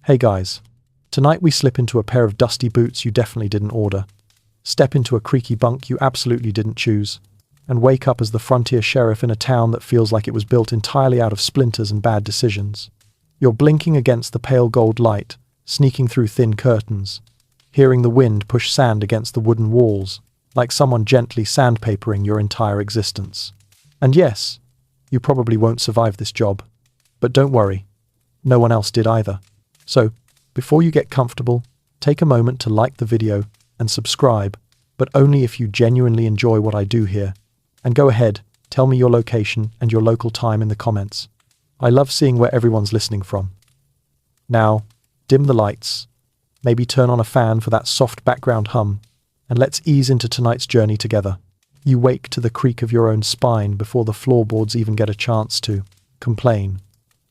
Hey guys, tonight we slip into a pair of dusty boots you definitely didn't order, step into a creaky bunk you absolutely didn't choose, and wake up as the frontier sheriff in a town that feels like it was built entirely out of splinters and bad decisions. You're blinking against the pale gold light, sneaking through thin curtains, hearing the wind push sand against the wooden walls, like someone gently sandpapering your entire existence. And yes, you probably won't survive this job, but don't worry, no one else did either. So, before you get comfortable, take a moment to like the video and subscribe, but only if you genuinely enjoy what I do here. And go ahead, tell me your location and your local time in the comments. I love seeing where everyone's listening from. Now, dim the lights, maybe turn on a fan for that soft background hum, and let's ease into tonight's journey together. You wake to the creak of your own spine before the floorboards even get a chance to complain.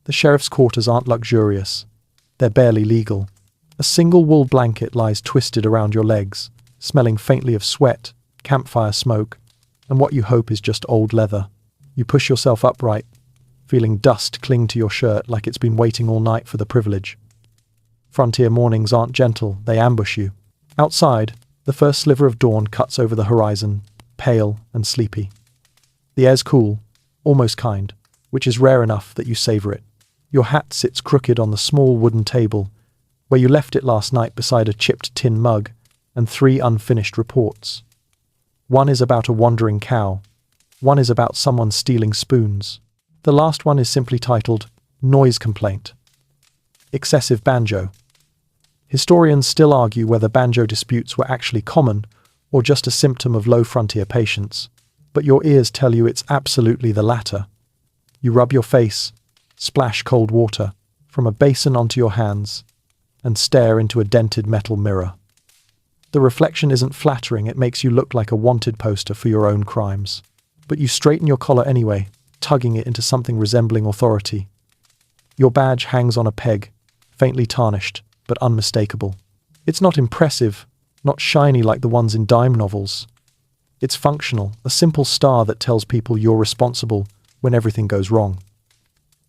The sheriff's quarters aren't luxurious. They're barely legal. A single wool blanket lies twisted around your legs, smelling faintly of sweat, campfire smoke, and what you hope is just old leather. You push yourself upright, feeling dust cling to your shirt like it's been waiting all night for the privilege. Frontier mornings aren't gentle, they ambush you. Outside, the first sliver of dawn cuts over the horizon, pale and sleepy. The air's cool, almost kind, which is rare enough that you savor it. Your hat sits crooked on the small wooden table, where you left it last night beside a chipped tin mug and 3 unfinished reports. One is about a wandering cow. One is about someone stealing spoons. The last one is simply titled, Noise Complaint. Excessive banjo. Historians still argue whether banjo disputes were actually common or just a symptom of low frontier patience, but your ears tell you it's absolutely the latter. You rub your face, splash cold water from a basin onto your hands, and stare into a dented metal mirror. The reflection isn't flattering, it makes you look like a wanted poster for your own crimes. But you straighten your collar anyway, tugging it into something resembling authority. Your badge hangs on a peg, faintly tarnished, but unmistakable. It's not impressive, not shiny like the ones in dime novels. It's functional, a simple star that tells people you're responsible when everything goes wrong.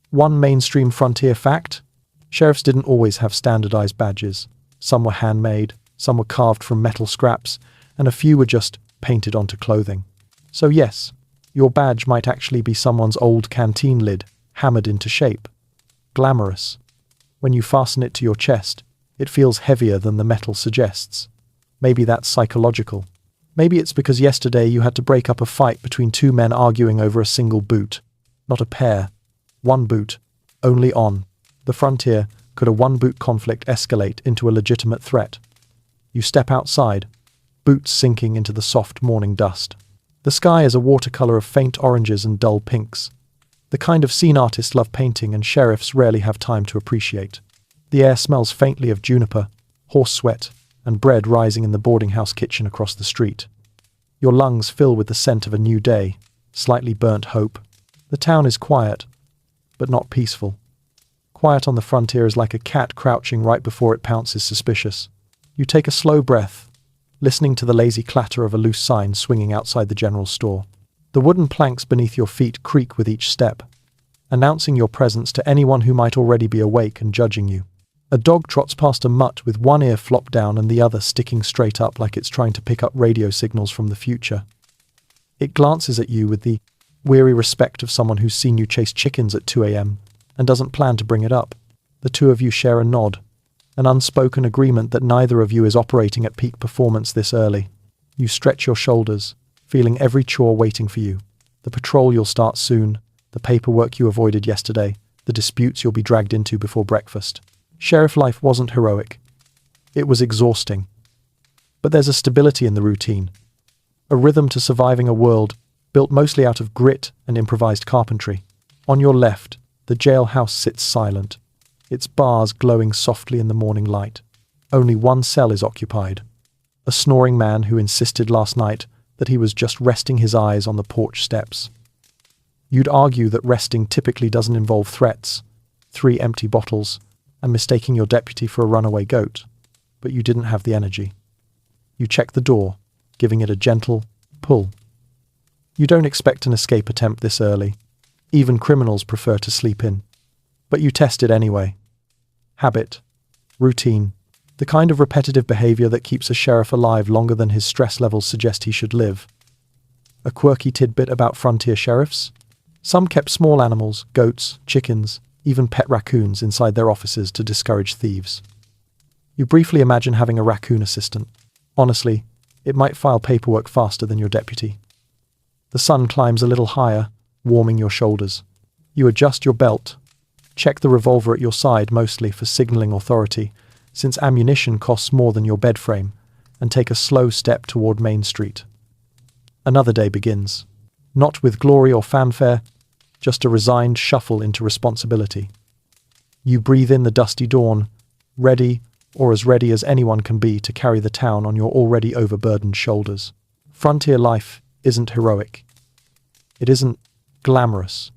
One mainstream frontier fact: sheriffs didn't always have standardized badges. Some were handmade, some were carved from metal scraps, and a few were just painted onto clothing. So yes, your badge might actually be someone's old canteen lid, hammered into shape. Glamorous. When you fasten it to your chest, it feels heavier than the metal suggests. Maybe that's psychological. Maybe it's because yesterday you had to break up a fight between 2 men arguing over a single boot. Not a pair. 1 boot. Only on the frontier could a 1-boot conflict escalate into a legitimate threat. You step outside, boots sinking into the soft morning dust. The sky is a watercolor of faint oranges and dull pinks, the kind of scene artists love painting and sheriffs rarely have time to appreciate. The air smells faintly of juniper, horse sweat, and bread rising in the boarding house kitchen across the street. Your lungs fill with the scent of a new day, slightly burnt hope. The town is quiet, but not peaceful. Quiet on the frontier is like a cat crouching right before it pounces suspicious. You take a slow breath, listening to the lazy clatter of a loose sign swinging outside the general store. The wooden planks beneath your feet creak with each step, announcing your presence to anyone who might already be awake and judging you. A dog trots past a mutt with one ear flopped down and the other sticking straight up like it's trying to pick up radio signals from the future. It glances at you with the weary respect of someone who's seen you chase chickens at 2 a.m. and doesn't plan to bring it up. The 2 of you share a nod, an unspoken agreement that neither of you is operating at peak performance this early. You stretch your shoulders, feeling every chore waiting for you. The patrol you'll start soon, the paperwork you avoided yesterday, the disputes you'll be dragged into before breakfast. Sheriff life wasn't heroic. It was exhausting. But there's a stability in the routine, a rhythm to surviving a world built mostly out of grit and improvised carpentry. On your left, the jailhouse sits silent, its bars glowing softly in the morning light. Only one cell is occupied. A snoring man who insisted last night that he was just resting his eyes on the porch steps. You'd argue that resting typically doesn't involve threats, 3 empty bottles, and mistaking your deputy for a runaway goat, but you didn't have the energy. You check the door, giving it a gentle pull. You don't expect an escape attempt this early. Even criminals prefer to sleep in. But you test it anyway. Habit. Routine. The kind of repetitive behavior that keeps a sheriff alive longer than his stress levels suggest he should live. A quirky tidbit about frontier sheriffs? Some kept small animals, goats, chickens, even pet raccoons inside their offices to discourage thieves. You briefly imagine having a raccoon assistant. Honestly, it might file paperwork faster than your deputy. The sun climbs a little higher, warming your shoulders. You adjust your belt. Check the revolver at your side, mostly for signaling authority, since ammunition costs more than your bed frame, and take a slow step toward Main Street. Another day begins. Not with glory or fanfare, just a resigned shuffle into responsibility. You breathe in the dusty dawn, ready, or as ready as anyone can be to carry the town on your already overburdened shoulders. Frontier life isn't heroic. It isn't glamorous.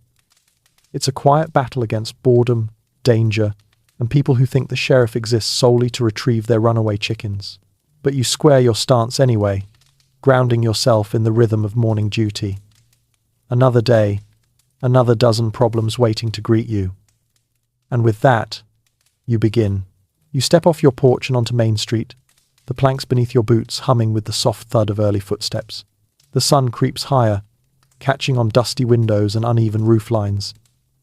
It's a quiet battle against boredom, danger, and people who think the sheriff exists solely to retrieve their runaway chickens. But you square your stance anyway, grounding yourself in the rhythm of morning duty. Another day, another dozen problems waiting to greet you. And with that, you begin. You step off your porch and onto Main Street, the planks beneath your boots humming with the soft thud of early footsteps. The sun creeps higher, catching on dusty windows and uneven roof lines,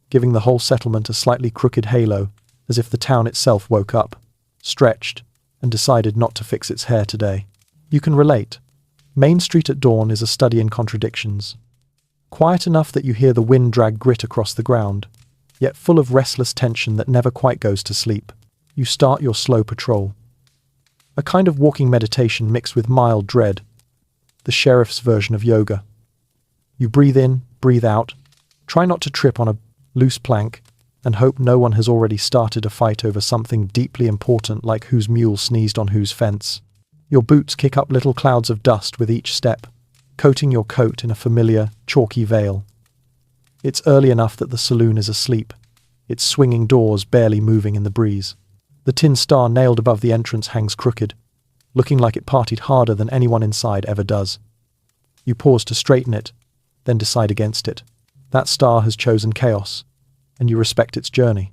giving the whole settlement a slightly crooked halo, as if the town itself woke up, stretched, and decided not to fix its hair today. You can relate. Main Street at dawn is a study in contradictions. Quiet enough that you hear the wind drag grit across the ground, yet full of restless tension that never quite goes to sleep. You start your slow patrol. A kind of walking meditation mixed with mild dread, the sheriff's version of yoga. You breathe in, breathe out, try not to trip on a loose plank, and hope no one has already started a fight over something deeply important like whose mule sneezed on whose fence. Your boots kick up little clouds of dust with each step, coating your coat in a familiar, chalky veil. It's early enough that the saloon is asleep, its swinging doors barely moving in the breeze. The tin star nailed above the entrance hangs crooked, looking like it partied harder than anyone inside ever does. You pause to straighten it, then decide against it. That star has chosen chaos, and you respect its journey.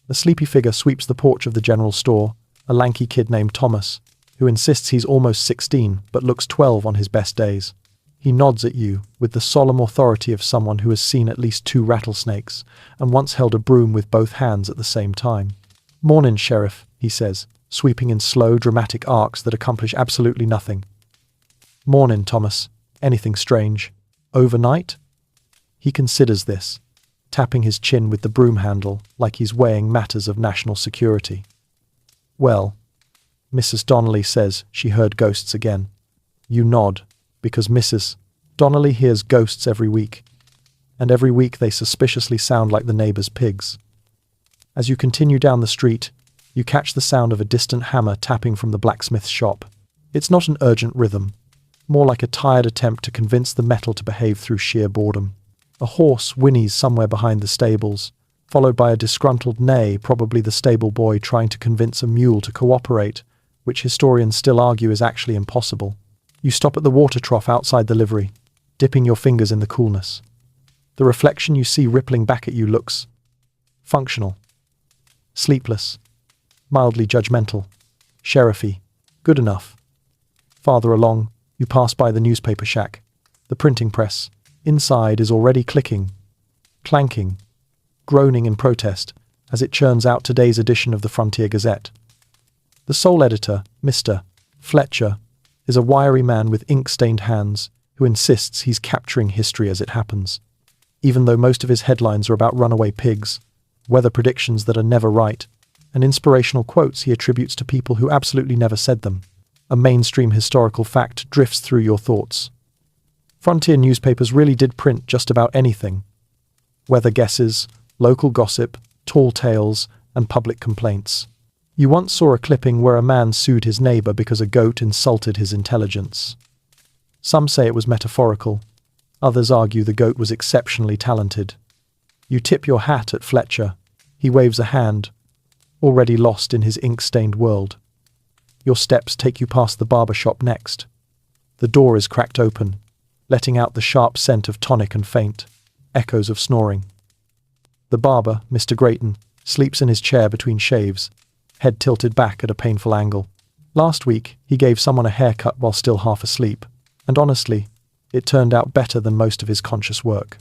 A sleepy figure sweeps the porch of the general store, a lanky kid named Thomas, who insists he's almost 16 but looks 12 on his best days. He nods at you with the solemn authority of someone who has seen at least 2 rattlesnakes and once held a broom with both hands at the same time. "Mornin', Sheriff," he says, sweeping in slow, dramatic arcs that accomplish absolutely nothing. "Mornin', Thomas. Anything strange? Overnight?" He considers this, tapping his chin with the broom handle like he's weighing matters of national security. "Well," Mrs. Donnelly says she heard ghosts again. You nod, because Mrs. Donnelly hears ghosts every week, and every week they suspiciously sound like the neighbors' pigs. As you continue down the street, you catch the sound of a distant hammer tapping from the blacksmith's shop. It's not an urgent rhythm, more like a tired attempt to convince the metal to behave through sheer boredom. A horse whinnies somewhere behind the stables, followed by a disgruntled neigh, probably the stable boy trying to convince a mule to cooperate, which historians still argue is actually impossible. You stop at the water trough outside the livery, dipping your fingers in the coolness. The reflection you see rippling back at you looks functional. Sleepless, mildly judgmental, sheriffy, good enough. Farther along, you pass by the newspaper shack. The printing press, inside, is already clicking, clanking, groaning in protest as it churns out today's edition of the Frontier Gazette. The sole editor, Mr. Fletcher, is a wiry man with ink-stained hands who insists he's capturing history as it happens, even though most of his headlines are about runaway pigs, weather predictions that are never right, and inspirational quotes he attributes to people who absolutely never said them. A mainstream historical fact drifts through your thoughts. Frontier newspapers really did print just about anything. Weather guesses, local gossip, tall tales, and public complaints. You once saw a clipping where a man sued his neighbor because a goat insulted his intelligence. Some say it was metaphorical. Others argue the goat was exceptionally talented. You tip your hat at Fletcher. He waves a hand, already lost in his ink-stained world. Your steps take you past the barber shop next. The door is cracked open, letting out the sharp scent of tonic and faint, echoes of snoring. The barber, Mr. Grayton, sleeps in his chair between shaves, head tilted back at a painful angle. Last week, he gave someone a haircut while still half asleep, and honestly, it turned out better than most of his conscious work.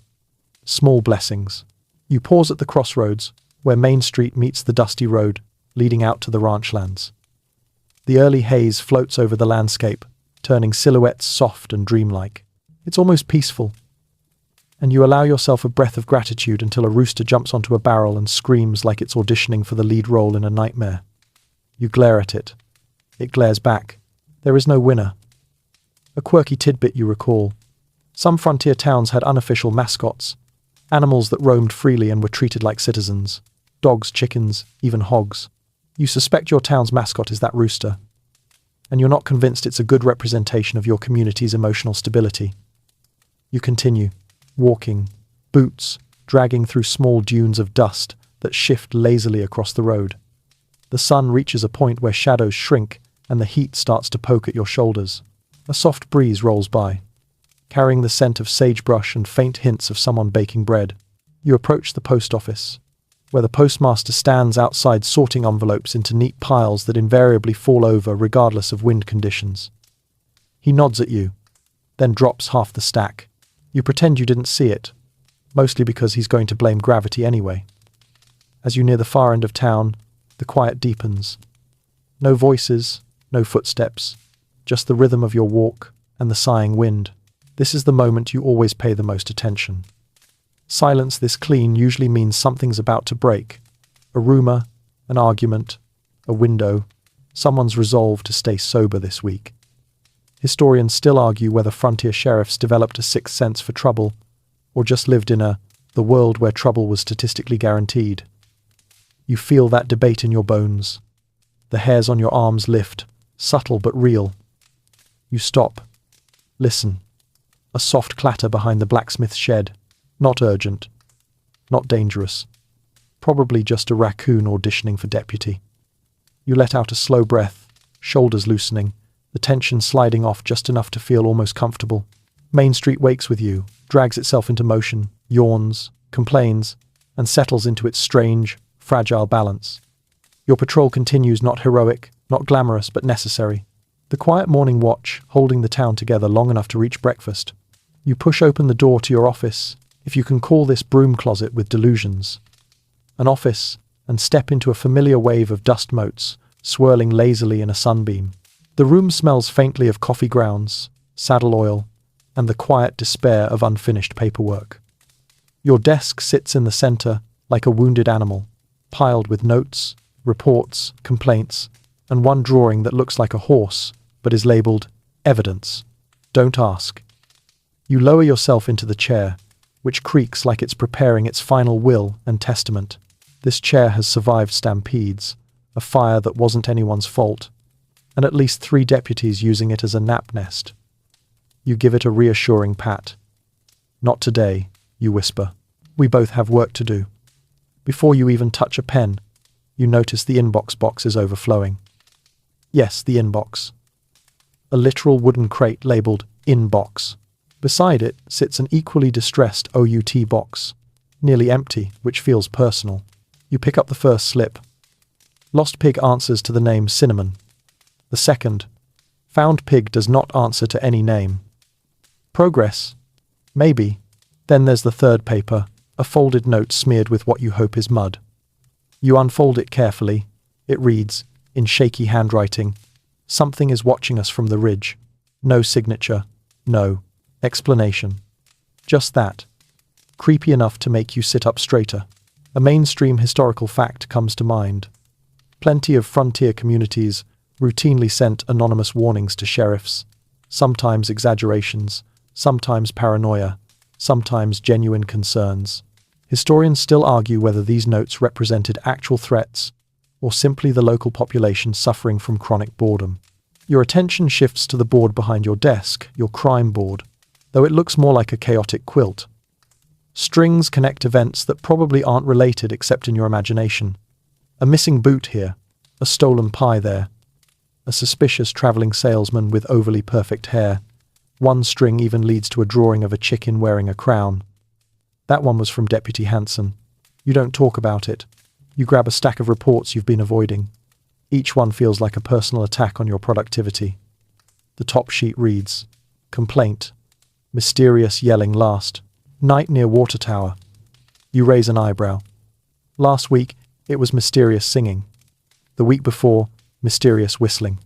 Small blessings. You pause at the crossroads, where Main Street meets the dusty road, leading out to the ranchlands. The early haze floats over the landscape, turning silhouettes soft and dreamlike. It's almost peaceful. And you allow yourself a breath of gratitude until a rooster jumps onto a barrel and screams like it's auditioning for the lead role in a nightmare. You glare at it. It glares back. There is no winner. A quirky tidbit you recall. Some frontier towns had unofficial mascots, animals that roamed freely and were treated like citizens. Dogs, chickens, even hogs. You suspect your town's mascot is that rooster, and you're not convinced it's a good representation of your community's emotional stability. You continue, walking, boots dragging through small dunes of dust that shift lazily across the road. The sun reaches a point where shadows shrink and the heat starts to poke at your shoulders. A soft breeze rolls by, carrying the scent of sagebrush and faint hints of someone baking bread. You approach the post office, where the postmaster stands outside sorting envelopes into neat piles that invariably fall over regardless of wind conditions. He nods at you, then drops half the stack. You pretend you didn't see it, mostly because he's going to blame gravity anyway. As you near the far end of town, the quiet deepens. No voices, no footsteps, just the rhythm of your walk and the sighing wind. This is the moment you always pay the most attention. Silence this clean usually means something's about to break. A rumor, an argument, a window, someone's resolve to stay sober this week. Historians still argue whether frontier sheriffs developed a sixth sense for trouble, or just lived in the world where trouble was statistically guaranteed. You feel that debate in your bones. The hairs on your arms lift, subtle but real. You stop. Listen. A soft clatter behind the blacksmith's shed. Not urgent. Not dangerous. Probably just a raccoon auditioning for deputy. You let out a slow breath, shoulders loosening, the tension sliding off just enough to feel almost comfortable. Main Street wakes with you, drags itself into motion, yawns, complains, and settles into its strange, fragile balance. Your patrol continues, not heroic, not glamorous, but necessary. The quiet morning watch, holding the town together long enough to reach breakfast. You push open the door to your office, if you can call this broom closet with delusions. An office, and step into a familiar wave of dust motes, swirling lazily in a sunbeam. The room smells faintly of coffee grounds, saddle oil, and the quiet despair of unfinished paperwork. Your desk sits in the center like a wounded animal, piled with notes, reports, complaints, and one drawing that looks like a horse, but is labeled evidence. Don't ask. You lower yourself into the chair, which creaks like it's preparing its final will and testament. This chair has survived stampedes, a fire that wasn't anyone's fault, and at least 3 deputies using it as a nap nest. You give it a reassuring pat. Not today, you whisper. We both have work to do. Before you even touch a pen, you notice the inbox box is overflowing. Yes, the inbox. A literal wooden crate labeled inbox. Beside it sits an equally distressed OUT box, nearly empty, which feels personal. You pick up the first slip. Lost Pig answers to the name Cinnamon. The second, Found Pig, does not answer to any name. Progress? Maybe. Then there's the third paper, a folded note smeared with what you hope is mud. You unfold it carefully. It reads, in shaky handwriting, "Something is watching us from the ridge." No signature. No explanation. Just that. Creepy enough to make you sit up straighter. A mainstream historical fact comes to mind. Plenty of frontier communities routinely sent anonymous warnings to sheriffs, sometimes exaggerations, sometimes paranoia, sometimes genuine concerns. Historians still argue whether these notes represented actual threats or simply the local population suffering from chronic boredom. Your attention shifts to the board behind your desk, your crime board, though it looks more like a chaotic quilt. Strings connect events that probably aren't related except in your imagination. A missing boot here, a stolen pie there, a suspicious traveling salesman with overly perfect hair. One string even leads to a drawing of a chicken wearing a crown. That one was from Deputy Hanson. You don't talk about it. You grab a stack of reports you've been avoiding. Each one feels like a personal attack on your productivity. The top sheet reads, "Complaint. Mysterious yelling last. Night near water tower." You raise an eyebrow. Last week, it was mysterious singing. The week before, mysterious whistling.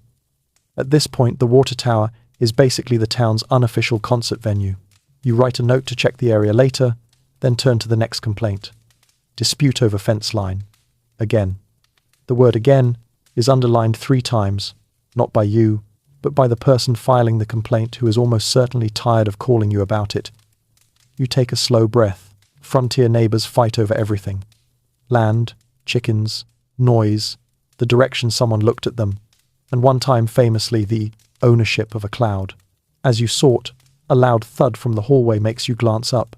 At this point, the water tower is basically the town's unofficial concert venue. You write a note to check the area later, then turn to the next complaint. Dispute over fence line. Again. The word again is underlined 3 times, not by you, but by the person filing the complaint who is almost certainly tired of calling you about it. You take a slow breath. Frontier neighbors fight over everything. Land, chickens, noise, the direction someone looked at them, and one time famously the ownership of a cloud. As you sort, a loud thud from the hallway makes you glance up.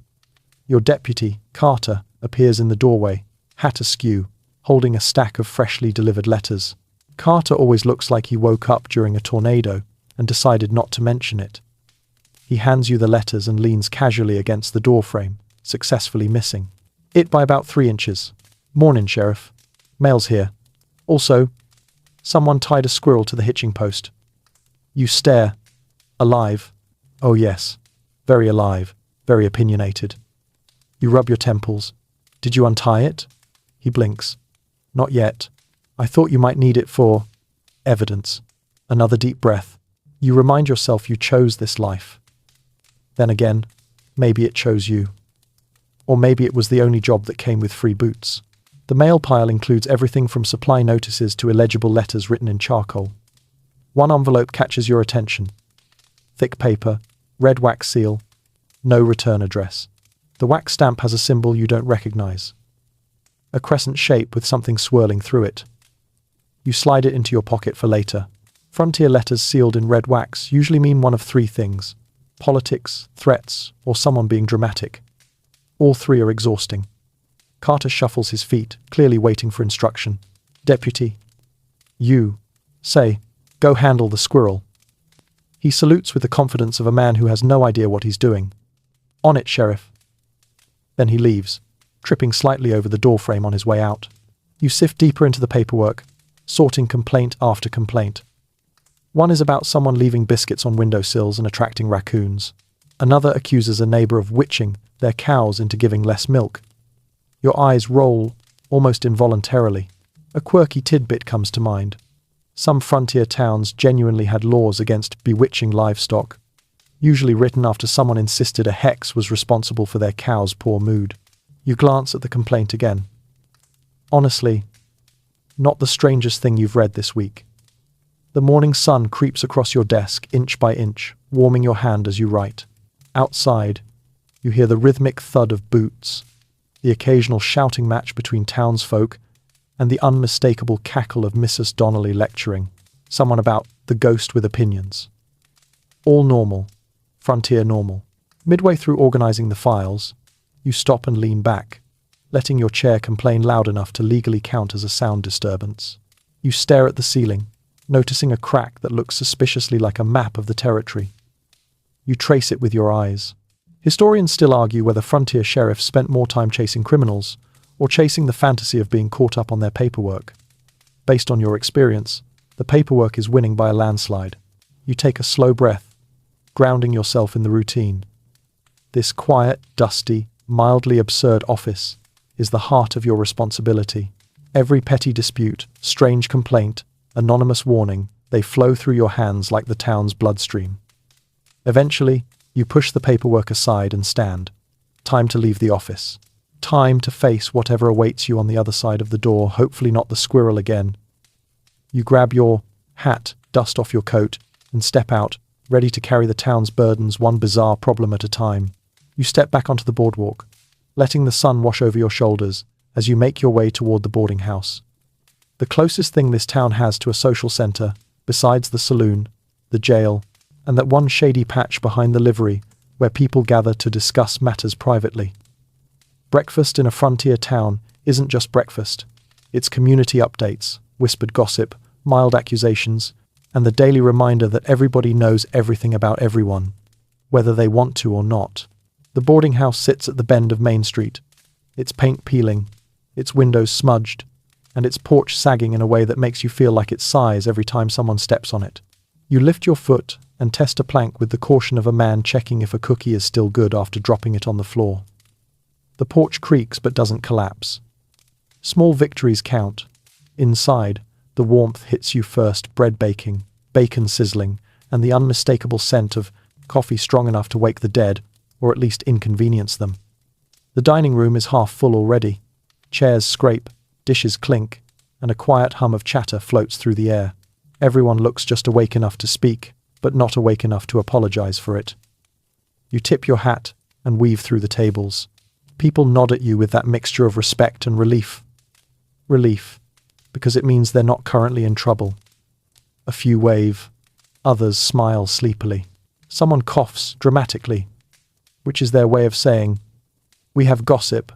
Your deputy, Carter, appears in the doorway, hat askew, holding a stack of freshly delivered letters. Carter always looks like he woke up during a tornado and decided not to mention it. He hands you the letters and leans casually against the doorframe, successfully missing it by about 3 inches. "Mornin', Sheriff. Mail's here. Also, someone tied a squirrel to the hitching post." You stare. Alive. Oh yes. Very alive. Very opinionated. You rub your temples. "Did you untie it?" He blinks. "Not yet. I thought you might need it for evidence." Another deep breath. You remind yourself you chose this life. Then again, maybe it chose you. Or maybe it was the only job that came with free boots. The mail pile includes everything from supply notices to illegible letters written in charcoal. One envelope catches your attention. Thick paper, red wax seal, no return address. The wax stamp has a symbol you don't recognize. A crescent shape with something swirling through it. You slide it into your pocket for later. Frontier letters sealed in red wax usually mean one of 3 things: politics, threats, or someone being dramatic. All 3 are exhausting. Carter shuffles his feet, clearly waiting for instruction. "Deputy." You say, "Go handle the squirrel." He salutes with the confidence of a man who has no idea what he's doing. "On it, Sheriff." Then he leaves, tripping slightly over the doorframe on his way out. You sift deeper into the paperwork, sorting complaint after complaint. One is about someone leaving biscuits on windowsills and attracting raccoons. Another accuses a neighbor of witching their cows into giving less milk. Your eyes roll, almost involuntarily. A quirky tidbit comes to mind. Some frontier towns genuinely had laws against bewitching livestock, usually written after someone insisted a hex was responsible for their cow's poor mood. You glance at the complaint again. Honestly, not the strangest thing you've read this week. The morning sun creeps across your desk inch by inch, warming your hand as you write. Outside, you hear the rhythmic thud of boots, the occasional shouting match between townsfolk, and the unmistakable cackle of Mrs. Donnelly lecturing someone about the ghost with opinions. All normal, frontier normal. Midway through organizing the files, you stop and lean back, letting your chair complain loud enough to legally count as a sound disturbance. You stare at the ceiling, noticing a crack that looks suspiciously like a map of the territory. You trace it with your eyes. Historians still argue whether frontier sheriffs spent more time chasing criminals or chasing the fantasy of being caught up on their paperwork. Based on your experience, the paperwork is winning by a landslide. You take a slow breath, grounding yourself in the routine. This quiet, dusty, mildly absurd office is the heart of your responsibility. Every petty dispute, strange complaint, anonymous warning, they flow through your hands like the town's bloodstream. Eventually, you push the paperwork aside and stand. Time to leave the office. Time to face whatever awaits you on the other side of the door, hopefully not the squirrel again. You grab your hat, dust off your coat, and step out, ready to carry the town's burdens one bizarre problem at a time. You step back onto the boardwalk, letting the sun wash over your shoulders as you make your way toward the boarding house. The closest thing this town has to a social center, besides the saloon, the jail, and that one shady patch behind the livery where people gather to discuss matters privately. Breakfast in a frontier town isn't just breakfast. It's community updates, whispered gossip, mild accusations, and the daily reminder that everybody knows everything about everyone, whether they want to or not. The boarding house sits at the bend of Main Street, its paint peeling, its windows smudged, and its porch sagging in a way that makes you feel like it sighs every time someone steps on it. You lift your foot and test a plank with the caution of a man checking if a cookie is still good after dropping it on the floor. The porch creaks but doesn't collapse. Small victories count. Inside, the warmth hits you first, bread baking, bacon sizzling, and the unmistakable scent of coffee strong enough to wake the dead, or at least inconvenience them. The dining room is half full already. Chairs scrape, dishes clink, and a quiet hum of chatter floats through the air. Everyone looks just awake enough to speak, but not awake enough to apologize for it. You tip your hat and weave through the tables. People nod at you with that mixture of respect and relief. Relief, because it means they're not currently in trouble. A few wave, others smile sleepily. Someone coughs dramatically, which is their way of saying, "We have gossip,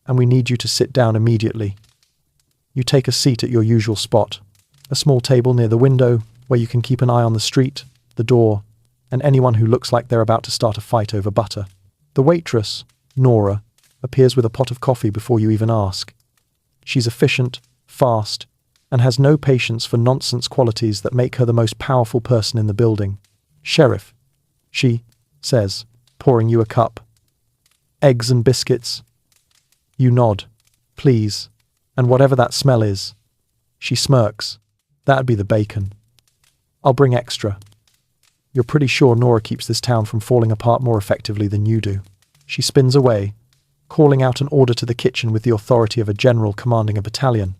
and we need you to sit down immediately." You take a seat at your usual spot, a small table near the window where you can keep an eye on the street, the door, and anyone who looks like they're about to start a fight over butter. The waitress, Nora, appears with a pot of coffee before you even ask. She's efficient, fast, and has no patience for nonsense qualities that make her the most powerful person in the building. "Sheriff," she says, pouring you a cup. "Eggs and biscuits?" You nod. "Please. And whatever that smell is." She smirks. "That'd be the bacon." "I'll bring extra." You're pretty sure Nora keeps this town from falling apart more effectively than you do. She spins away, calling out an order to the kitchen with the authority of a general commanding a battalion.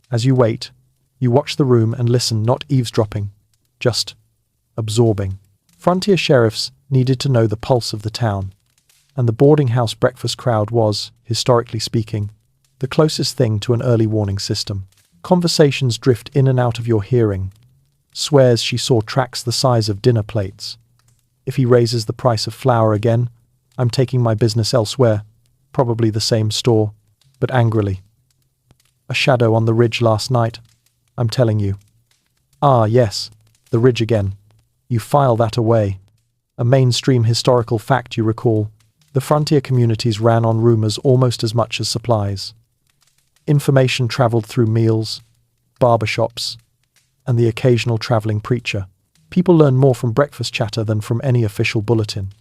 As you wait, you watch the room and listen, not eavesdropping, just absorbing. Frontier sheriffs needed to know the pulse of the town, and the boarding house breakfast crowd was, historically speaking, the closest thing to an early warning system. Conversations drift in and out of your hearing. Swears she saw tracks the size of dinner plates. If he raises the price of flour again, I'm taking my business elsewhere, probably the same store, but angrily. A shadow on the ridge last night, I'm telling you. Ah, yes, the ridge again. You file that away. A mainstream historical fact, you recall. The frontier communities ran on rumors almost as much as supplies. Information traveled through meals, barbershops, and the occasional traveling preacher. People learn more from breakfast chatter than from any official bulletin.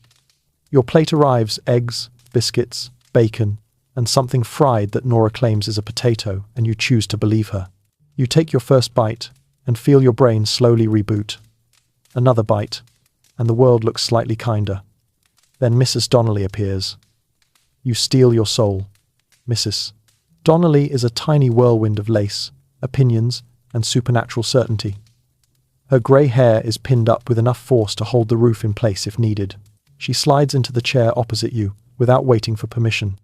Your plate arrives, eggs, biscuits, bacon, and something fried that Nora claims is a potato, and you choose to believe her. You take your first bite and feel your brain slowly reboot. Another bite, and the world looks slightly kinder. Then Mrs. Donnelly appears. You steel your soul. Mrs. Donnelly is a tiny whirlwind of lace, opinions, and supernatural certainty. Her grey hair is pinned up with enough force to hold the roof in place if needed. She slides into the chair opposite you, without waiting for permission.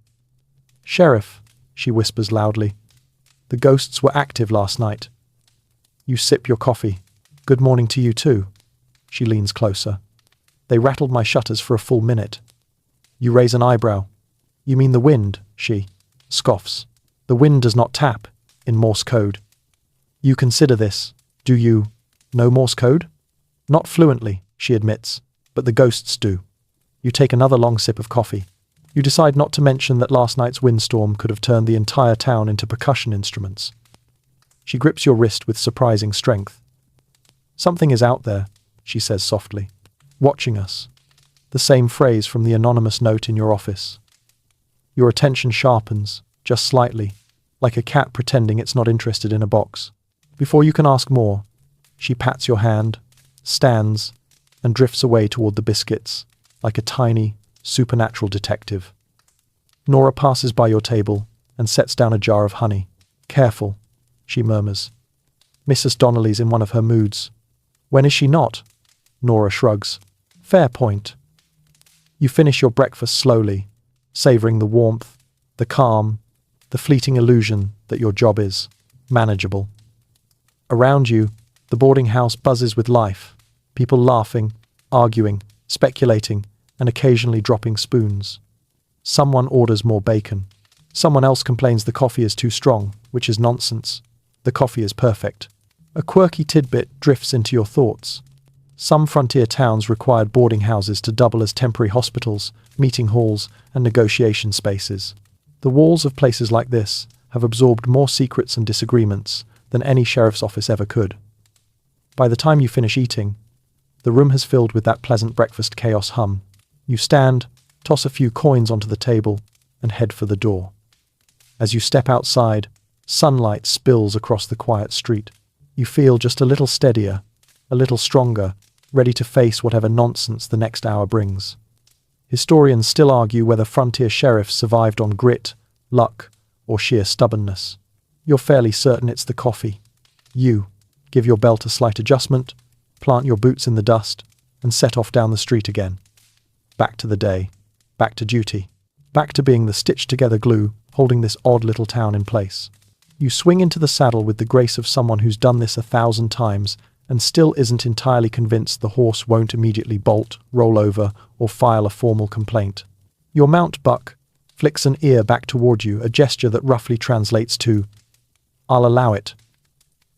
"Sheriff," she whispers loudly, "the ghosts were active last night." You sip your coffee. "Good morning to you too." She leans closer. "They rattled my shutters for a full minute." You raise an eyebrow. "You mean the wind?" She scoffs. "The wind does not tap, in Morse code." "You consider this, do you, know Morse code?" "Not fluently," she admits, "but the ghosts do." You take another long sip of coffee. You decide not to mention that last night's windstorm could have turned the entire town into percussion instruments. She grips your wrist with surprising strength. "Something is out there," she says softly, "watching us." The same phrase from the anonymous note in your office. Your attention sharpens, just slightly, like a cat pretending it's not interested in a box. Before you can ask more, she pats your hand, stands, and drifts away toward the biscuits, like a tiny, supernatural detective. Nora passes by your table and sets down a jar of honey. "Careful," she murmurs. Mrs. Donnelly's in one of her moods. "When is she not?" Nora shrugs. "Fair point." You finish your breakfast slowly, savoring the warmth, the calm, the fleeting illusion that your job is manageable. Around you, the boarding house buzzes with life, people laughing, arguing, speculating, and occasionally dropping spoons. Someone orders more bacon. Someone else complains the coffee is too strong, which is nonsense. The coffee is perfect. A quirky tidbit drifts into your thoughts. Some frontier towns required boarding houses to double as temporary hospitals, meeting halls, and negotiation spaces. The walls of places like this have absorbed more secrets and disagreements than any sheriff's office ever could. By the time you finish eating, the room has filled with that pleasant breakfast chaos hum. You stand, toss a few coins onto the table, and head for the door. As you step outside, sunlight spills across the quiet street. You feel just a little steadier, a little stronger, ready to face whatever nonsense the next hour brings. Historians still argue whether frontier sheriffs survived on grit, luck, or sheer stubbornness. You're fairly certain it's the coffee. You give your belt a slight adjustment, plant your boots in the dust, and set off down the street again. Back to the day, back to duty, back to being the stitched-together glue holding this odd little town in place. You swing into the saddle with the grace of someone who's done this 1,000 times and still isn't entirely convinced the horse won't immediately bolt, roll over, or file a formal complaint. Your mount, Buck, flicks an ear back toward you, a gesture that roughly translates to, "I'll allow it."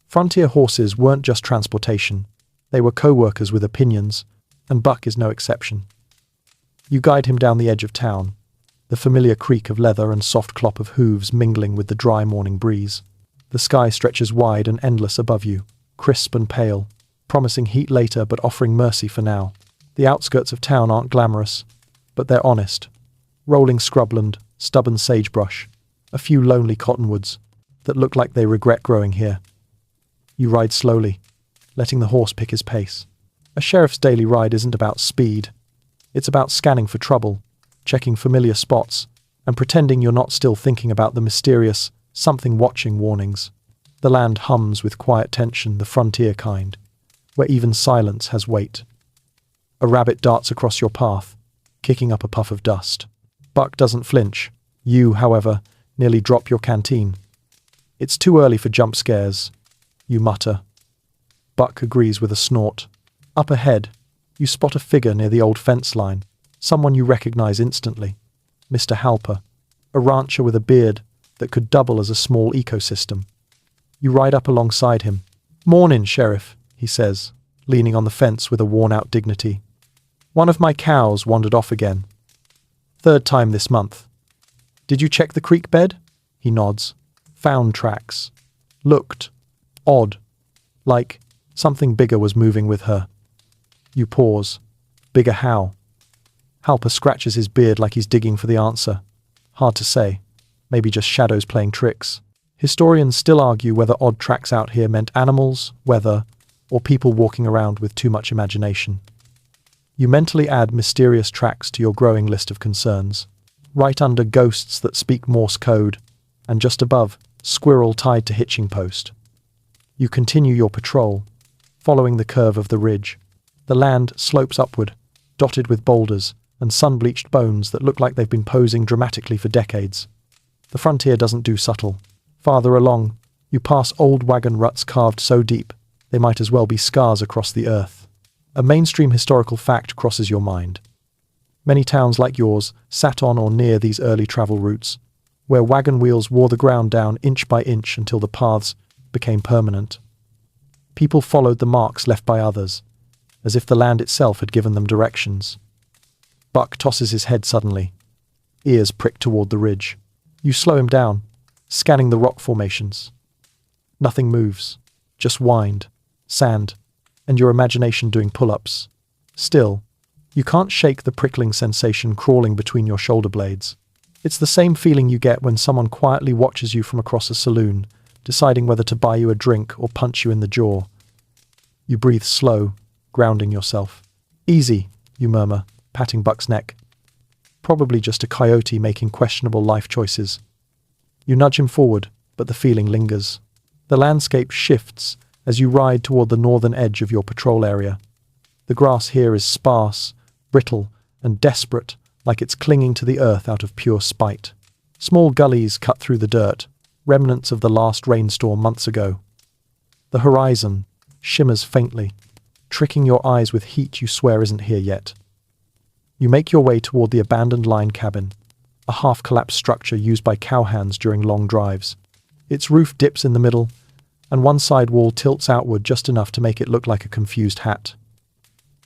Frontier horses weren't just transportation. They were co-workers with opinions, and Buck is no exception. You guide him down the edge of town, the familiar creak of leather and soft clop of hooves mingling with the dry morning breeze. The sky stretches wide and endless above you, crisp and pale, promising heat later but offering mercy for now. The outskirts of town aren't glamorous, but they're honest. Rolling scrubland, stubborn sagebrush, a few lonely cottonwoods that look like they regret growing here. You ride slowly, letting the horse pick his pace. A sheriff's daily ride isn't about speed. It's about scanning for trouble, checking familiar spots, and pretending you're not still thinking about the mysterious, something-watching warnings. The land hums with quiet tension, the frontier kind, where even silence has weight. A rabbit darts across your path, kicking up a puff of dust. Buck doesn't flinch. You, however, nearly drop your canteen. "It's too early for jump scares," you mutter. Buck agrees with a snort. Up ahead, you spot a figure near the old fence line, someone you recognize instantly. Mr. Halper, a rancher with a beard that could double as a small ecosystem. You ride up alongside him. "Mornin', Sheriff," he says, leaning on the fence with a worn-out dignity. "One of my cows wandered off again. Third time this month. Did you check the creek bed?" He nods. Found tracks. Looked odd, like something bigger was moving with her. You pause. Bigger how? Halper scratches his beard like he's digging for the answer. Hard to say. Maybe just shadows playing tricks. Historians still argue whether odd tracks out here meant animals, weather, or people walking around with too much imagination. You mentally add mysterious tracks to your growing list of concerns. Right under ghosts that speak Morse code, and just above, squirrel tied to hitching post. You continue your patrol, following the curve of the ridge. The land slopes upward, dotted with boulders and sun-bleached bones that look like they've been posing dramatically for decades. The frontier doesn't do subtle. Farther along, you pass old wagon ruts carved so deep, they might as well be scars across the earth. A mainstream historical fact crosses your mind. Many towns like yours sat on or near these early travel routes, where wagon wheels wore the ground down inch by inch until the paths became permanent. People followed the marks left by others, as if the land itself had given them directions. Buck tosses his head suddenly, ears pricked toward the ridge. You slow him down, scanning the rock formations. Nothing moves, just wind, sand, and your imagination doing pull-ups. Still, you can't shake the prickling sensation crawling between your shoulder blades. It's the same feeling you get when someone quietly watches you from across a saloon, deciding whether to buy you a drink or punch you in the jaw. You breathe slow, grounding yourself. "Easy," you murmur, patting Buck's neck. Probably just a coyote making questionable life choices. You nudge him forward, but the feeling lingers. The landscape shifts as you ride toward the northern edge of your patrol area. The grass here is sparse, brittle, and desperate, like it's clinging to the earth out of pure spite. Small gullies cut through the dirt, remnants of the last rainstorm months ago. The horizon shimmers faintly, tricking your eyes with heat you swear isn't here yet. You make your way toward the abandoned line cabin, a half-collapsed structure used by cowhands during long drives. Its roof dips in the middle, and one side wall tilts outward just enough to make it look like a confused hat.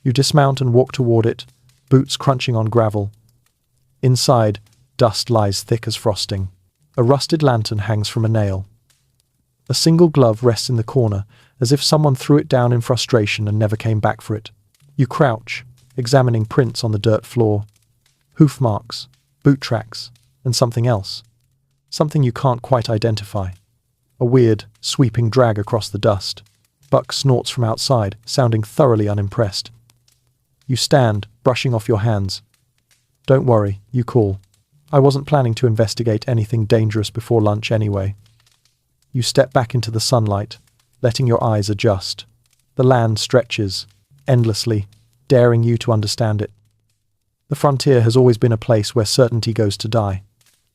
You dismount and walk toward it, boots crunching on gravel. Inside, dust lies thick as frosting. A rusted lantern hangs from a nail. A single glove rests in the corner, as if someone threw it down in frustration and never came back for it. You crouch, examining prints on the dirt floor. Hoof marks, boot tracks, and something else. Something you can't quite identify. A weird, sweeping drag across the dust. Buck snorts from outside, sounding thoroughly unimpressed. You stand, brushing off your hands. Don't worry, you call. I wasn't planning to investigate anything dangerous before lunch anyway. You step back into the sunlight, letting your eyes adjust. The land stretches, endlessly, daring you to understand it. The frontier has always been a place where certainty goes to die,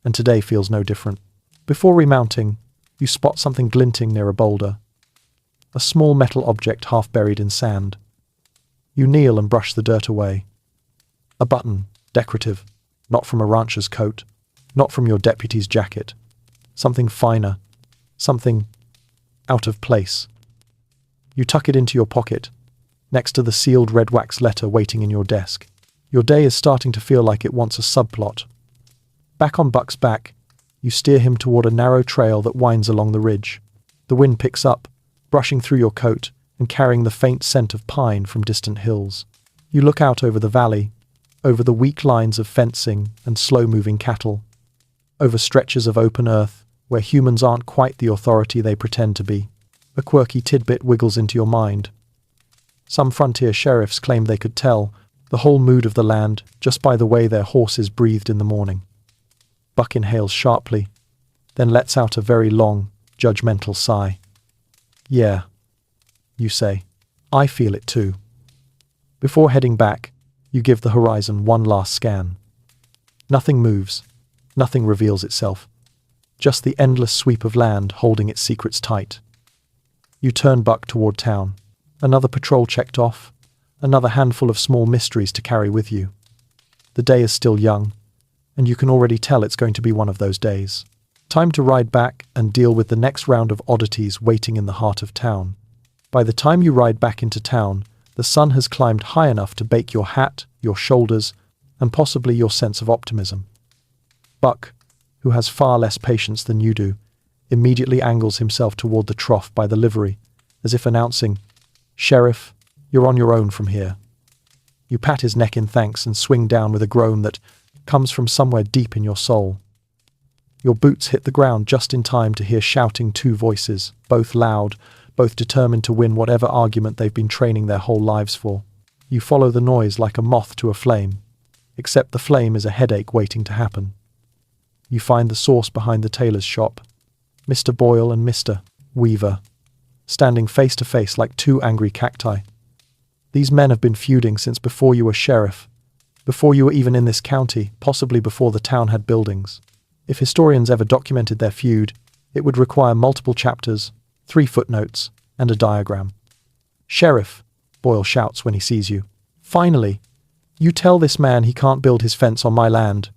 and today feels no different. Before remounting, you spot something glinting near a boulder. A small metal object half buried in sand. You kneel and brush the dirt away. A button, decorative, not from a rancher's coat, not from your deputy's jacket. Something finer, something out of place. You tuck it into your pocket, next to the sealed red wax letter waiting in your desk. Your day is starting to feel like it wants a subplot. Back on Buck's back, you steer him toward a narrow trail that winds along the ridge. The wind picks up, brushing through your coat and carrying the faint scent of pine from distant hills. You look out over the valley, over the weak lines of fencing and slow-moving cattle, over stretches of open earth where humans aren't quite the authority they pretend to be. A quirky tidbit wiggles into your mind. Some frontier sheriffs claim they could tell the whole mood of the land just by the way their horses breathed in the morning. Buck inhales sharply, then lets out a very long, judgmental sigh. Yeah, you say. I feel it too. Before heading back, you give the horizon one last scan. Nothing moves, nothing reveals itself. Just the endless sweep of land holding its secrets tight. You turn Buck toward town. Another patrol checked off, another handful of small mysteries to carry with you. The day is still young, and you can already tell it's going to be one of those days. Time to ride back and deal with the next round of oddities waiting in the heart of town. By the time you ride back into town, the sun has climbed high enough to bake your hat, your shoulders, and possibly your sense of optimism. Buck, who has far less patience than you do, immediately angles himself toward the trough by the livery, as if announcing, "Sheriff, you're on your own from here." You pat his neck in thanks and swing down with a groan that comes from somewhere deep in your soul. Your boots hit the ground just in time to hear shouting two voices, both loud, both determined to win whatever argument they've been training their whole lives for. You follow the noise like a moth to a flame, except the flame is a headache waiting to happen. You find the source behind the tailor's shop, Mr. Boyle and Mr. Weaver, standing face to face like two angry cacti. These men have been feuding since before you were sheriff, before you were even in this county, possibly before the town had buildings. If historians ever documented their feud, it would require multiple chapters, 3 footnotes, and a diagram. "Sheriff," Boyle shouts when he sees you. "Finally, you tell this man he can't build his fence on my land."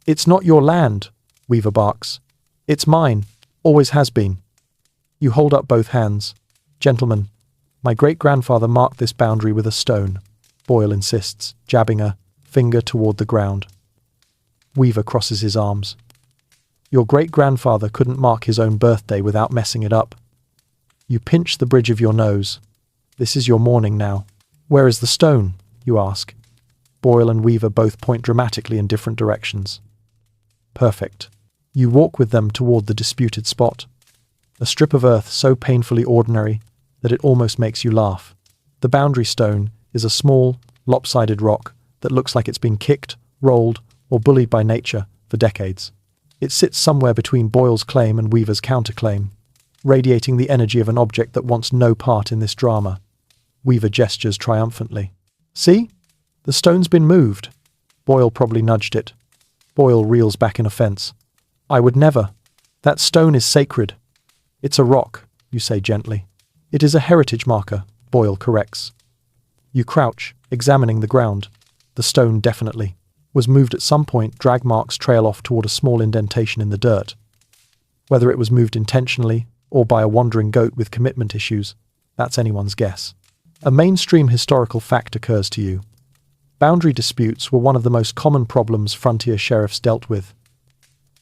"It's not your land," Weaver barks. "It's mine, always has been." You hold up both hands. "Gentlemen, my great-grandfather marked this boundary with a stone," Boyle insists, jabbing a finger toward the ground. Weaver crosses his arms. "Your great-grandfather couldn't mark his own birthday without messing it up." You pinch the bridge of your nose. This is your morning now. "Where is the stone?" you ask. Boyle and Weaver both point dramatically in different directions. Perfect. You walk with them toward the disputed spot. A strip of earth so painfully ordinary that it almost makes you laugh. The boundary stone is a small, lopsided rock that looks like it's been kicked, rolled, or bullied by nature for decades. It sits somewhere between Boyle's claim and Weaver's counterclaim, radiating the energy of an object that wants no part in this drama. Weaver gestures triumphantly. "See? The stone's been moved." Boyle probably nudged it. Boyle reels back in offense. "I would never. That stone is sacred." "It's a rock," you say gently. "It is a heritage marker," Boyle corrects. You crouch, examining the ground. The stone definitely was moved at some point. Drag marks trail off toward a small indentation in the dirt. Whether it was moved intentionally or by a wandering goat with commitment issues, that's anyone's guess. A mainstream historical fact occurs to you. Boundary disputes were one of the most common problems frontier sheriffs dealt with.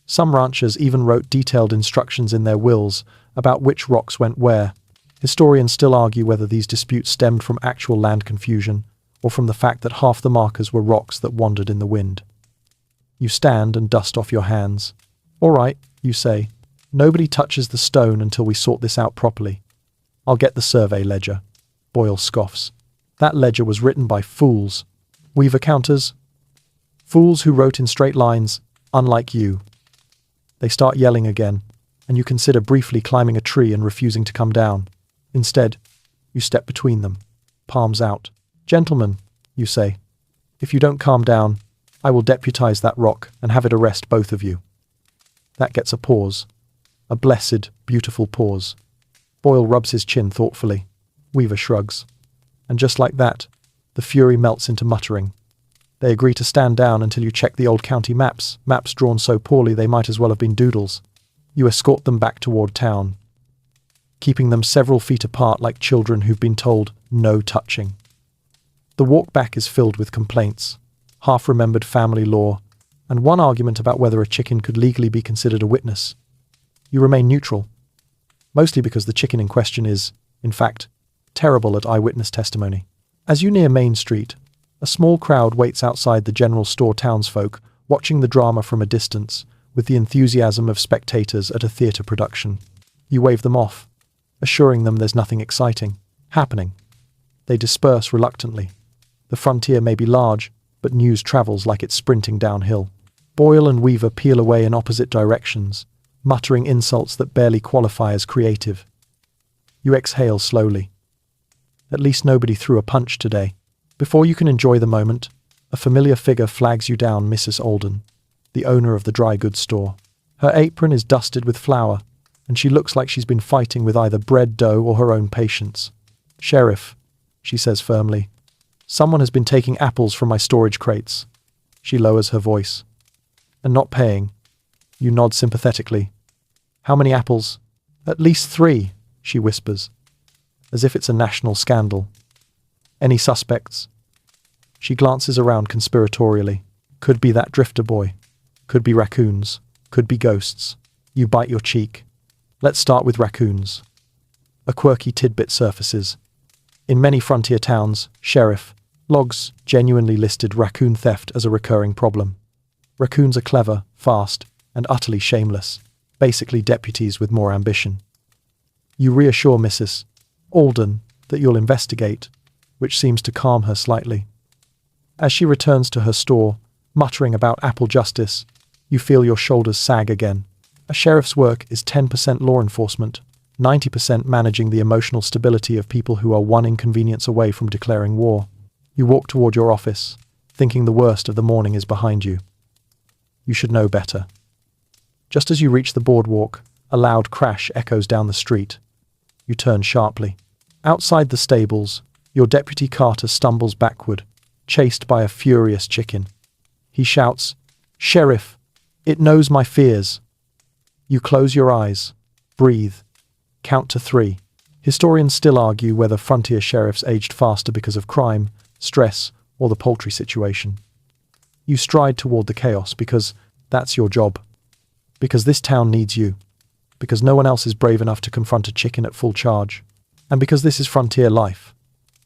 Some ranchers even wrote detailed instructions in their wills about which rocks went where. Historians still argue whether these disputes stemmed from actual land confusion or from the fact that half the markers were rocks that wandered in the wind. You stand and dust off your hands. "All right," you say. "Nobody touches the stone until we sort this out properly. I'll get the survey ledger." Boyle scoffs. "That ledger was written by fools. Weaver counters. Fools who wrote in straight lines, unlike you." They start yelling again, and you consider briefly climbing a tree and refusing to come down. Instead, you step between them, palms out. "Gentlemen," you say, "if you don't calm down, I will deputize that rock and have it arrest both of you." That gets a pause. A blessed, beautiful pause. Boyle rubs his chin thoughtfully. Weaver shrugs. And just like that, the fury melts into muttering. They agree to stand down until you check the old county maps drawn so poorly they might as well have been doodles. You escort them back toward town, keeping them several feet apart like children who've been told no touching. The walk back is filled with complaints, half-remembered family law, and one argument about whether a chicken could legally be considered a witness. You remain neutral, mostly because the chicken in question is, in fact, terrible at eyewitness testimony. As you near Main Street, a small crowd waits outside the general store townsfolk, watching the drama from a distance, with the enthusiasm of spectators at a theatre production. You wave them off, assuring them there's nothing exciting happening. They disperse reluctantly. The frontier may be large, but news travels like it's sprinting downhill. Boyle and Weaver peel away in opposite directions, muttering insults that barely qualify as creative. You exhale slowly. At least nobody threw a punch today. Before you can enjoy the moment, a familiar figure flags you down. Mrs. Alden, the owner of the dry goods store. Her apron is dusted with flour, and she looks like she's been fighting with either bread dough or her own patience. "Sheriff," she says firmly, "someone has been taking apples from my storage crates." She lowers her voice. "And not paying." You nod sympathetically. "How many apples?" "At least 3, she whispers, as if it's a national scandal. "Any suspects?" She glances around conspiratorially. Could be that drifter boy. Could be raccoons. Could be ghosts. You bite your cheek. Let's start with raccoons. A quirky tidbit surfaces. In many frontier towns, sheriff logs genuinely listed raccoon theft as a recurring problem. Raccoons are clever, fast, and utterly shameless. Basically deputies with more ambition. You reassure Mrs. Alden that you'll investigate, which seems to calm her slightly. As she returns to her store, muttering about apple justice, you feel your shoulders sag again. A sheriff's work is 10% law enforcement, 90% managing the emotional stability of people who are one inconvenience away from declaring war. You walk toward your office, thinking the worst of the morning is behind you. You should know better. Just as you reach the boardwalk, a loud crash echoes down the street. You turn sharply. Outside the stables, your deputy Carter stumbles backward, chased by a furious chicken. He shouts, "Sheriff, it knows my fears." You close your eyes, breathe, count to 3. Historians still argue whether frontier sheriffs aged faster because of crime, stress, or the poultry situation. You stride toward the chaos because that's your job. Because this town needs you. Because no one else is brave enough to confront a chicken at full charge. And because this is frontier life.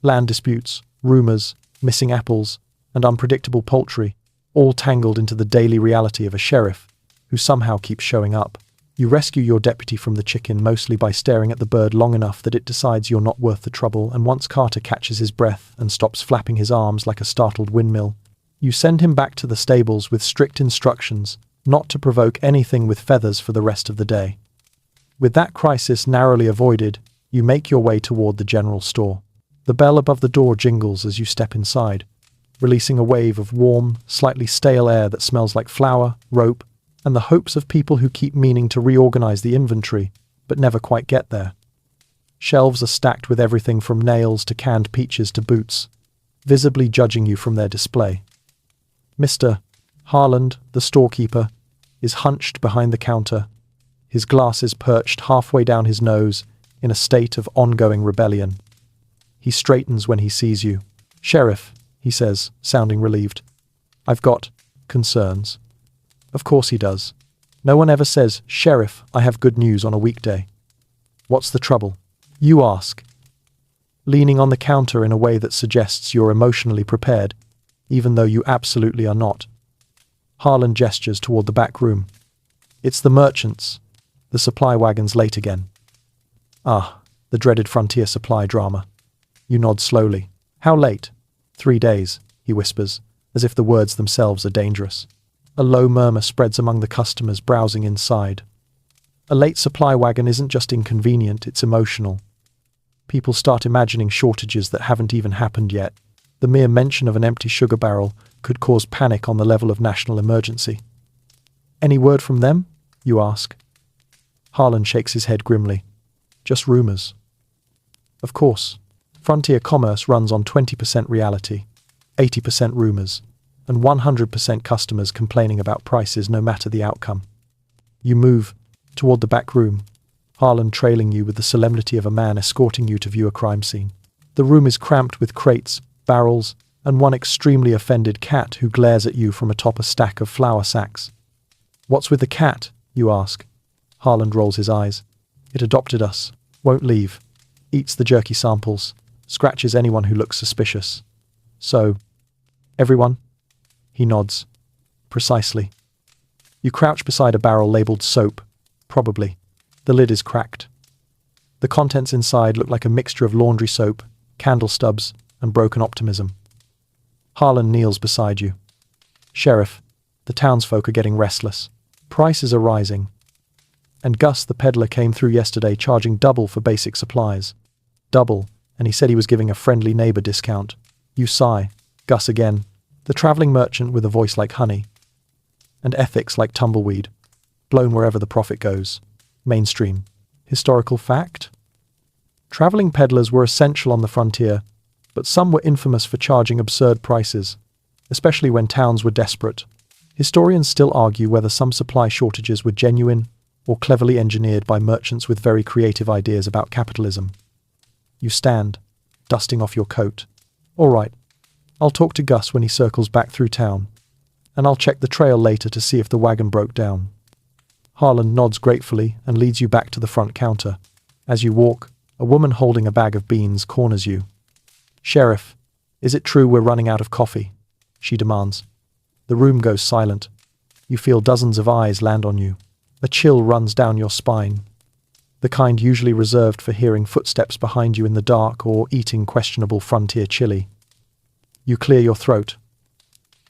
Land disputes, rumors, missing apples, and unpredictable poultry, all tangled into the daily reality of a sheriff who somehow keeps showing up. You rescue your deputy from the chicken mostly by staring at the bird long enough that it decides you're not worth the trouble, and once Carter catches his breath and stops flapping his arms like a startled windmill, you send him back to the stables with strict instructions not to provoke anything with feathers for the rest of the day. With that crisis narrowly avoided, you make your way toward the general store. The bell above the door jingles as you step inside, releasing a wave of warm, slightly stale air that smells like flour, rope, and the hopes of people who keep meaning to reorganize the inventory, but never quite get there. Shelves are stacked with everything from nails to canned peaches to boots, visibly judging you from their display. Mr. Harland, the storekeeper, is hunched behind the counter, his glasses perched halfway down his nose in a state of ongoing rebellion. He straightens when he sees you. "Sheriff," he says, sounding relieved, "I've got concerns." Of course he does. No one ever says, "Sheriff, I have good news" on a weekday. What's the trouble? You ask, leaning on the counter in a way that suggests you're emotionally prepared, even though you absolutely are not. Harlan gestures toward the back room. It's the merchants. The supply wagon's late again. Ah, the dreaded frontier supply drama. You nod slowly. How late? 3 days, he whispers, as if the words themselves are dangerous. A low murmur spreads among the customers browsing inside. A late supply wagon isn't just inconvenient, it's emotional. People start imagining shortages that haven't even happened yet. The mere mention of an empty sugar barrel could cause panic on the level of national emergency. Any word from them? You ask. Harlan shakes his head grimly. Just rumors. Of course, frontier commerce runs on 20% reality, 80% rumors, and 100% customers complaining about prices no matter the outcome. You move toward the back room, Harlan trailing you with the solemnity of a man escorting you to view a crime scene. The room is cramped with crates, barrels, and one extremely offended cat who glares at you from atop a stack of flour sacks. What's with the cat? You ask. Harlan rolls his eyes. It adopted us, won't leave, eats the jerky samples, scratches anyone who looks suspicious. So, everyone? He nods. Precisely. You crouch beside a barrel labeled soap. Probably. The lid is cracked. The contents inside look like a mixture of laundry soap, candle stubs, and broken optimism. Harlan kneels beside you. Sheriff, the townsfolk are getting restless. Prices are rising. And Gus, the peddler, came through yesterday charging double for basic supplies. Double, and he said he was giving a friendly neighbor discount. You sigh. Gus again. The traveling merchant with a voice like honey. And ethics like tumbleweed. Blown wherever the profit goes. Mainstream. Historical fact? Traveling peddlers were essential on the frontier, but some were infamous for charging absurd prices, especially when towns were desperate. Historians still argue whether some supply shortages were genuine or cleverly engineered by merchants with very creative ideas about capitalism. You stand, dusting off your coat. All right, I'll talk to Gus when he circles back through town, and I'll check the trail later to see if the wagon broke down. Harlan nods gratefully and leads you back to the front counter. As you walk, a woman holding a bag of beans corners you. Sheriff, is it true we're running out of coffee? She demands. The room goes silent. You feel dozens of eyes land on you. A chill runs down your spine, the kind usually reserved for hearing footsteps behind you in the dark or eating questionable frontier chili. You clear your throat.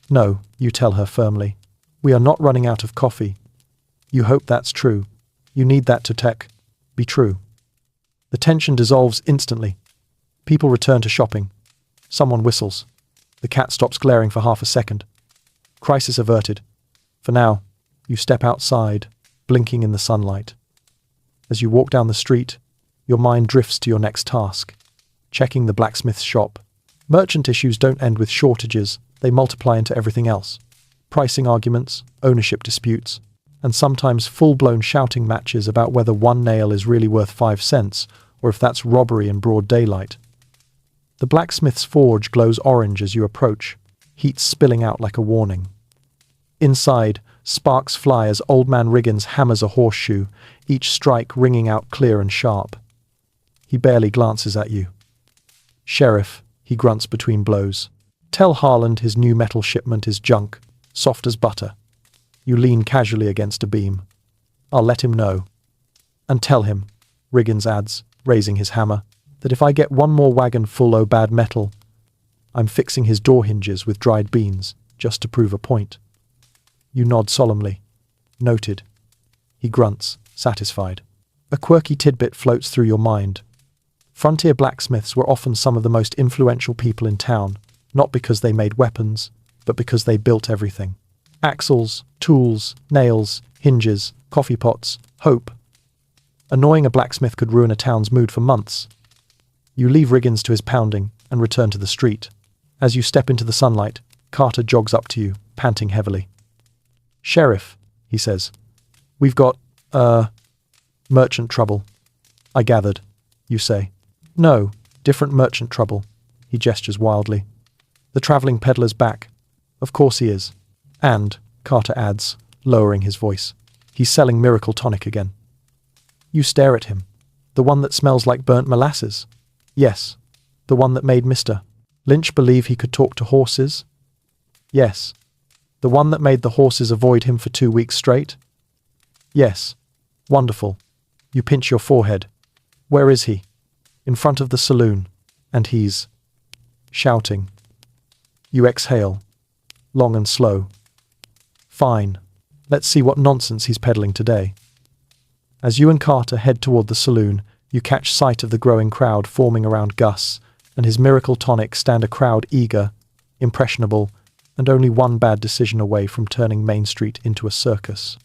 No, you tell her firmly. We are not running out of coffee. You hope that's true. You need that to be true. The tension dissolves instantly. People return to shopping. Someone whistles. The cat stops glaring for half a second. Crisis averted. For now, you step outside, blinking in the sunlight. As you walk down the street, your mind drifts to your next task, checking the blacksmith's shop. Merchant issues don't end with shortages, they multiply into everything else. Pricing arguments, ownership disputes, and sometimes full-blown shouting matches about whether one nail is really worth 5 cents or if that's robbery in broad daylight. The blacksmith's forge glows orange as you approach, heat spilling out like a warning. Inside, sparks fly as Old Man Riggins hammers a horseshoe, each strike ringing out clear and sharp. He barely glances at you. Sheriff, he grunts between blows. Tell Harlan his new metal shipment is junk, soft as butter. You lean casually against a beam. I'll let him know. And tell him, Riggins adds, raising his hammer, that if I get one more wagon full o' bad metal, I'm fixing his door hinges with dried beans, just to prove a point. You nod solemnly. Noted. He grunts, satisfied. A quirky tidbit floats through your mind. Frontier blacksmiths were often some of the most influential people in town, not because they made weapons, but because they built everything. Axles, tools, nails, hinges, coffee pots, hope. Annoying a blacksmith could ruin a town's mood for months. You leave Riggins to his pounding and return to the street. As you step into the sunlight, Carter jogs up to you, panting heavily. Sheriff, he says, we've got, merchant trouble. I gathered, you say. No, different merchant trouble. He gestures wildly. The traveling peddler's back. Of course he is. And, Carter adds, lowering his voice, He's selling miracle tonic again. You stare at him. The one that smells like burnt molasses? Yes. The one that made Mr. Lynch believe he could talk to horses? Yes. The one that made the horses avoid him for 2 weeks straight? Yes. Wonderful. You pinch your forehead. Where is he? In front of the saloon. And he's shouting. You exhale. Long and slow. Fine. Let's see what nonsense he's peddling today. As you and Carter head toward the saloon, you catch sight of the growing crowd forming around Gus and his miracle tonic. Stand a crowd eager, impressionable, and only one bad decision away from turning Main Street into a circus.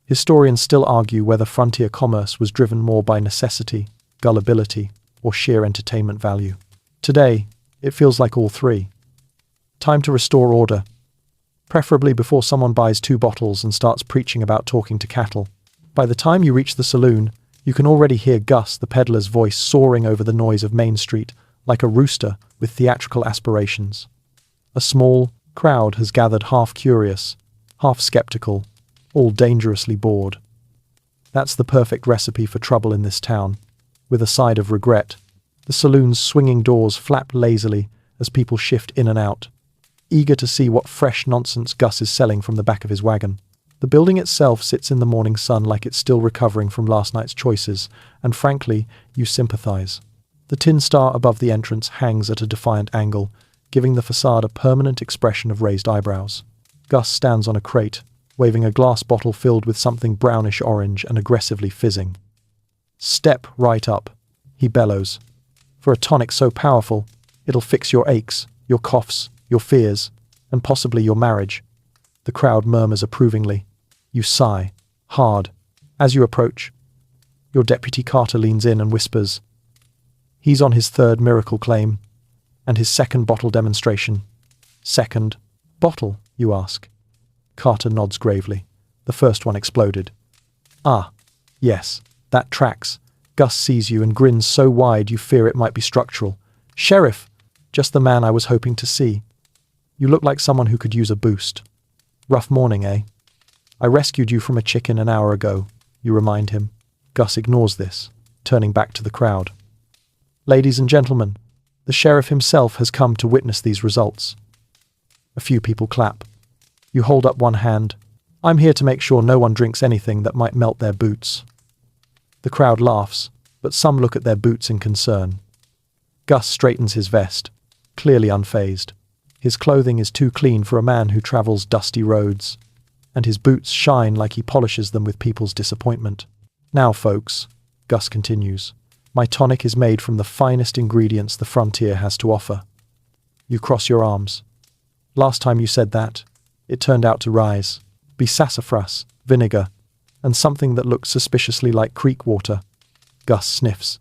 Historians still argue whether frontier commerce was driven more by necessity, gullibility, or sheer entertainment value. Today, it feels like all three. Time to restore order, preferably before someone buys 2 bottles and starts preaching about talking to cattle. By the time you reach the saloon, you can already hear Gus, the peddler's voice, soaring over the noise of Main Street like a rooster with theatrical aspirations. A small crowd has gathered, half curious, half skeptical, all dangerously bored. That's the perfect recipe for trouble in this town. With a side of regret, the saloon's swinging doors flap lazily as people shift in and out, eager to see what fresh nonsense Gus is selling from the back of his wagon. The building itself sits in the morning sun like it's still recovering from last night's choices, and frankly, you sympathize. The tin star above the entrance hangs at a defiant angle, giving the facade a permanent expression of raised eyebrows. Gus stands on a crate, waving a glass bottle filled with something brownish-orange and aggressively fizzing. Step right up, he bellows. For a tonic so powerful, it'll fix your aches, your coughs, your fears, and possibly your marriage. The crowd murmurs approvingly. You sigh, hard. As you approach, your deputy Carter leans in and whispers. He's on his 3rd miracle claim, and his 2nd bottle demonstration. 2nd bottle, you ask. Carter nods gravely. The 1st one exploded. Ah, yes, that tracks. Gus sees you and grins so wide you fear it might be structural. Sheriff, just the man I was hoping to see. You look like someone who could use a boost. Rough morning, eh? I rescued you from a chicken an hour ago, you remind him. Gus ignores this, turning back to the crowd. Ladies and gentlemen, the sheriff himself has come to witness these results. A few people clap. You hold up one hand. I'm here to make sure no one drinks anything that might melt their boots. The crowd laughs, but some look at their boots in concern. Gus straightens his vest, clearly unfazed. His clothing is too clean for a man who travels dusty roads, and his boots shine like he polishes them with people's disappointment. Now, folks, Gus continues, my tonic is made from the finest ingredients the frontier has to offer. You cross your arms. Last time you said that, it turned out to rise, be sassafras, vinegar, and something that looked suspiciously like creek water. Gus sniffs.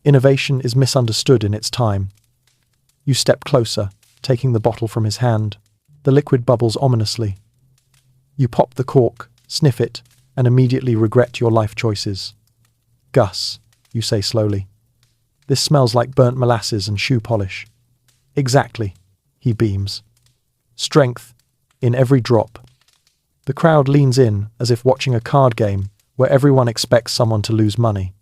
Innovation is misunderstood in its time. You step closer, taking the bottle from his hand. The liquid bubbles ominously. You pop the cork, sniff it, and immediately regret your life choices. Gus, you say slowly. This smells like burnt molasses and shoe polish. Exactly, he beams. Strength, in every drop. The crowd leans in as if watching a card game where everyone expects someone to lose money.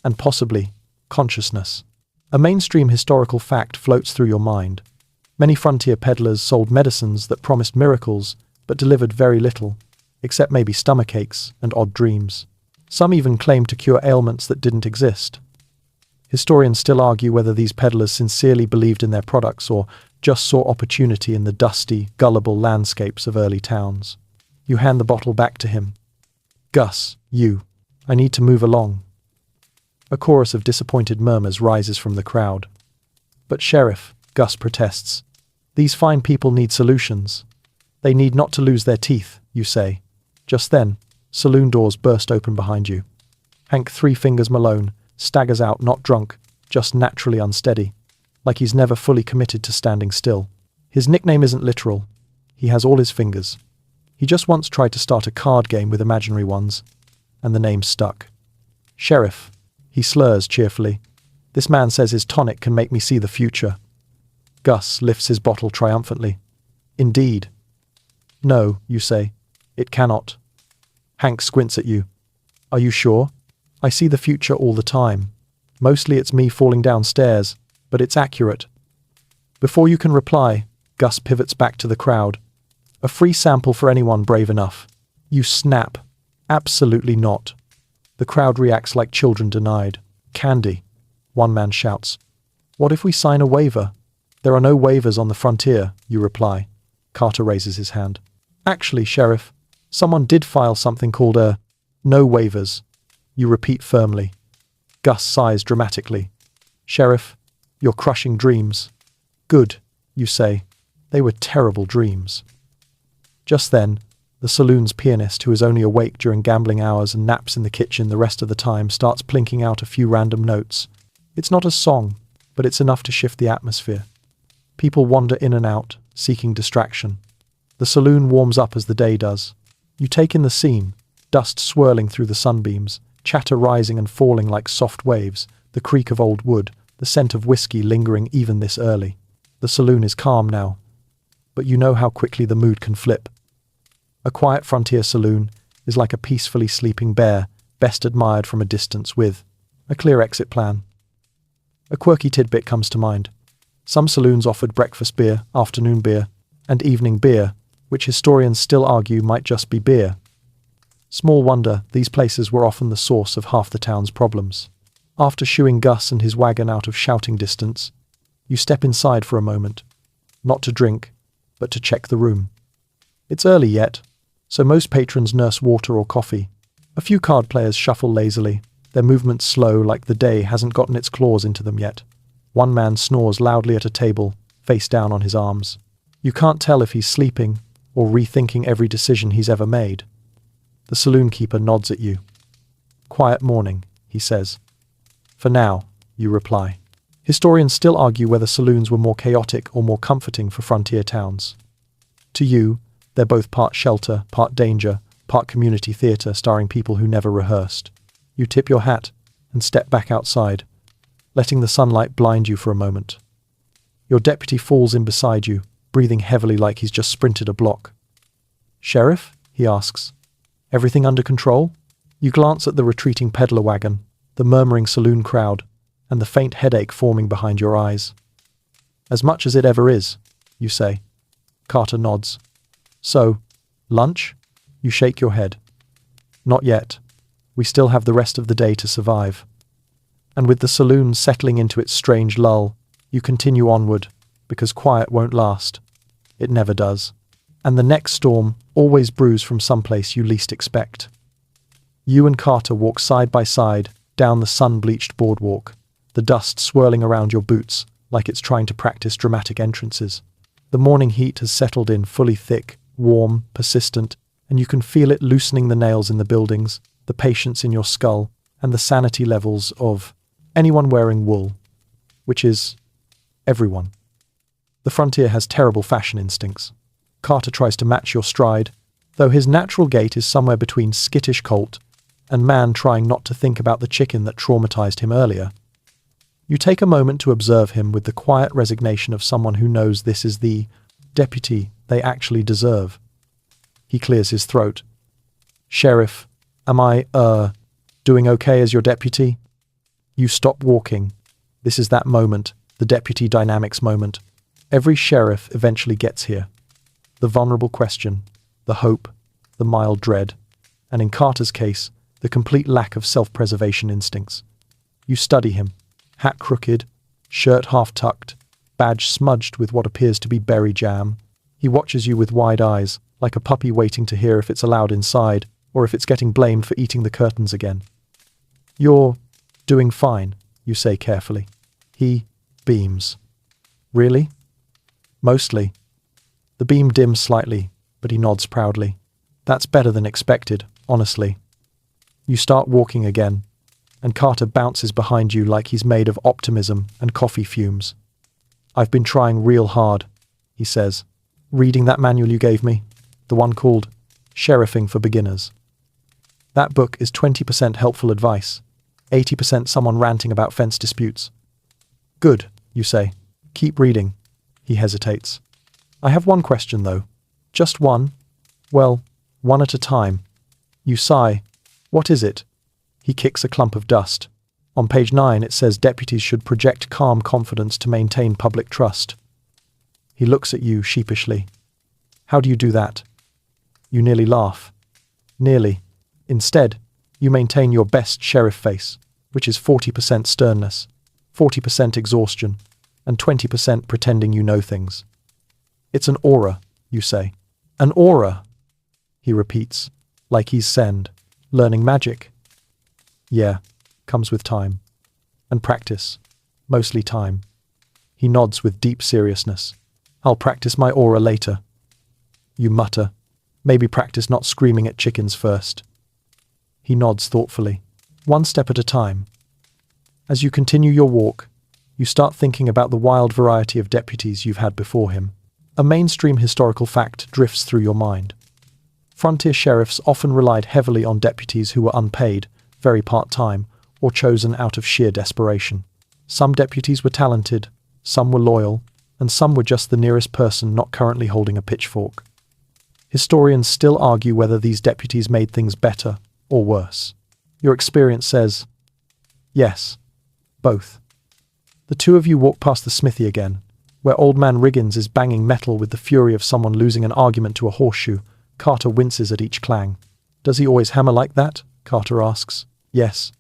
And possibly, consciousness. A mainstream historical fact floats through your mind. Many frontier peddlers sold medicines that promised miracles, but delivered very little, except maybe stomachaches and odd dreams. Some even claimed to cure ailments that didn't exist. Historians still argue whether these peddlers sincerely believed in their products or just saw opportunity in the dusty, gullible landscapes of early towns. You hand the bottle back to him. Gus, I need to move along. A chorus of disappointed murmurs rises from the crowd. But Sheriff, Gus protests, these fine people need solutions. They need not to lose their teeth, you say. Just then, saloon doors burst open behind you. Hank Three Fingers Malone staggers out, not drunk, just naturally unsteady, like he's never fully committed to standing still. His nickname isn't literal. He has all his fingers. He just once tried to start a card game with imaginary ones, and the name stuck. Sheriff, he slurs cheerfully. This man says his tonic can make me see the future. Gus lifts his bottle triumphantly. Indeed. No, you say. It cannot. Hank squints at you. Are you sure? I see the future all the time. Mostly it's me falling downstairs, but it's accurate. Before you can reply, Gus pivots back to the crowd. A free sample for anyone brave enough. You snap. Absolutely not. The crowd reacts like children denied. Candy. One man shouts. What if we sign a waiver? There are no waivers on the frontier, you reply. Carter raises his hand. Actually, Sheriff, someone did file something called a no waivers. You repeat firmly. Gus sighs dramatically. Sheriff, you're crushing dreams. Good, you say. They were terrible dreams. Just then, the saloon's pianist, who is only awake during gambling hours and naps in the kitchen the rest of the time, starts plinking out a few random notes. It's not a song, but it's enough to shift the atmosphere. People wander in and out, seeking distraction. The saloon warms up as the day does. You take in the scene, dust swirling through the sunbeams, chatter rising and falling like soft waves, the creak of old wood, the scent of whiskey lingering even this early. The saloon is calm now, but you know how quickly the mood can flip. A quiet frontier saloon is like a peacefully sleeping bear, best admired from a distance with a clear exit plan. A quirky tidbit comes to mind. Some saloons offered breakfast beer, afternoon beer, and evening beer, which historians still argue might just be beer. Small wonder these places were often the source of half the town's problems. After shooing Gus and his wagon out of shouting distance, you step inside for a moment, not to drink, but to check the room. It's early yet, so most patrons nurse water or coffee. A few card players shuffle lazily, their movements slow like the day hasn't gotten its claws into them yet. One man snores loudly at a table, face down on his arms. You can't tell if he's sleeping or rethinking every decision he's ever made. The saloon keeper nods at you. Quiet morning, he says. For now, you reply. Historians still argue whether saloons were more chaotic or more comforting for frontier towns. To you, they're both part shelter, part danger, part community theatre starring people who never rehearsed. You tip your hat and step back outside, letting the sunlight blind you for a moment. Your deputy falls in beside you, breathing heavily like he's just sprinted a block. Sheriff? He asks. Everything under control? You glance at the retreating peddler wagon, the murmuring saloon crowd, and the faint headache forming behind your eyes. As much as it ever is, you say. Carter nods. So, lunch? You shake your head. Not yet. We still have the rest of the day to survive. And with the saloon settling into its strange lull, you continue onward, because quiet won't last. It never does. And the next storm always brews from someplace you least expect. You and Carter walk side by side down the sun-bleached boardwalk, the dust swirling around your boots like it's trying to practice dramatic entrances. The morning heat has settled in fully thick, warm, persistent, and you can feel it loosening the nails in the buildings, the patience in your skull, and the sanity levels of anyone wearing wool, which is everyone. The frontier has terrible fashion instincts. Carter tries to match your stride, though his natural gait is somewhere between skittish colt and man trying not to think about the chicken that traumatized him earlier. You take a moment to observe him with the quiet resignation of someone who knows this is the deputy they actually deserve. He clears his throat. Sheriff, am I, doing okay as your deputy? You stop walking. This is that moment, the deputy dynamics moment. Every sheriff eventually gets here. The vulnerable question, the hope, the mild dread, and in Carter's case, the complete lack of self-preservation instincts. You study him, hat crooked, shirt half-tucked, badge smudged with what appears to be berry jam. He watches you with wide eyes, like a puppy waiting to hear if it's allowed inside, or if it's getting blamed for eating the curtains again. You're doing fine, you say carefully. He beams. Really? Mostly. The beam dims slightly, but he nods proudly. That's better than expected, honestly. You start walking again, and Carter bounces behind you like he's made of optimism and coffee fumes. I've been trying real hard, he says. Reading that manual you gave me, the one called Sheriffing for Beginners. That book is 20% helpful advice, 80% someone ranting about fence disputes. Good, you say. Keep reading. He hesitates. I have one question, though. Just one. Well, one at a time. You sigh. What is it? He kicks a clump of dust. On page 9 it says deputies should project calm confidence to maintain public trust. He looks at you sheepishly. How do you do that? You nearly laugh. Nearly. Instead, you maintain your best sheriff face, which is 40% sternness, 40% exhaustion, and 20% pretending you know things. It's an aura, you say. An aura, he repeats, like he's Send, learning magic. Yeah, comes with time. And practice. Mostly time. He nods with deep seriousness. I'll practice my aura later. You mutter. Maybe practice not screaming at chickens first. He nods thoughtfully. One step at a time. As you continue your walk, you start thinking about the wild variety of deputies you've had before him. A mainstream historical fact drifts through your mind. Frontier sheriffs often relied heavily on deputies who were unpaid, very part-time, or chosen out of sheer desperation. Some deputies were talented, some were loyal, and some were just the nearest person not currently holding a pitchfork. Historians still argue whether these deputies made things better or worse. Your experience says, yes, both. The two of you walk past the smithy again, where Old Man Riggins is banging metal with the fury of someone losing an argument to a horseshoe. Carter winces at each clang. Does he always hammer like that? Carter asks. Yes,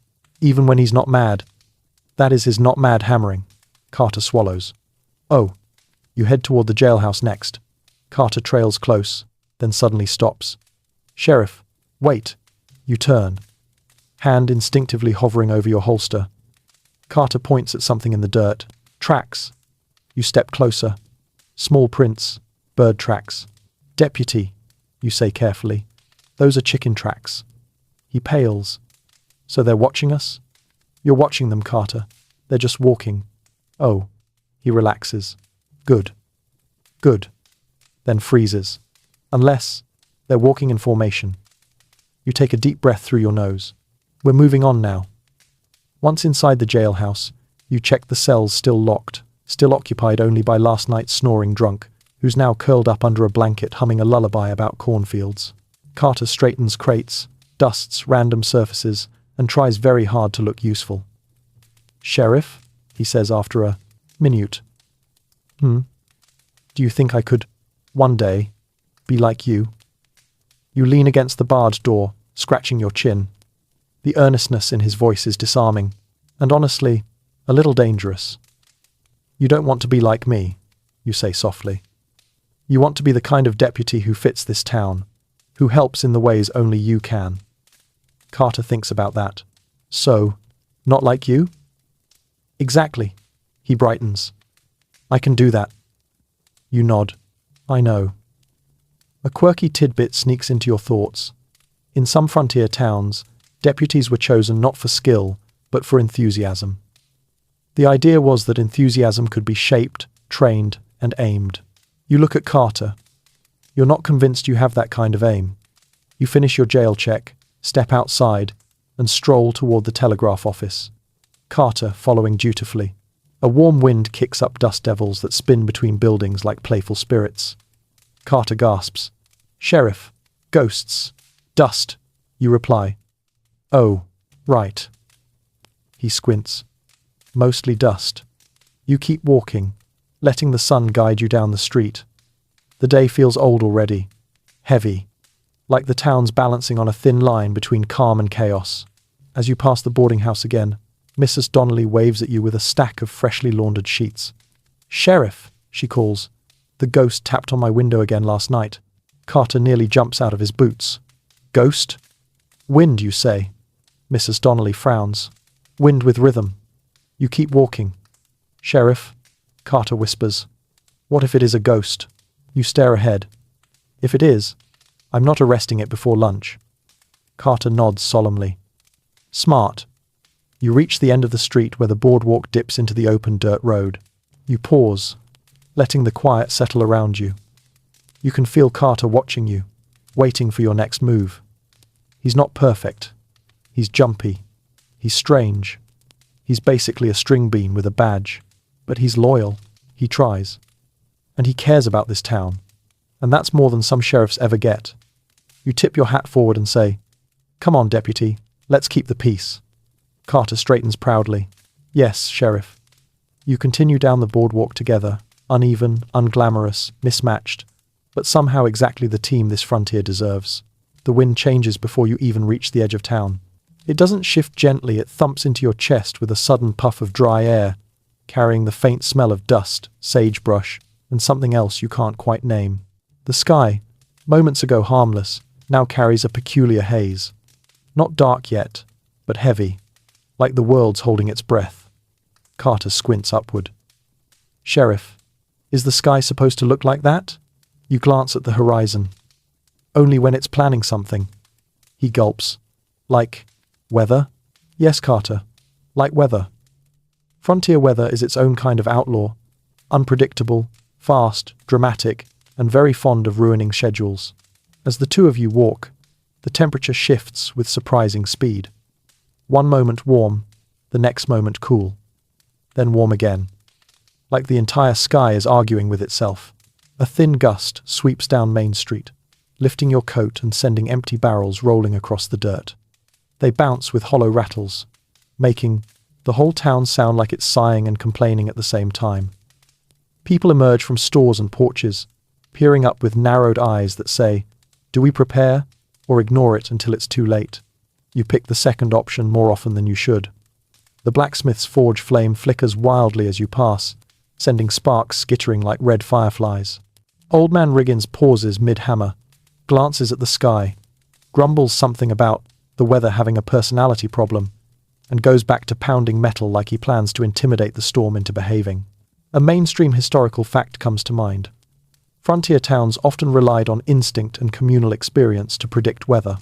even when he's not mad. That is his not mad hammering. Carter swallows. Oh, you head toward the jailhouse next. Carter trails close, then suddenly stops. Sheriff, wait. You turn. Hand instinctively hovering over your holster. Carter points at something in the dirt. Tracks. You step closer. Small prints. Bird tracks. Deputy, you say carefully. Those are chicken tracks. He pales. So they're watching us? You're watching them, Carter. They're just walking. Oh. He relaxes. Good. Good. Then freezes. Unless they're walking in formation. You take a deep breath through your nose. We're moving on now. Once inside the jailhouse, you check the cells still locked, still occupied only by last night's snoring drunk, who's now curled up under a blanket humming a lullaby about cornfields. Carter straightens crates, dusts random surfaces, and tries very hard to look useful. Sheriff, he says after a minute. Do you think I could, one day, be like you? You lean against the barred door, scratching your chin. The earnestness in his voice is disarming, and honestly, a little dangerous. You don't want to be like me, you say softly. You want to be the kind of deputy who fits this town, who helps in the ways only you can. Carter thinks about that. So, not like you? Exactly. He brightens. I can do that. You nod. I know. A quirky tidbit sneaks into your thoughts. In some frontier towns, deputies were chosen not for skill, but for enthusiasm. The idea was that enthusiasm could be shaped, trained, and aimed. You look at Carter. You're not convinced you have that kind of aim. You finish your jail check, step outside, and stroll toward the telegraph office. Carter following dutifully. A warm wind kicks up dust devils that spin between buildings like playful spirits. Carter gasps. Sheriff, ghosts, dust, you reply. Oh, right. He squints. Mostly dust. You keep walking, letting the sun guide you down the street. The day feels old already, heavy, like the town's balancing on a thin line between calm and chaos. As you pass the boarding house again, Mrs. Donnelly waves at you with a stack of freshly laundered sheets. Sheriff, she calls. The ghost tapped on my window again last night. Carter nearly jumps out of his boots. Ghost? Wind, you say. Mrs. Donnelly frowns. Wind with rhythm. You keep walking. Sheriff, Carter whispers. What if it is a ghost? You stare ahead. If it is, I'm not arresting it before lunch. Carter nods solemnly. Smart. You reach the end of the street where the boardwalk dips into the open dirt road. You pause, letting the quiet settle around you. You can feel Carter watching you, waiting for your next move. He's not perfect. He's jumpy. He's strange. He's basically a string bean with a badge. But he's loyal. He tries. And he cares about this town. And that's more than some sheriffs ever get. You tip your hat forward and say, Come on, deputy, let's keep the peace. Carter straightens proudly. Yes, Sheriff. You continue down the boardwalk together, uneven, unglamorous, mismatched, but somehow exactly the team this frontier deserves. The wind changes before you even reach the edge of town. It doesn't shift gently, it thumps into your chest with a sudden puff of dry air, carrying the faint smell of dust, sagebrush, and something else you can't quite name. The sky, moments ago harmless, now carries a peculiar haze. Not dark yet, but heavy, like the world's holding its breath. Carter squints upward. Sheriff, is the sky supposed to look like that? You glance at the horizon. Only when it's planning something. He gulps. Like weather? Yes, Carter. Like weather. Frontier weather is its own kind of outlaw. Unpredictable, fast, dramatic, and very fond of ruining schedules. As the two of you walk, the temperature shifts with surprising speed. One moment warm, the next moment cool. Then warm again. Like the entire sky is arguing with itself. A thin gust sweeps down Main Street, lifting your coat and sending empty barrels rolling across the dirt. They bounce with hollow rattles, making the whole town sound like it's sighing and complaining at the same time. People emerge from stores and porches, peering up with narrowed eyes that say, do we prepare or ignore it until it's too late? You pick the second option more often than you should. The blacksmith's forge flame flickers wildly as you pass, sending sparks skittering like red fireflies. Old Man Riggins pauses mid-hammer, glances at the sky, grumbles something about the weather having a personality problem, and goes back to pounding metal like he plans to intimidate the storm into behaving. A mainstream historical fact comes to mind. Frontier towns often relied on instinct and communal experience to predict weather.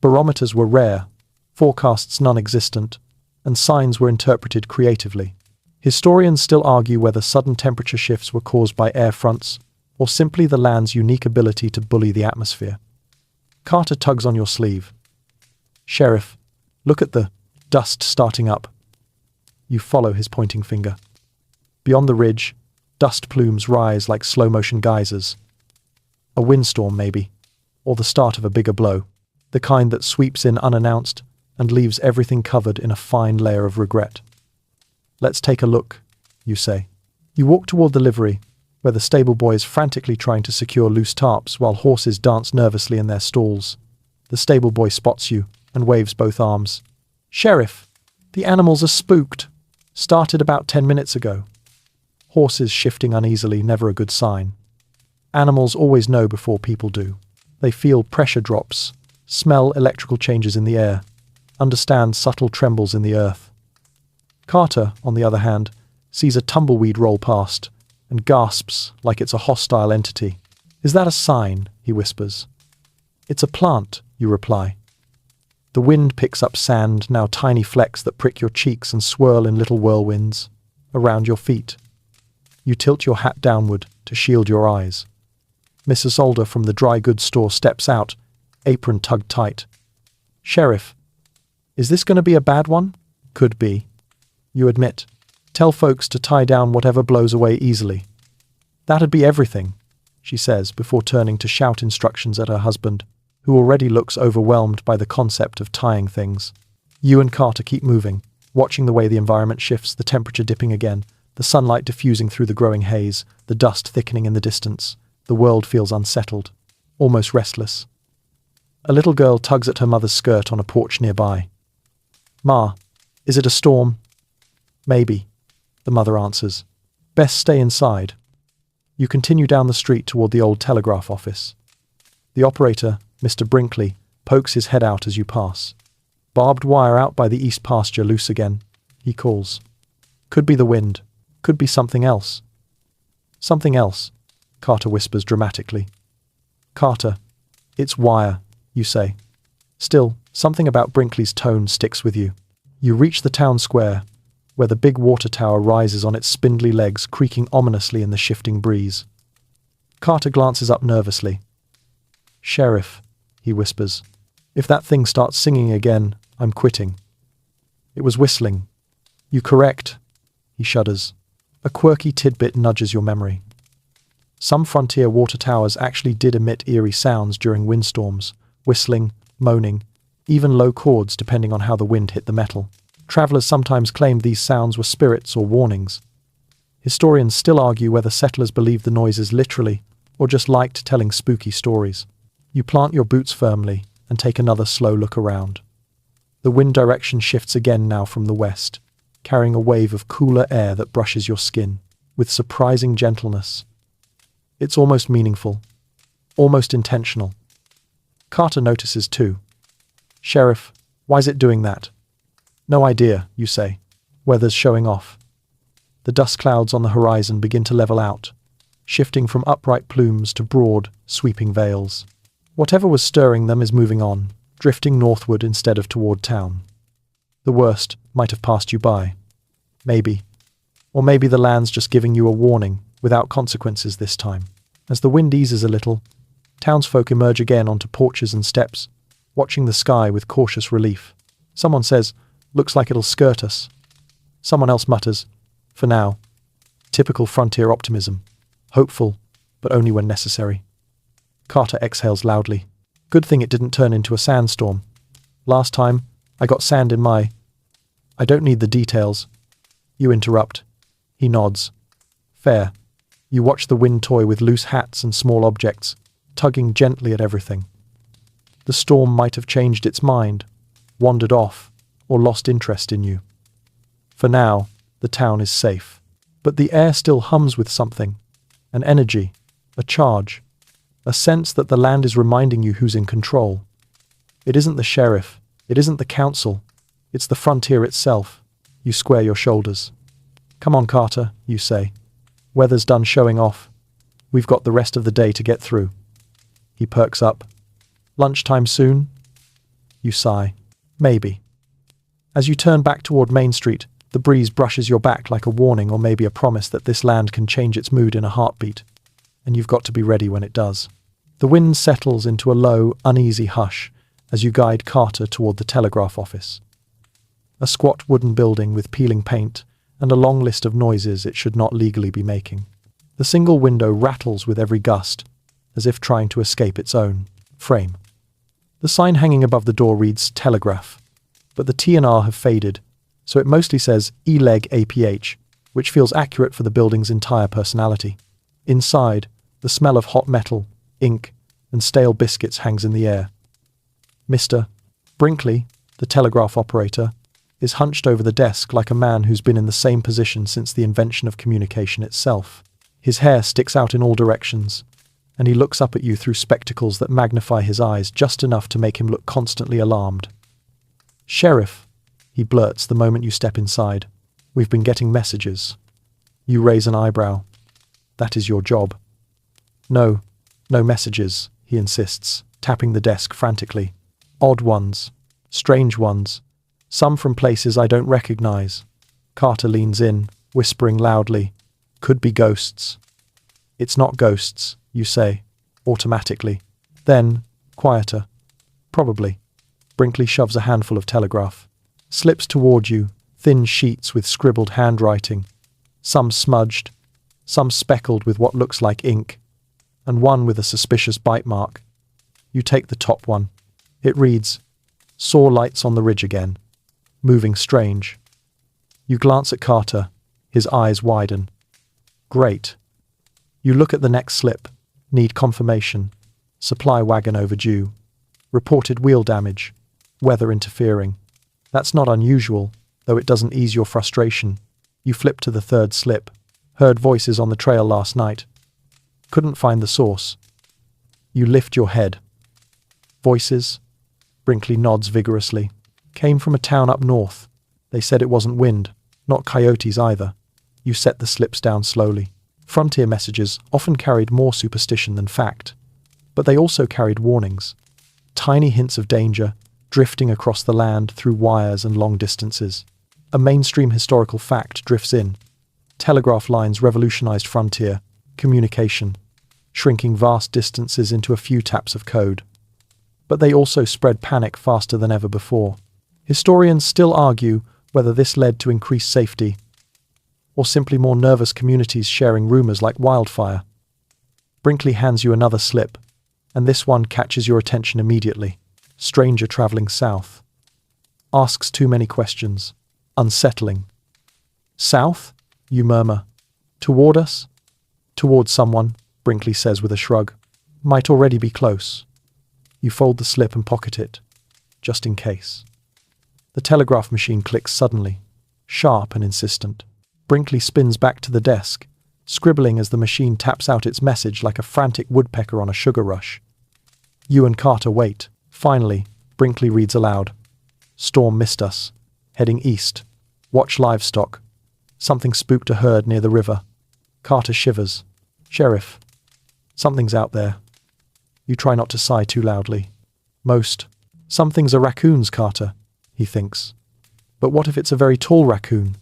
Barometers were rare, forecasts non-existent, and signs were interpreted creatively. Historians still argue whether sudden temperature shifts were caused by air fronts or simply the land's unique ability to bully the atmosphere. Carter tugs on your sleeve. Sheriff, look at the dust starting up. You follow his pointing finger. Beyond the ridge, dust plumes rise like slow-motion geysers. A windstorm, maybe, or the start of a bigger blow, the kind that sweeps in unannounced and leaves everything covered in a fine layer of regret. Let's take a look, you say. You walk toward the livery, where the stable boy is frantically trying to secure loose tarps while horses dance nervously in their stalls. The stable boy spots you and waves both arms. Sheriff, the animals are spooked. Started about 10 minutes ago. Horses shifting uneasily, never a good sign. Animals always know before people do. They feel pressure drops, smell electrical changes in the air, understand subtle trembles in the earth. Carter, on the other hand, sees a tumbleweed roll past and gasps like it's a hostile entity. Is that a sign? He whispers. It's a plant, you reply. The wind picks up sand, now tiny flecks that prick your cheeks and swirl in little whirlwinds, around your feet. You tilt your hat downward to shield your eyes. Mrs. Alder from the dry goods store steps out, apron tugged tight. Sheriff, is this going to be a bad one? Could be. You admit. Tell folks to tie down whatever blows away easily. That'd be everything, she says before turning to shout instructions at her husband, who already looks overwhelmed by the concept of tying things. You and Carter keep moving, watching the way the environment shifts, the temperature dipping again, the sunlight diffusing through the growing haze, the dust thickening in the distance. The world feels unsettled, almost restless. A little girl tugs at her mother's skirt on a porch nearby. Ma, is it a storm? Maybe, the mother answers. Best stay inside. You continue down the street toward the old telegraph office. The operator, Mr. Brinkley, pokes his head out as you pass. Barbed wire out by the east pasture loose again, he calls. Could be the wind. Could be something else. Something else, Carter whispers dramatically. Carter, it's wire, you say. Still, something about Brinkley's tone sticks with you. You reach the town square, where the big water tower rises on its spindly legs, creaking ominously in the shifting breeze. Carter glances up nervously. Sheriff, he whispers, if that thing starts singing again, I'm quitting. It was whistling. You correct, he shudders. A quirky tidbit nudges your memory. Some frontier water towers actually did emit eerie sounds during windstorms, whistling, moaning, even low chords depending on how the wind hit the metal. Travelers sometimes claimed these sounds were spirits or warnings. Historians still argue whether settlers believed the noises literally or just liked telling spooky stories. You plant your boots firmly and take another slow look around. The wind direction shifts again now from the west, carrying a wave of cooler air that brushes your skin with surprising gentleness. It's almost meaningful, almost intentional. Carter notices too. "Sheriff, why's it doing that?" "No idea," you say. "Weather's showing off." The dust clouds on the horizon begin to level out, shifting from upright plumes to broad, sweeping veils. Whatever was stirring them is moving on, drifting northward instead of toward town. The worst might have passed you by. Maybe. Or maybe the land's just giving you a warning, without consequences this time. As the wind eases a little, townsfolk emerge again onto porches and steps, watching the sky with cautious relief. Someone says, "Looks like it'll skirt us." Someone else mutters, "For now." Typical frontier optimism. Hopeful, but only when necessary. Carter exhales loudly. Good thing it didn't turn into a sandstorm. Last time, I got sand in my... I don't need the details. You interrupt. He nods. Fair. You watch the wind toy with loose hats and small objects, tugging gently at everything. The storm might have changed its mind, wandered off, or lost interest in you. For now, the town is safe. But the air still hums with something. An energy, a charge, a sense that the land is reminding you who's in control. It isn't the sheriff, it isn't the council, it's the frontier itself. You square your shoulders. "Come on, Carter," you say. "Weather's done showing off. We've got the rest of the day to get through." He perks up. "Lunchtime soon?" You sigh. "Maybe." As you turn back toward Main Street, the breeze brushes your back like a warning or maybe a promise that this land can change its mood in a heartbeat, and you've got to be ready when it does. The wind settles into a low, uneasy hush as you guide Carter toward the telegraph office. A squat wooden building with peeling paint and a long list of noises it should not legally be making. The single window rattles with every gust, as if trying to escape its own frame. The sign hanging above the door reads Telegraph, but the T and R have faded, so it mostly says E-Leg APH, which feels accurate for the building's entire personality. Inside, the smell of hot metal, ink, and stale biscuits hangs in the air. Mr. Brinkley, the telegraph operator, is hunched over the desk like a man who's been in the same position since the invention of communication itself. His hair sticks out in all directions, and he looks up at you through spectacles that magnify his eyes just enough to make him look constantly alarmed. "Sheriff," he blurts the moment you step inside, "we've been getting messages." You raise an eyebrow. "That is your job." "No, no messages," he insists, tapping the desk frantically. "Odd ones, strange ones, some from places I don't recognize." Carter leans in, whispering loudly, "Could be ghosts." "It's not ghosts," you say, automatically. Then, quieter, "Probably." Brinkley shoves a handful of telegraph, slips toward you, thin sheets with scribbled handwriting, some smudged, some speckled with what looks like ink, and one with a suspicious bite mark. You take the top one. It reads, "Saw lights on the ridge again. Moving strange." You glance at Carter, his eyes widen. "Great." You look at the next slip. "Need confirmation. Supply wagon overdue. Reported wheel damage. Weather interfering." That's not unusual, though it doesn't ease your frustration. You flip to the third slip. "Heard voices on the trail last night. Couldn't find the source." You lift your head. "Voices?" Brinkley nods vigorously. "Came from a town up north. They said it wasn't wind, not coyotes either." You set the slips down slowly. Frontier messages often carried more superstition than fact, but they also carried warnings. Tiny hints of danger, drifting across the land through wires and long distances. A mainstream historical fact drifts in. Telegraph lines revolutionized frontier communication, shrinking vast distances into a few taps of code. But they also spread panic faster than ever before. Historians still argue whether this led to increased safety, or simply more nervous communities sharing rumors like wildfire. Brinkley hands you another slip, and this one catches your attention immediately. Stranger traveling south. Asks too many questions. Unsettling. South? You murmur. Toward us? Toward someone, Brinkley says with a shrug. Might already be close. You fold the slip and pocket it, just in case. The telegraph machine clicks suddenly, sharp and insistent. Brinkley spins back to the desk, scribbling as the machine taps out its message like a frantic woodpecker on a sugar rush. You and Carter wait. Finally, Brinkley reads aloud. Storm missed us. Heading east. Watch livestock. Something spooked a herd near the river. Carter shivers. Sheriff. Something's out there. You try not to sigh too loudly. Some things are raccoons, Carter, he thinks. But what if it's a very tall raccoon?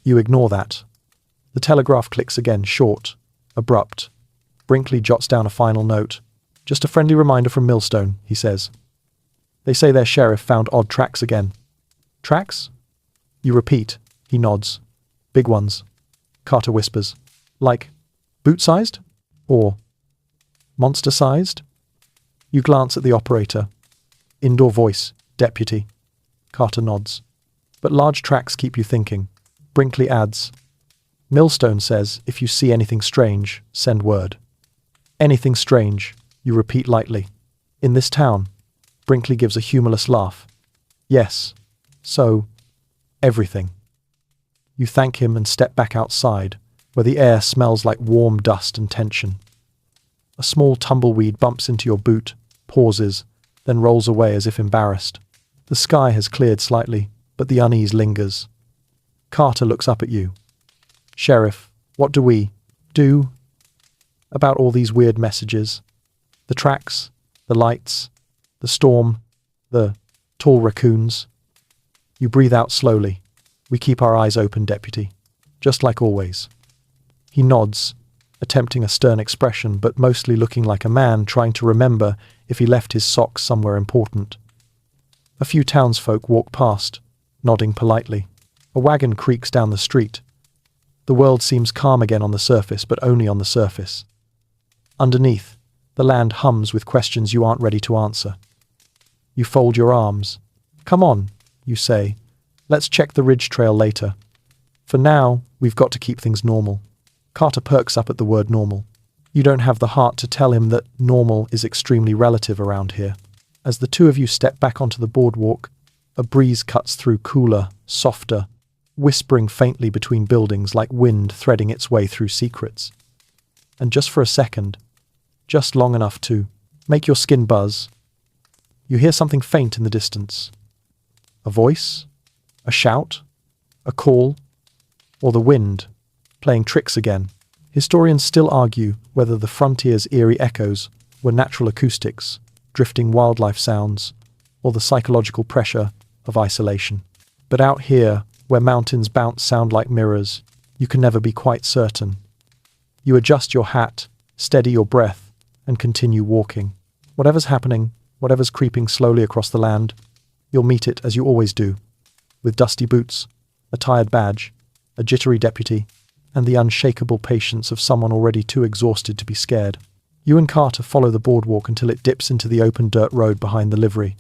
You ignore that. The telegraph clicks again, short, abrupt. Brinkley jots down a final note. Just a friendly reminder from Millstone, he says. They say their sheriff found odd tracks again. Tracks? You repeat. He nods. Big ones. Carter whispers. Like, boot-sized? Or monster-sized? You glance at the operator. Indoor voice, deputy. Carter nods. But large tracks keep you thinking. Brinkley adds. Millstone says, if you see anything strange, send word. Anything strange, you repeat lightly. In this town. Brinkley gives a humorless laugh. Yes. So, everything. You thank him and step back outside, where the air smells like warm dust and tension. A small tumbleweed bumps into your boot, pauses, then rolls away as if embarrassed. The sky has cleared slightly, but the unease lingers. Carter looks up at you. Sheriff, what do we do about all these weird messages? The tracks, the lights, the storm, the tall raccoons. You breathe out slowly. We keep our eyes open, deputy. Just like always. He nods, attempting a stern expression, but mostly looking like a man trying to remember if he left his socks somewhere important. A few townsfolk walk past, nodding politely. A wagon creaks down the street. The world seems calm again on the surface, but only on the surface. Underneath, the land hums with questions you aren't ready to answer. You fold your arms. Come on, you say. Let's check the ridge trail later. For now, we've got to keep things normal. Carter perks up at the word normal. You don't have the heart to tell him that normal is extremely relative around here. As the two of you step back onto the boardwalk, a breeze cuts through cooler, softer, whispering faintly between buildings like wind threading its way through secrets. And just for a second, just long enough to make your skin buzz, you hear something faint in the distance. A voice? A shout? A call? Or the wind, playing tricks again? Historians still argue whether the frontier's eerie echoes were natural acoustics, drifting wildlife sounds, or the psychological pressure of isolation. But out here, where mountains bounce sound like mirrors, you can never be quite certain. You adjust your hat, steady your breath, and continue walking. Whatever's happening, whatever's creeping slowly across the land, you'll meet it as you always do, with dusty boots, a tired badge, a jittery deputy, and the unshakable patience of someone already too exhausted to be scared. You and Carter follow the boardwalk until it dips into the open dirt road behind the livery,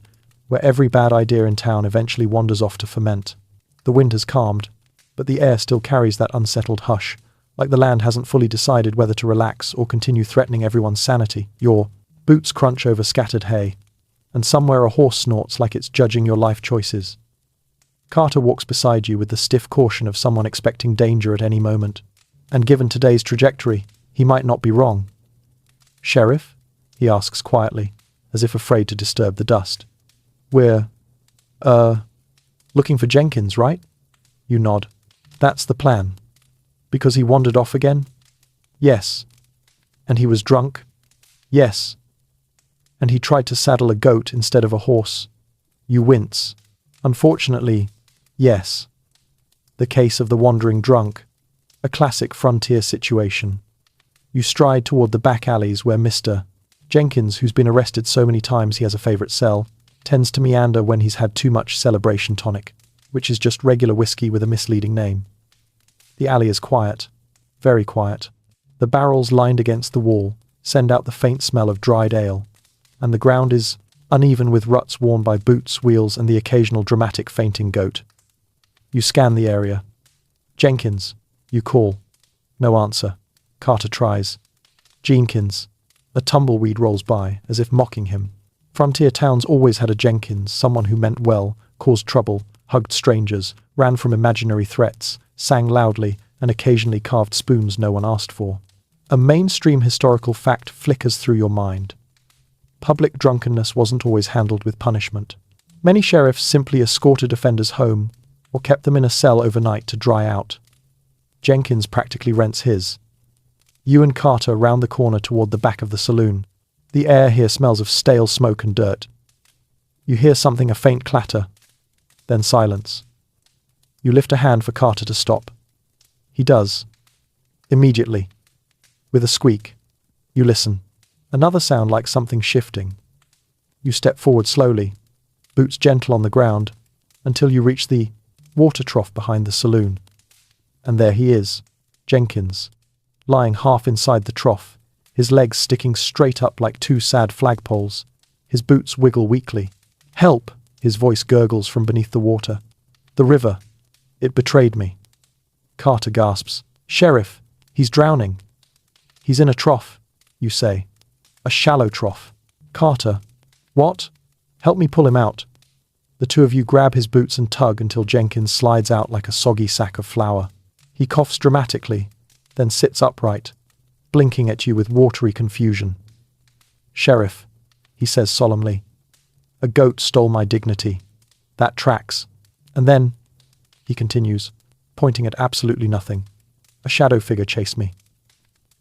where every bad idea in town eventually wanders off to ferment. The wind has calmed, but the air still carries that unsettled hush, like the land hasn't fully decided whether to relax or continue threatening everyone's sanity. Your boots crunch over scattered hay, and somewhere a horse snorts like it's judging your life choices. Carter walks beside you with the stiff caution of someone expecting danger at any moment, and given today's trajectory, he might not be wrong. Sheriff? He asks quietly, as if afraid to disturb the dust. We're, looking for Jenkins, right? You nod. That's the plan. Because he wandered off again? Yes. And he was drunk? Yes. And he tried to saddle a goat instead of a horse? You wince. Unfortunately, yes. The case of the wandering drunk. A classic frontier situation. You stride toward the back alleys where Mr. Jenkins, who's been arrested so many times he has a favorite cell, tends to meander when he's had too much celebration tonic, which is just regular whiskey with a misleading name. The alley is quiet, very quiet. The barrels lined against the wall send out the faint smell of dried ale, and the ground is uneven with ruts worn by boots, wheels, and the occasional dramatic fainting goat. You scan the area. "Jenkins," you call. No answer. Carter tries. "Jenkins." A tumbleweed rolls by, as if mocking him. Frontier towns always had a Jenkins, someone who meant well, caused trouble, hugged strangers, ran from imaginary threats, sang loudly, and occasionally carved spoons no one asked for. A mainstream historical fact flickers through your mind. Public drunkenness wasn't always handled with punishment. Many sheriffs simply escorted offenders home or kept them in a cell overnight to dry out. Jenkins practically rents his. You and Carter round the corner toward the back of the saloon. The air here smells of stale smoke and dirt. You hear something, a faint clatter, then silence. You lift a hand for Carter to stop. He does. Immediately. With a squeak. You listen. Another sound like something shifting. You step forward slowly, boots gentle on the ground, until you reach the water trough behind the saloon. And there he is, Jenkins, lying half inside the trough, his legs sticking straight up like two sad flagpoles. His boots wiggle weakly. "Help!" His voice gurgles from beneath the water. "The river. It betrayed me." Carter gasps. "Sheriff, he's drowning." "He's in a trough," you say. "A shallow trough." Carter, "What?" "Help me pull him out." The two of you grab his boots and tug until Jenkins slides out like a soggy sack of flour. He coughs dramatically, then sits upright, blinking at you with watery confusion. "Sheriff," he says solemnly, "a goat stole my dignity. That tracks." And then, he continues, pointing at absolutely nothing, "a shadow figure chased me."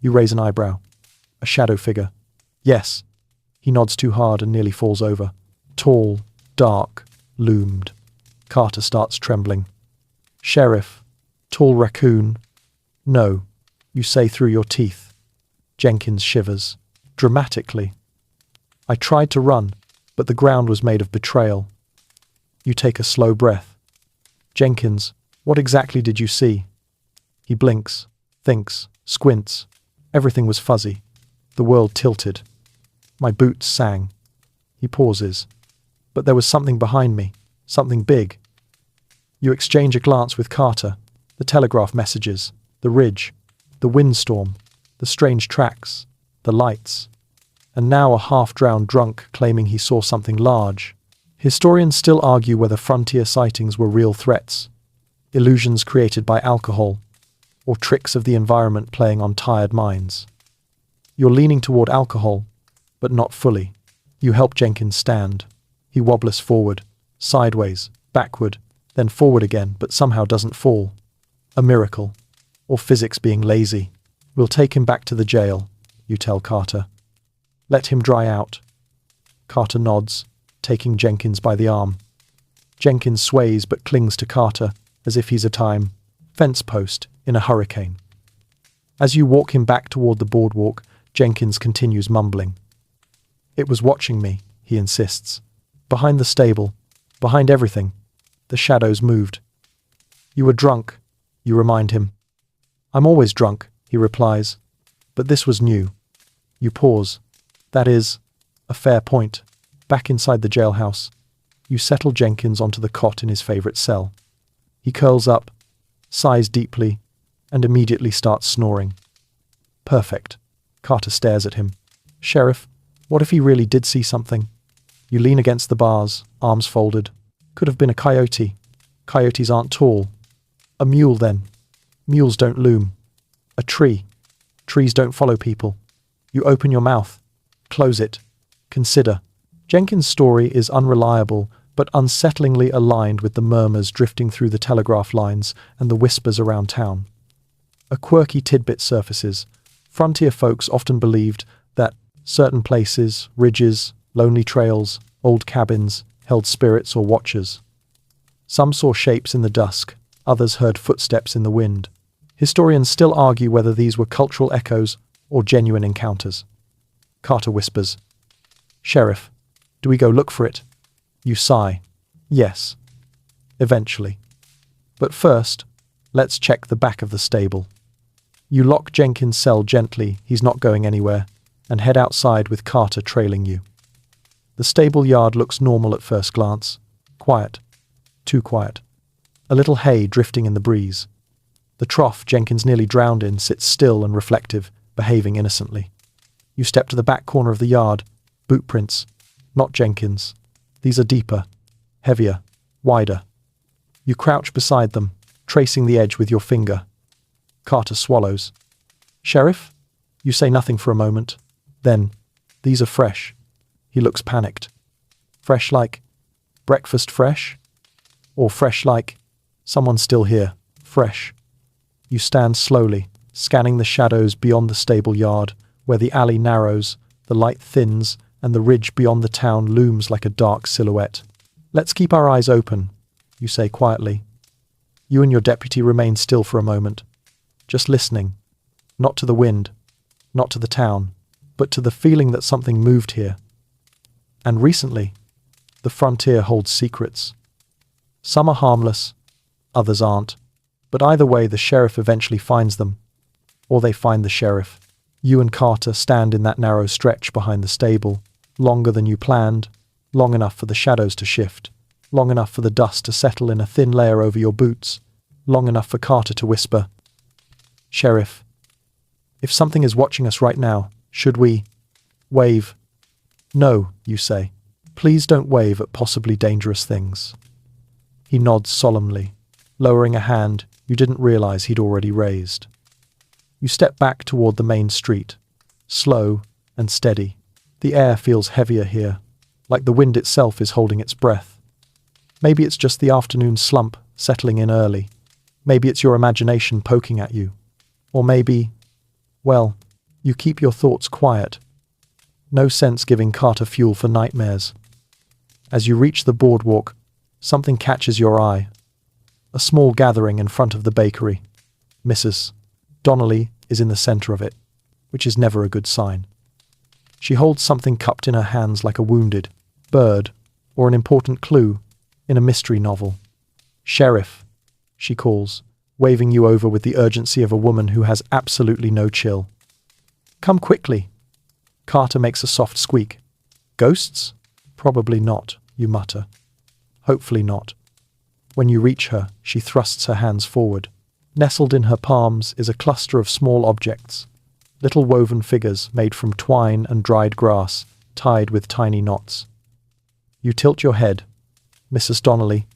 You raise an eyebrow. "A shadow figure?" "Yes." He nods too hard and nearly falls over. Tall, dark, loomed. Carter starts trembling. "Sheriff, tall raccoon." "No," you say through your teeth. Jenkins shivers, dramatically. "I tried to run, but the ground was made of betrayal." You take a slow breath. "Jenkins, what exactly did you see?" He blinks, thinks, squints. Everything was fuzzy. The world tilted. "My boots sang." He pauses. "But there was something behind me, something big." You exchange a glance with Carter. The telegraph messages, the ridge, the windstorm, the strange tracks, the lights. And now a half-drowned drunk claiming he saw something large. Historians still argue whether frontier sightings were real threats, illusions created by alcohol, or tricks of the environment playing on tired minds. You're leaning toward alcohol, but not fully. You help Jenkins stand. He wobbles forward, sideways, backward, then forward again, but somehow doesn't fall. A miracle. Or physics being lazy. "We'll take him back to the jail," you tell Carter. "Let him dry out." Carter nods, taking Jenkins by the arm. Jenkins sways but clings to Carter as if he's a fence post in a hurricane. As you walk him back toward the boardwalk, Jenkins continues mumbling. "It was watching me," he insists. "Behind the stable, behind everything." The shadows moved. "You were drunk," you remind him. "I'm always drunk," he replies. "But this was new." You pause. "That is a fair point." Back inside the jailhouse, you settle Jenkins onto the cot in his favorite cell. He curls up, sighs deeply, and immediately starts snoring. "Perfect." Carter stares at him. "Sheriff, what if he really did see something?" You lean against the bars, arms folded. "Could have been a coyote. Coyotes aren't tall." "A mule, then." "Mules don't loom." "A tree." "Trees don't follow people." You open your mouth. Close it. Consider. Jenkins' story is unreliable, but unsettlingly aligned with the murmurs drifting through the telegraph lines and the whispers around town. A quirky tidbit surfaces. Frontier folks often believed that certain places, ridges, lonely trails, old cabins, held spirits or watchers. Some saw shapes in the dusk, others heard footsteps in the wind. Historians still argue whether these were cultural echoes or genuine encounters. Carter whispers, "Sheriff, do we go look for it?" You sigh. Yes. Eventually. But first, let's check the back of the stable. You lock Jenkins' cell gently, he's not going anywhere, and head outside with Carter trailing you. The stable yard looks normal at first glance. Quiet. Too quiet. A little hay drifting in the breeze. The trough Jenkins nearly drowned in sits still and reflective, behaving innocently. You step to the back corner of the yard. Boot prints. Not Jenkins. These are deeper, heavier, wider. You crouch beside them, tracing the edge with your finger. Carter swallows. Sheriff? You say nothing for a moment. Then, these are fresh. He looks panicked. Fresh like breakfast fresh? Or fresh like someone's still here, fresh. You stand slowly, scanning the shadows beyond the stable yard, where the alley narrows, the light thins, and the ridge beyond the town looms like a dark silhouette. Let's keep our eyes open, you say quietly. You and your deputy remain still for a moment, just listening, not to the wind, not to the town, but to the feeling that something moved here. And recently, the frontier holds secrets. Some are harmless, others aren't, but either way the sheriff eventually finds them, or they find the sheriff. You and Carter stand in that narrow stretch behind the stable, longer than you planned, long enough for the shadows to shift, long enough for the dust to settle in a thin layer over your boots, long enough for Carter to whisper, Sheriff, if something is watching us right now, should we wave? No, you say. Please don't wave at possibly dangerous things. He nods solemnly, lowering a hand you didn't realize he'd already raised. You step back toward the main street, slow and steady. The air feels heavier here, like the wind itself is holding its breath. Maybe it's just the afternoon slump settling in early. Maybe it's your imagination poking at you. Or maybe, well, you keep your thoughts quiet. No sense giving Carter fuel for nightmares. As you reach the boardwalk, something catches your eye. A small gathering in front of the bakery. Mrs. Donnelly is in the center of it, which is never a good sign. She holds something cupped in her hands like a wounded bird or an important clue in a mystery novel. Sheriff, she calls, waving you over with the urgency of a woman who has absolutely no chill. Come quickly. Carter makes a soft squeak. Ghosts? Probably not, you mutter. Hopefully not. When you reach her, she thrusts her hands forward. Nestled in her palms is a cluster of small objects, little woven figures made from twine and dried grass, tied with tiny knots. You tilt your head. Mrs. Donnelly,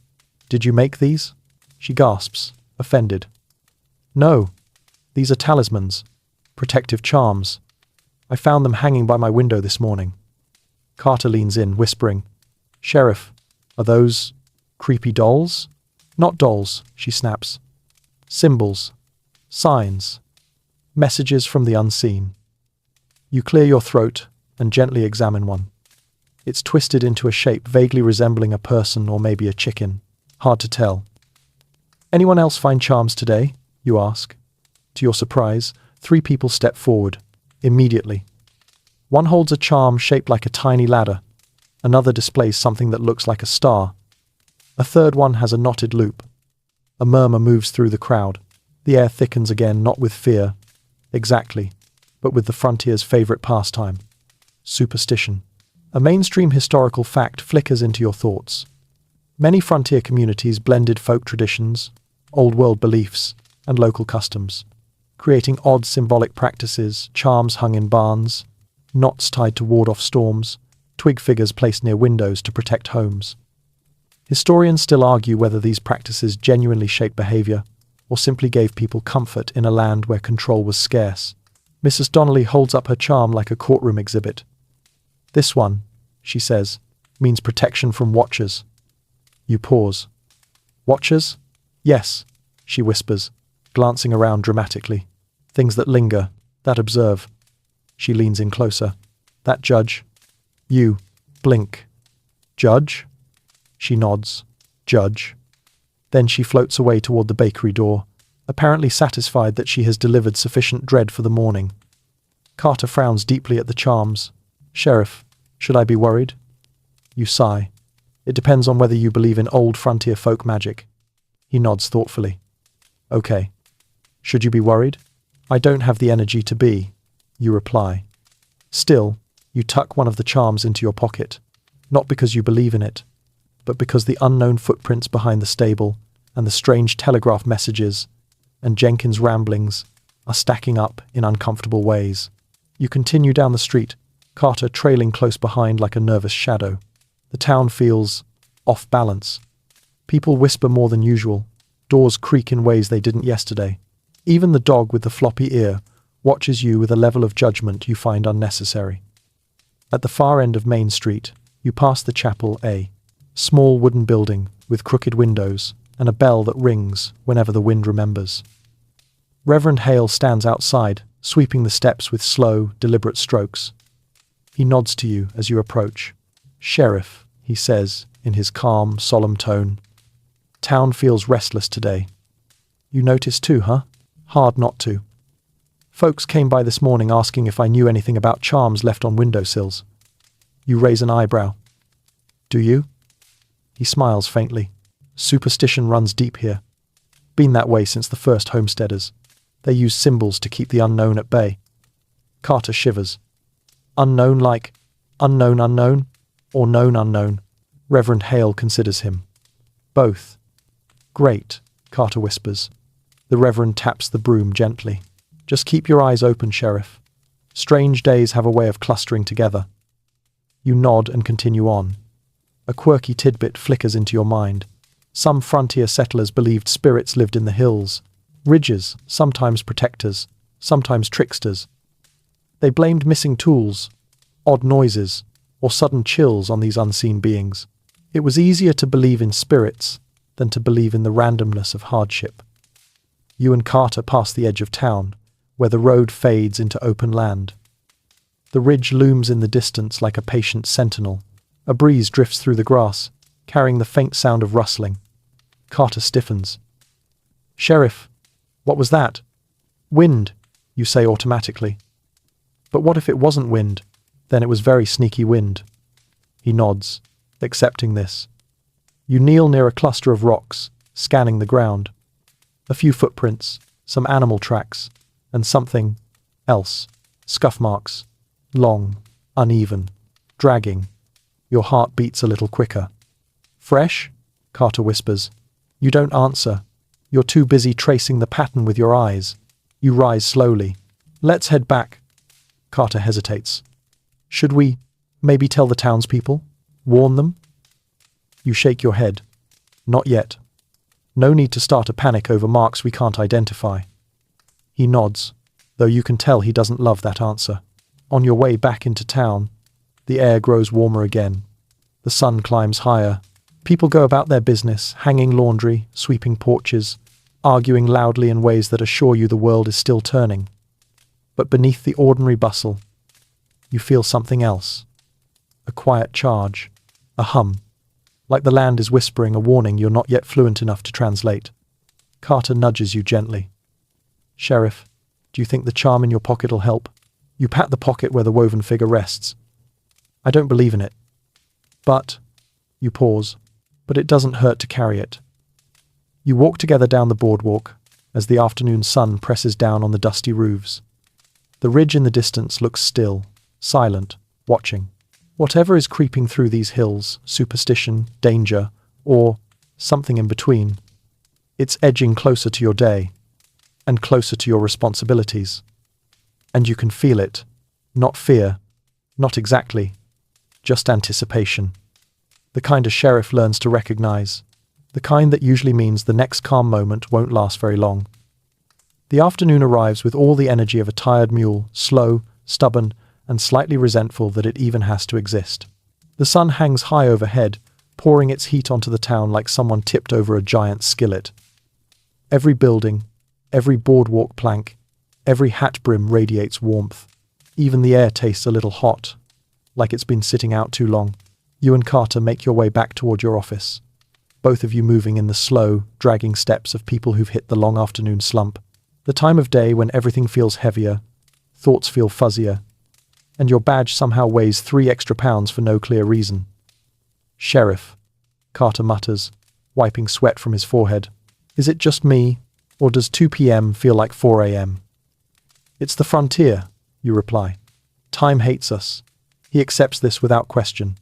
did you make these? She gasps, offended. No, these are talismans, protective charms. I found them hanging by my window this morning. Carter leans in, whispering, Sheriff, are those creepy dolls? Not dolls, she snaps. Symbols, signs, messages from the unseen. You clear your throat and gently examine one. It's twisted into a shape vaguely resembling a person or maybe a chicken. Hard to tell. Anyone else find charms today? You ask. To your surprise, 3 people step forward, immediately. One holds a charm shaped like a tiny ladder. Another displays something that looks like a star. A third one has a knotted loop. A murmur moves through the crowd. The air thickens again, not with fear, exactly, but with the frontier's favorite pastime, superstition. A mainstream historical fact flickers into your thoughts. Many frontier communities blended folk traditions, old-world beliefs, and local customs, creating odd symbolic practices, charms hung in barns, knots tied to ward off storms, twig figures placed near windows to protect homes. Historians still argue whether these practices genuinely shaped behavior or simply gave people comfort in a land where control was scarce. Mrs. Donnelly holds up her charm like a courtroom exhibit. This one, she says, means protection from watchers. You pause. Watchers? Yes, she whispers, glancing around dramatically. Things that linger, that observe. She leans in closer. That judge. You blink. Judge? She nods. Judge. Then she floats away toward the bakery door, apparently satisfied that she has delivered sufficient dread for the morning. Carter frowns deeply at the charms. Sheriff, should I be worried? You sigh. It depends on whether you believe in old frontier folk magic. He nods thoughtfully. Okay. Should you be worried? I don't have the energy to be, you reply. Still, you tuck one of the charms into your pocket. Not because you believe in it, but because the unknown footprints behind the stable and the strange telegraph messages and Jenkins' ramblings are stacking up in uncomfortable ways. You continue down the street, Carter trailing close behind like a nervous shadow. The town feels off balance. People whisper more than usual. Doors creak in ways they didn't yesterday. Even the dog with the floppy ear watches you with a level of judgment you find unnecessary. At the far end of Main Street, you pass the chapel, a small wooden building with crooked windows and a bell that rings whenever the wind remembers. Reverend Hale stands outside, sweeping the steps with slow, deliberate strokes. He nods to you as you approach. "Sheriff," he says in his calm, solemn tone. "Town feels restless today. You notice too, huh? Hard not to. Folks came by this morning asking if I knew anything about charms left on windowsills." You raise an eyebrow. "Do you?" He smiles faintly. "Superstition runs deep here. Been that way since the first homesteaders. They use symbols to keep the unknown at bay." Carter shivers. "Unknown like unknown unknown, or known unknown?" Reverend Hale considers him. "Both." "Great," Carter whispers. The Reverend taps the broom gently. "Just keep your eyes open, Sheriff. Strange days have a way of clustering together." You nod and continue on. A quirky tidbit flickers into your mind. Some frontier settlers believed spirits lived in the hills, ridges, sometimes protectors, sometimes tricksters. They blamed missing tools, odd noises, or sudden chills on these unseen beings. It was easier to believe in spirits than to believe in the randomness of hardship. You and Carter pass the edge of town, where the road fades into open land. The ridge looms in the distance like a patient sentinel. A breeze drifts through the grass, carrying the faint sound of rustling. Carter stiffens. "Sheriff, what was that?" "Wind," you say automatically. "But what if it wasn't wind? Then it was very sneaky wind." He nods, accepting this. You kneel near a cluster of rocks, scanning the ground. A few footprints, some animal tracks, and something else. Scuff marks. Long, uneven, dragging. Your heart beats a little quicker. "Fresh?" Carter whispers. You don't answer. You're too busy tracing the pattern with your eyes. You rise slowly. "Let's head back." Carter hesitates. "Should we maybe tell the townspeople? Warn them?" You shake your head. "Not yet. No need to start a panic over marks we can't identify." He nods, though you can tell he doesn't love that answer. On your way back into town, the air grows warmer again. The sun climbs higher. People go about their business, hanging laundry, sweeping porches, arguing loudly in ways that assure you the world is still turning. But beneath the ordinary bustle, you feel something else. A quiet charge, a hum, like the land is whispering a warning you're not yet fluent enough to translate. Carter nudges you gently. "Sheriff, do you think the charm in your pocket will help?" You pat the pocket where the woven figure rests. "I don't believe in it. But," you pause, "but it doesn't hurt to carry it." You walk together down the boardwalk as the afternoon sun presses down on the dusty roofs. The ridge in the distance looks still, silent, watching. Whatever is creeping through these hills, superstition, danger, or something in between, it's edging closer to your day and closer to your responsibilities. And you can feel it. Not fear, not exactly, just anticipation. The kind a sheriff learns to recognize. The kind that usually means the next calm moment won't last very long. The afternoon arrives with all the energy of a tired mule, slow, stubborn, and slightly resentful that it even has to exist. The sun hangs high overhead, pouring its heat onto the town like someone tipped over a giant skillet. Every building, every boardwalk plank, every hat brim radiates warmth. Even the air tastes a little hot, like it's been sitting out too long. You and Carter make your way back toward your office, both of you moving in the slow, dragging steps of people who've hit the long afternoon slump. The time of day when everything feels heavier, thoughts feel fuzzier, and your badge somehow weighs 3 extra pounds for no clear reason. "Sheriff," Carter mutters, wiping sweat from his forehead. "Is it just me, or does 2 p.m. feel like 4 a.m.? "It's the frontier," you reply. "Time hates us." He accepts this without question.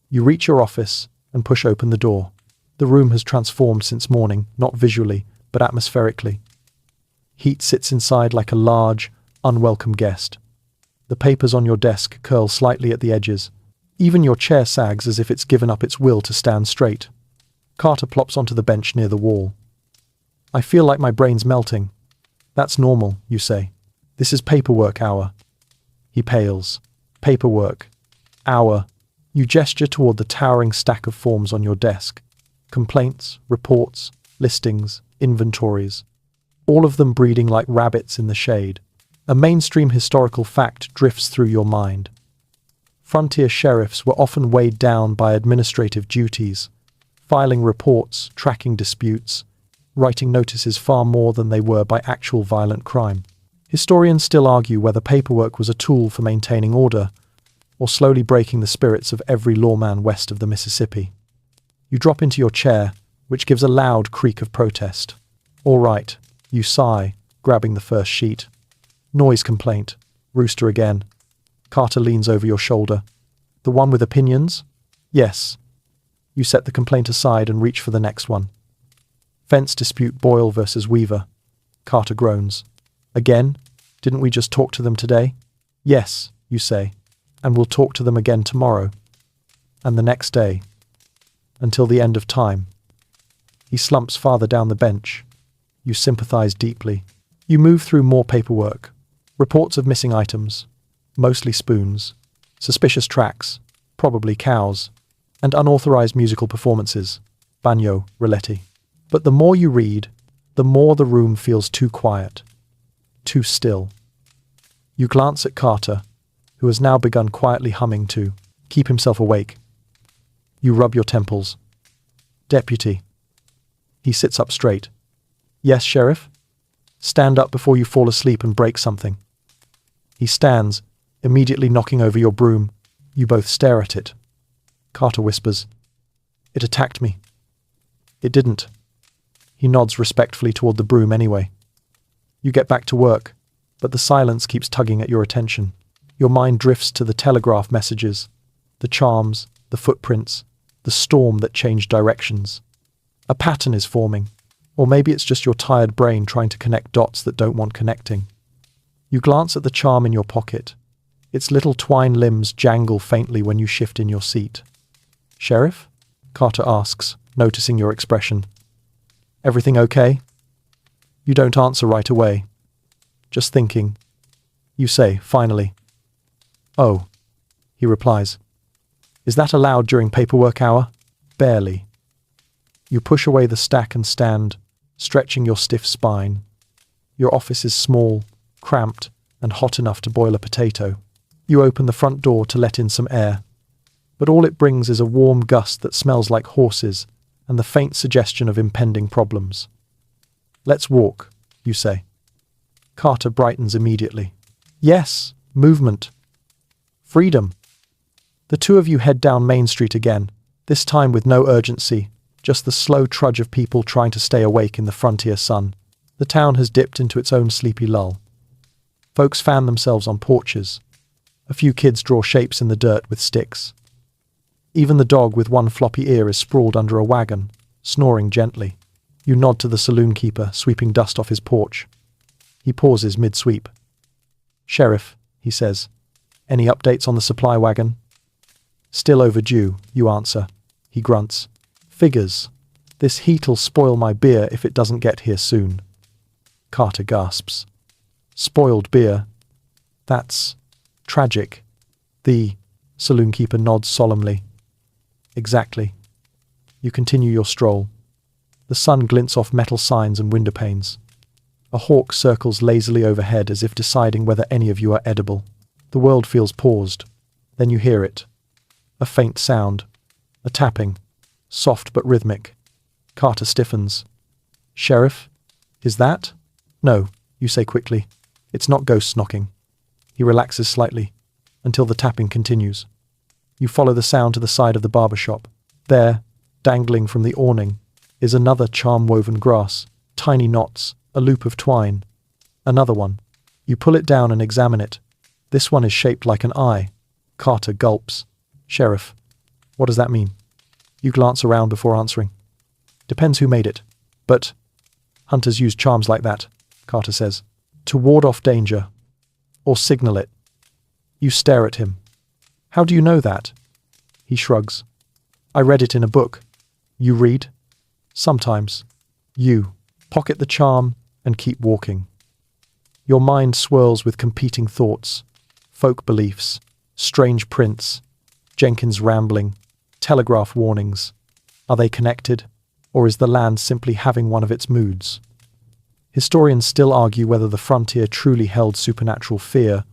You reach your office and push open the door. The room has transformed since morning, not visually, but atmospherically. Heat sits inside like a large, unwelcome guest. The papers on your desk curl slightly at the edges. Even your chair sags as if it's given up its will to stand straight. Carter plops onto the bench near the wall. I feel like my brain's melting. That's normal, you say. This is paperwork hour. He pales. Paperwork. Hour. You gesture toward the towering stack of forms on your desk. Complaints, reports, listings, inventories. All of them breeding like rabbits in the shade. A mainstream historical fact drifts through your mind. Frontier sheriffs were often weighed down by administrative duties, filing reports, tracking disputes, writing notices far more than they were by actual violent crime. Historians still argue whether paperwork was a tool for maintaining order or slowly breaking the spirits of every lawman west of the Mississippi. You drop into your chair, which gives a loud creak of protest. All right, you sigh, grabbing the first sheet. Noise complaint. Rooster again. Carter leans over your shoulder. The one with opinions? Yes. You set the complaint aside and reach for the next one. Fence dispute Boyle versus Weaver. Carter groans. Again? Didn't we just talk to them today? Yes, you say. And we'll talk to them again tomorrow. And the next day. Until the end of time. He slumps farther down the bench. You sympathize deeply. You move through more paperwork. Reports of missing items. Mostly spoons. Suspicious tracks. Probably cows. And unauthorized musical performances. Bagno, Riletti. But the more you read, the more the room feels too quiet. Too still. You glance at Carter, who has now begun quietly humming to keep himself awake. You rub your temples. Deputy. He sits up straight. Yes, Sheriff? Stand up before you fall asleep and break something. He stands, immediately knocking over your broom. You both stare at it. Carter whispers, It attacked me. It didn't. He nods respectfully toward the broom anyway. You get back to work, but the silence keeps tugging at your attention. Your mind drifts to the telegraph messages, the charms, the footprints, the storm that changed directions. A pattern is forming, or maybe it's just your tired brain trying to connect dots that don't want connecting. You glance at the charm in your pocket. Its little twine limbs jangle faintly when you shift in your seat. Sheriff? Carter asks, noticing your expression. Everything okay? You don't answer right away. Just thinking. You say, finally. Oh, he replies. Is that allowed during paperwork hour? Barely. You push away the stack and stand, stretching your stiff spine. Your office is small, cramped, and hot enough to boil a potato. You open the front door to let in some air, but all it brings is a warm gust that smells like horses and the faint suggestion of impending problems. Let's walk, you say. Carter brightens immediately. Yes, movement. Freedom. The two of you head down Main Street again, this time with no urgency, just the slow trudge of people trying to stay awake in the frontier sun. The town has dipped into its own sleepy lull. Folks fan themselves on porches. A few kids draw shapes in the dirt with sticks. Even the dog with one floppy ear is sprawled under a wagon, snoring gently. You nod to the saloon keeper, sweeping dust off his porch. He pauses mid-sweep. Sheriff, he says, any updates on the supply wagon? Still overdue, you answer. He grunts. Figures. This heat'll spoil my beer if it doesn't get here soon. Carter gasps. Spoiled beer? That's tragic. The saloon keeper nods solemnly. Exactly. You continue your stroll. The sun glints off metal signs and window panes. A hawk circles lazily overhead as if deciding whether any of you are edible. The world feels paused. Then you hear it. A faint sound. A tapping. Soft but rhythmic. Carter stiffens. Sheriff? Is that? No, you say quickly. It's not ghosts knocking. He relaxes slightly, until the tapping continues. You follow the sound to the side of the barber shop. There, dangling from the awning, is another charm-woven grass, tiny knots, a loop of twine. Another one. You pull it down and examine it. This one is shaped like an eye. Carter gulps. Sheriff. What does that mean? You glance around before answering. Depends who made it. But hunters use charms like that, Carter says, to ward off danger, or signal it. You stare at him. How do you know that? He shrugs. I read it in a book. You read? Sometimes. You pocket the charm and keep walking. Your mind swirls with competing thoughts, folk beliefs, strange prints, Jenkins rambling, telegraph warnings. Are they connected, or is the land simply having one of its moods? Historians still argue whether the frontier truly held supernatural fear,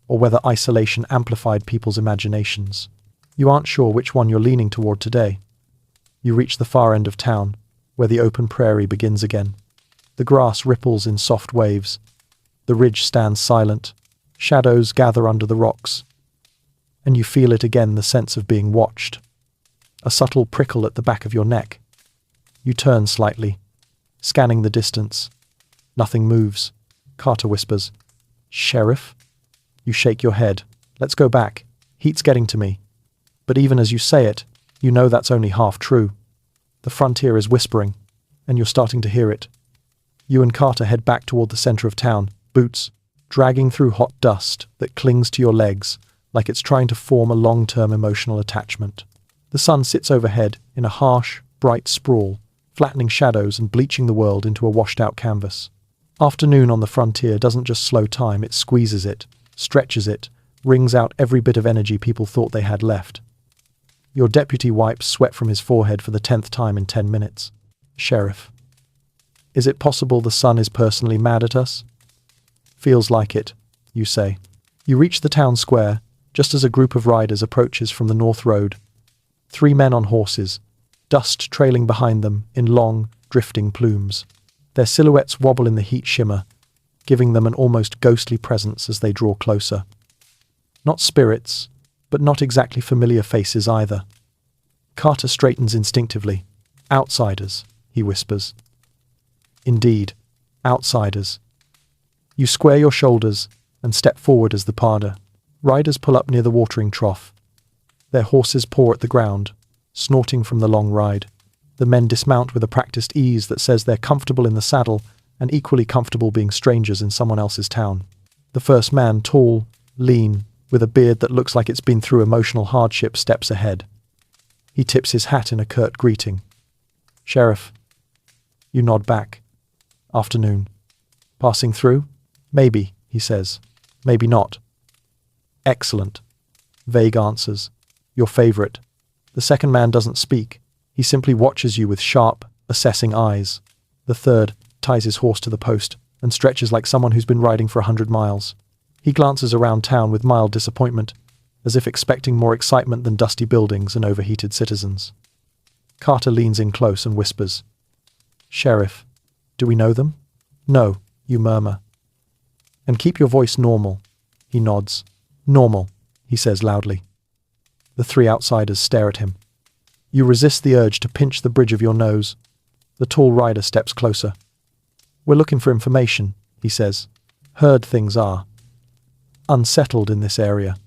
or whether isolation amplified people's imaginations. You aren't sure which one you're leaning toward today. You reach the far end of town, where the open prairie begins again. The grass ripples in soft waves. The ridge stands silent. Shadows gather under the rocks. And you feel it again, the sense of being watched. A subtle prickle at the back of your neck. You turn slightly, scanning the distance. Nothing moves. Carter whispers, "Sheriff?" You shake your head. "Let's go back. Heat's getting to me." But even as you say it, you know that's only half true. The frontier is whispering, and you're starting to hear it. You and Carter head back toward the center of town, boots dragging through hot dust that clings to your legs like it's trying to form a long-term emotional attachment. The sun sits overhead in a harsh, bright sprawl, flattening shadows and bleaching the world into a washed-out canvas. Afternoon on the frontier doesn't just slow time, it squeezes it, stretches it, wrings out every bit of energy people thought they had left. Your deputy wipes sweat from his forehead for the 10th time in 10 minutes. "Sheriff, is it possible the sun is personally mad at us?" "Feels like it," you say. You reach the town square, just as a group of riders approaches from the north road. 3 men on horses, dust trailing behind them in long, drifting plumes. Their silhouettes wobble in the heat shimmer, giving them an almost ghostly presence as they draw closer. Not spirits, but not exactly familiar faces either. Carter straightens instinctively. "Outsiders," he whispers. Indeed, outsiders. You square your shoulders and step forward as the parder. Riders pull up near the watering trough. Their horses paw at the ground, snorting from the long ride. The men dismount with a practiced ease that says they're comfortable in the saddle and equally comfortable being strangers in someone else's town. The first man, tall, lean, with a beard that looks like it's been through emotional hardship, steps ahead. He tips his hat in a curt greeting. "Sheriff." You nod back. "Afternoon. Passing through?" "Maybe," he says. "Maybe not." "Excellent." Vague answers. "Your favorite." The second man doesn't speak. He simply watches you with sharp, assessing eyes. The third ties his horse to the post and stretches like someone who's been riding for 100 miles. He glances around town with mild disappointment, as if expecting more excitement than dusty buildings and overheated citizens. Carter leans in close and whispers, "Sheriff, do we know them?" "No," you murmur. "And keep your voice normal." He nods. "Normal," he says loudly. The 3 outsiders stare at him. You resist the urge to pinch the bridge of your nose. The tall rider steps closer. "We're looking for information," he says. "Heard things are unsettled in this area."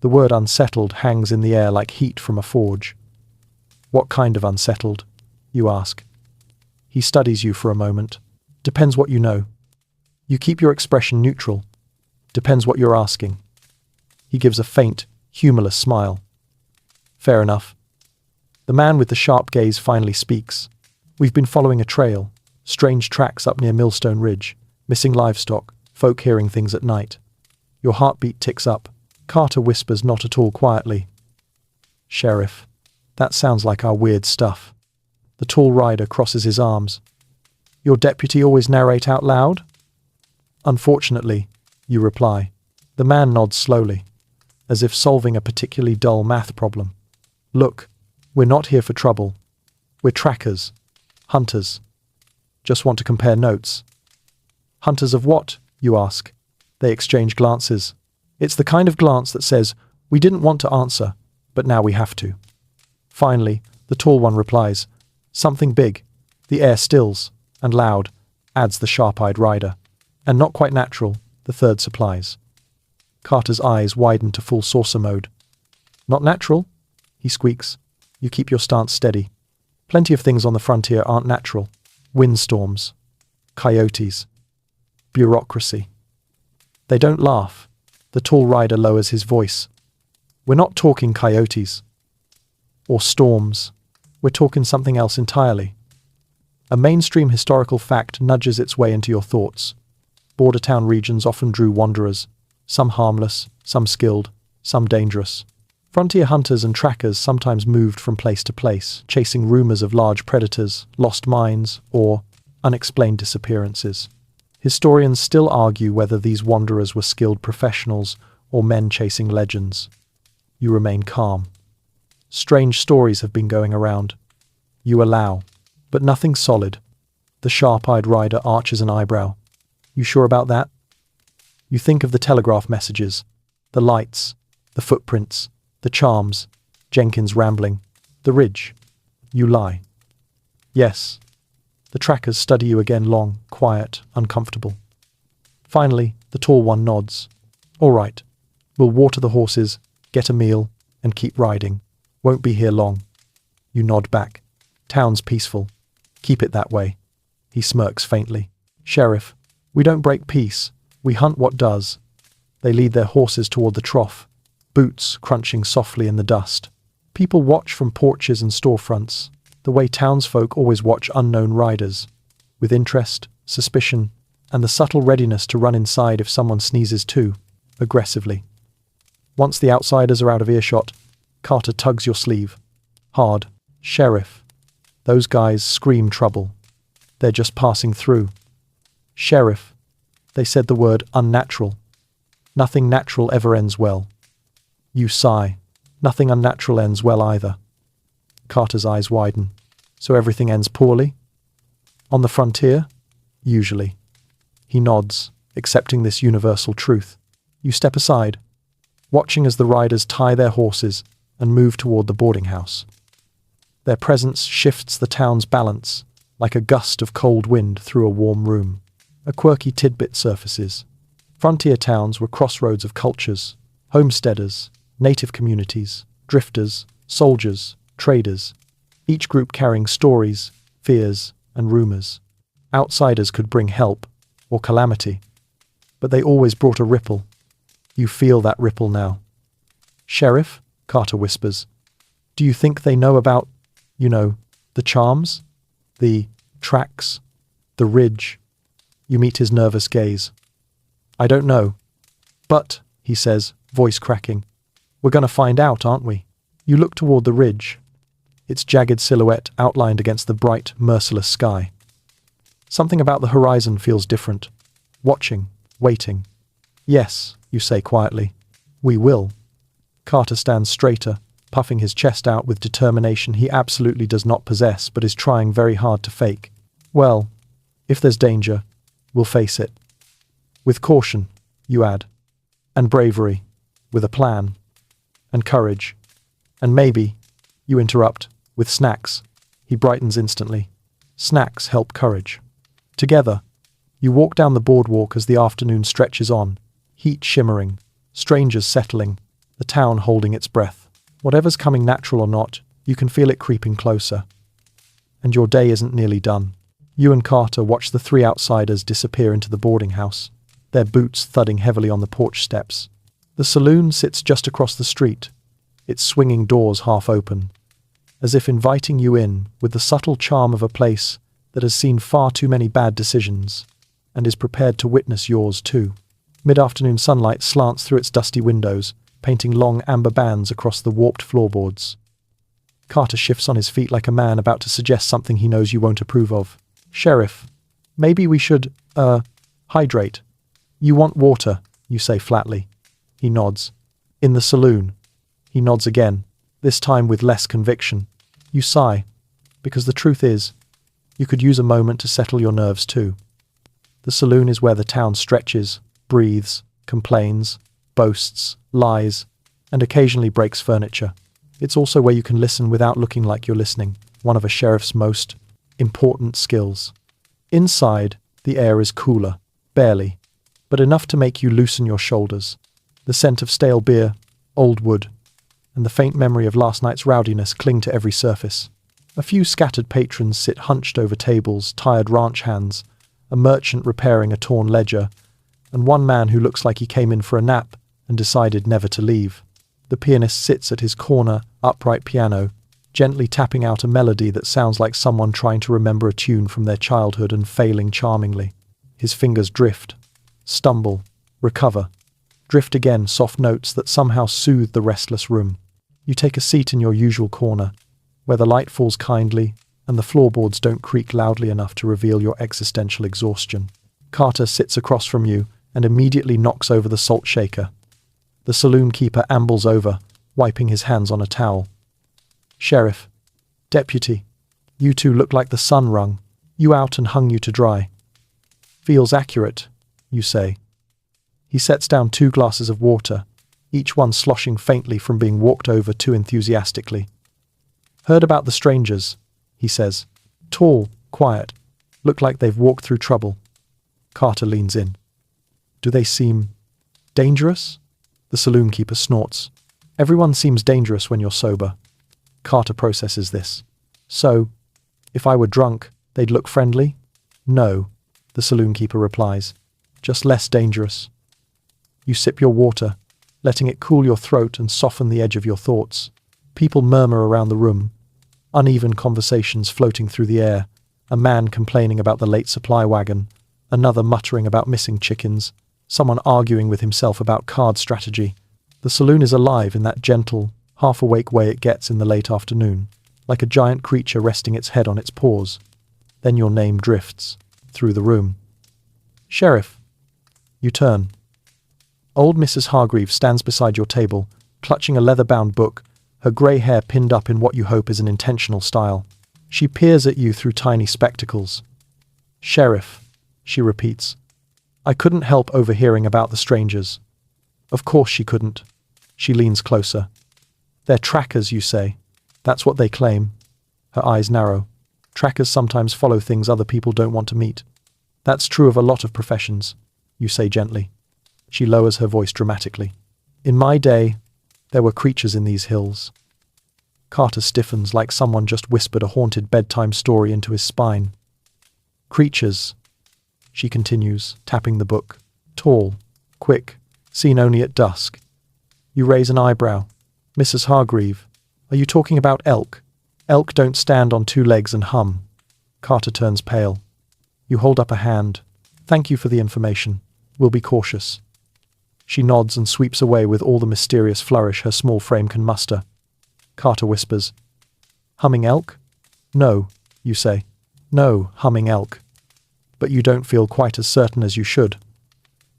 The word unsettled hangs in the air like heat from a forge. "What kind of unsettled?" you ask. He studies you for a moment. "Depends what you know." You keep your expression neutral. "Depends what you're asking." He gives a faint, humorless smile. "Fair enough." The man with the sharp gaze finally speaks. "We've been following a trail, strange tracks up near Millstone Ridge, missing livestock, folk hearing things at night." Your heartbeat ticks up. Carter whispers not at all quietly, "Sheriff, that sounds like our weird stuff." The tall rider crosses his arms. "Your deputy always narrate out loud?" "Unfortunately," you reply. The man nods slowly, as if solving a particularly dull math problem. "Look, we're not here for trouble. We're trackers, hunters. Just want to compare notes." "Hunters of what?" you ask. They exchange glances. It's the kind of glance that says, "We didn't want to answer, but now we have to." Finally, the tall one replies, "Something big." The air stills, and loud, adds the sharp-eyed rider. "And not quite natural," the third supplies. Carter's eyes widen to full saucer mode. "Not natural?" he squeaks. You keep your stance steady. Plenty of things on the frontier aren't natural. Windstorms, coyotes, bureaucracy. They don't laugh. The tall rider lowers his voice. We're not talking coyotes or storms. We're talking something else entirely. A mainstream historical fact nudges its way into your thoughts. Border town regions often drew wanderers, some harmless, some skilled, some dangerous. Frontier hunters and trackers sometimes moved from place to place, chasing rumors of large predators, lost mines, or unexplained disappearances. Historians still argue whether these wanderers were skilled professionals or men chasing legends. You remain calm. Strange stories have been going around. You allow, but nothing solid. The sharp-eyed rider arches an eyebrow. You sure about that? You think of the telegraph messages, the lights, the footprints, the charms, Jenkins rambling, the ridge. You lie. Yes. The trackers study you again, long, quiet, uncomfortable. Finally, the tall one nods. All right. We'll water the horses, get a meal, and keep riding. Won't be here long. You nod back. Town's peaceful. Keep it that way. He smirks faintly. Sheriff, we don't break peace. We hunt what does. They lead their horses toward the trough, boots crunching softly in the dust. People watch from porches and storefronts, the way townsfolk always watch unknown riders, with interest, suspicion, and the subtle readiness to run inside if someone sneezes too, aggressively. Once the outsiders are out of earshot, Carter tugs your sleeve. Hard. Sheriff. Those guys scream trouble. They're just passing through. Sheriff. They said the word unnatural. Nothing natural ever ends well. You sigh. Nothing unnatural ends well either. Carter's eyes widen. So everything ends poorly? On the frontier? Usually. He nods, accepting this universal truth. You step aside, watching as the riders tie their horses and move toward the boarding house. Their presence shifts the town's balance, like a gust of cold wind through a warm room. A quirky tidbit surfaces. Frontier towns were crossroads of cultures, homesteaders, native communities, drifters, soldiers, traders, each group carrying stories, fears, and rumors. Outsiders could bring help or calamity, but they always brought a ripple. You feel that ripple now. Sheriff, Carter whispers, do you think they know about, the charms? The tracks? The ridge? You meet his nervous gaze. I don't know. But, he says, voice cracking, we're going to find out, aren't we? You look toward the ridge, its jagged silhouette outlined against the bright, merciless sky. Something about the horizon feels different. Watching, waiting. Yes, you say quietly. We will. Carter stands straighter, puffing his chest out with determination he absolutely does not possess but is trying very hard to fake. Well, if there's danger, we'll face it. With caution, you add. And bravery. With a plan. And courage. And maybe, you interrupt, with snacks. He brightens instantly. Snacks help courage. Together, you walk down the boardwalk as the afternoon stretches on, heat shimmering, strangers settling, the town holding its breath. Whatever's coming, natural or not, you can feel it creeping closer. And your day isn't nearly done. You and Carter watch the three outsiders disappear into the boarding house, their boots thudding heavily on the porch steps. The saloon sits just across the street, its swinging doors half open, as if inviting you in with the subtle charm of a place that has seen far too many bad decisions and is prepared to witness yours too. Mid-afternoon sunlight slants through its dusty windows, painting long amber bands across the warped floorboards. Carter shifts on his feet like a man about to suggest something he knows you won't approve of. Sheriff, maybe we should, hydrate. You want water, you say flatly. He nods. In the saloon. He nods again, this time with less conviction. You sigh, because the truth is, you could use a moment to settle your nerves too. The saloon is where the town stretches, breathes, complains, boasts, lies, and occasionally breaks furniture. It's also where you can listen without looking like you're listening, one of a sheriff's most important skills. Inside, the air is cooler, barely, but enough to make you loosen your shoulders. The scent of stale beer, old wood, and the faint memory of last night's rowdiness cling to every surface. A few scattered patrons sit hunched over tables, tired ranch hands, a merchant repairing a torn ledger, and one man who looks like he came in for a nap and decided never to leave. The pianist sits at his corner, upright piano, gently tapping out a melody that sounds like someone trying to remember a tune from their childhood and failing charmingly. His fingers drift, stumble, recover, drift again, soft notes that somehow soothe the restless room. You take a seat in your usual corner, where the light falls kindly and the floorboards don't creak loudly enough to reveal your existential exhaustion. Carter sits across from you and immediately knocks over the salt shaker. The saloon keeper ambles over, wiping his hands on a towel. "Sheriff, deputy, you two look like the sun wrung you out and hung you to dry." "Feels accurate," you say. He sets down 2 glasses of water, each one sloshing faintly from being walked over too enthusiastically. "Heard about the strangers," he says. "Tall, quiet, look like they've walked through trouble." Carter leans in. "Do they seem dangerous?" The saloon keeper snorts. "Everyone seems dangerous when you're sober." Carter processes this. "So, if I were drunk, they'd look friendly?" "No," the saloon keeper replies. "Just less dangerous." You sip your water, letting it cool your throat and soften the edge of your thoughts. People murmur around the room, uneven conversations floating through the air, a man complaining about the late supply wagon, another muttering about missing chickens, someone arguing with himself about card strategy. The saloon is alive in that gentle, half-awake way it gets in the late afternoon, like a giant creature resting its head on its paws. Then your name drifts through the room. "Sheriff." You turn. Old Mrs. Hargreaves stands beside your table, clutching a leather-bound book, her grey hair pinned up in what you hope is an intentional style. She peers at you through tiny spectacles. "Sheriff," she repeats. "I couldn't help overhearing about the strangers." Of course she couldn't. She leans closer. "They're trackers, you say. That's what they claim." Her eyes narrow. "Trackers sometimes follow things other people don't want to meet." "That's true of a lot of professions," you say gently. She lowers her voice dramatically. "In my day, there were creatures in these hills." Carter stiffens like someone just whispered a haunted bedtime story into his spine. "Creatures," she continues, tapping the book. "Tall, quick, seen only at dusk." You raise an eyebrow. "Mrs. Hargreave, are you talking about elk? Elk don't stand on 2 legs and hum." Carter turns pale. You hold up a hand. "Thank you for the information. We'll be cautious." She nods and sweeps away with all the mysterious flourish her small frame can muster. Carter whispers, "Humming elk?" "No," you say. "No, humming elk." But you don't feel quite as certain as you should.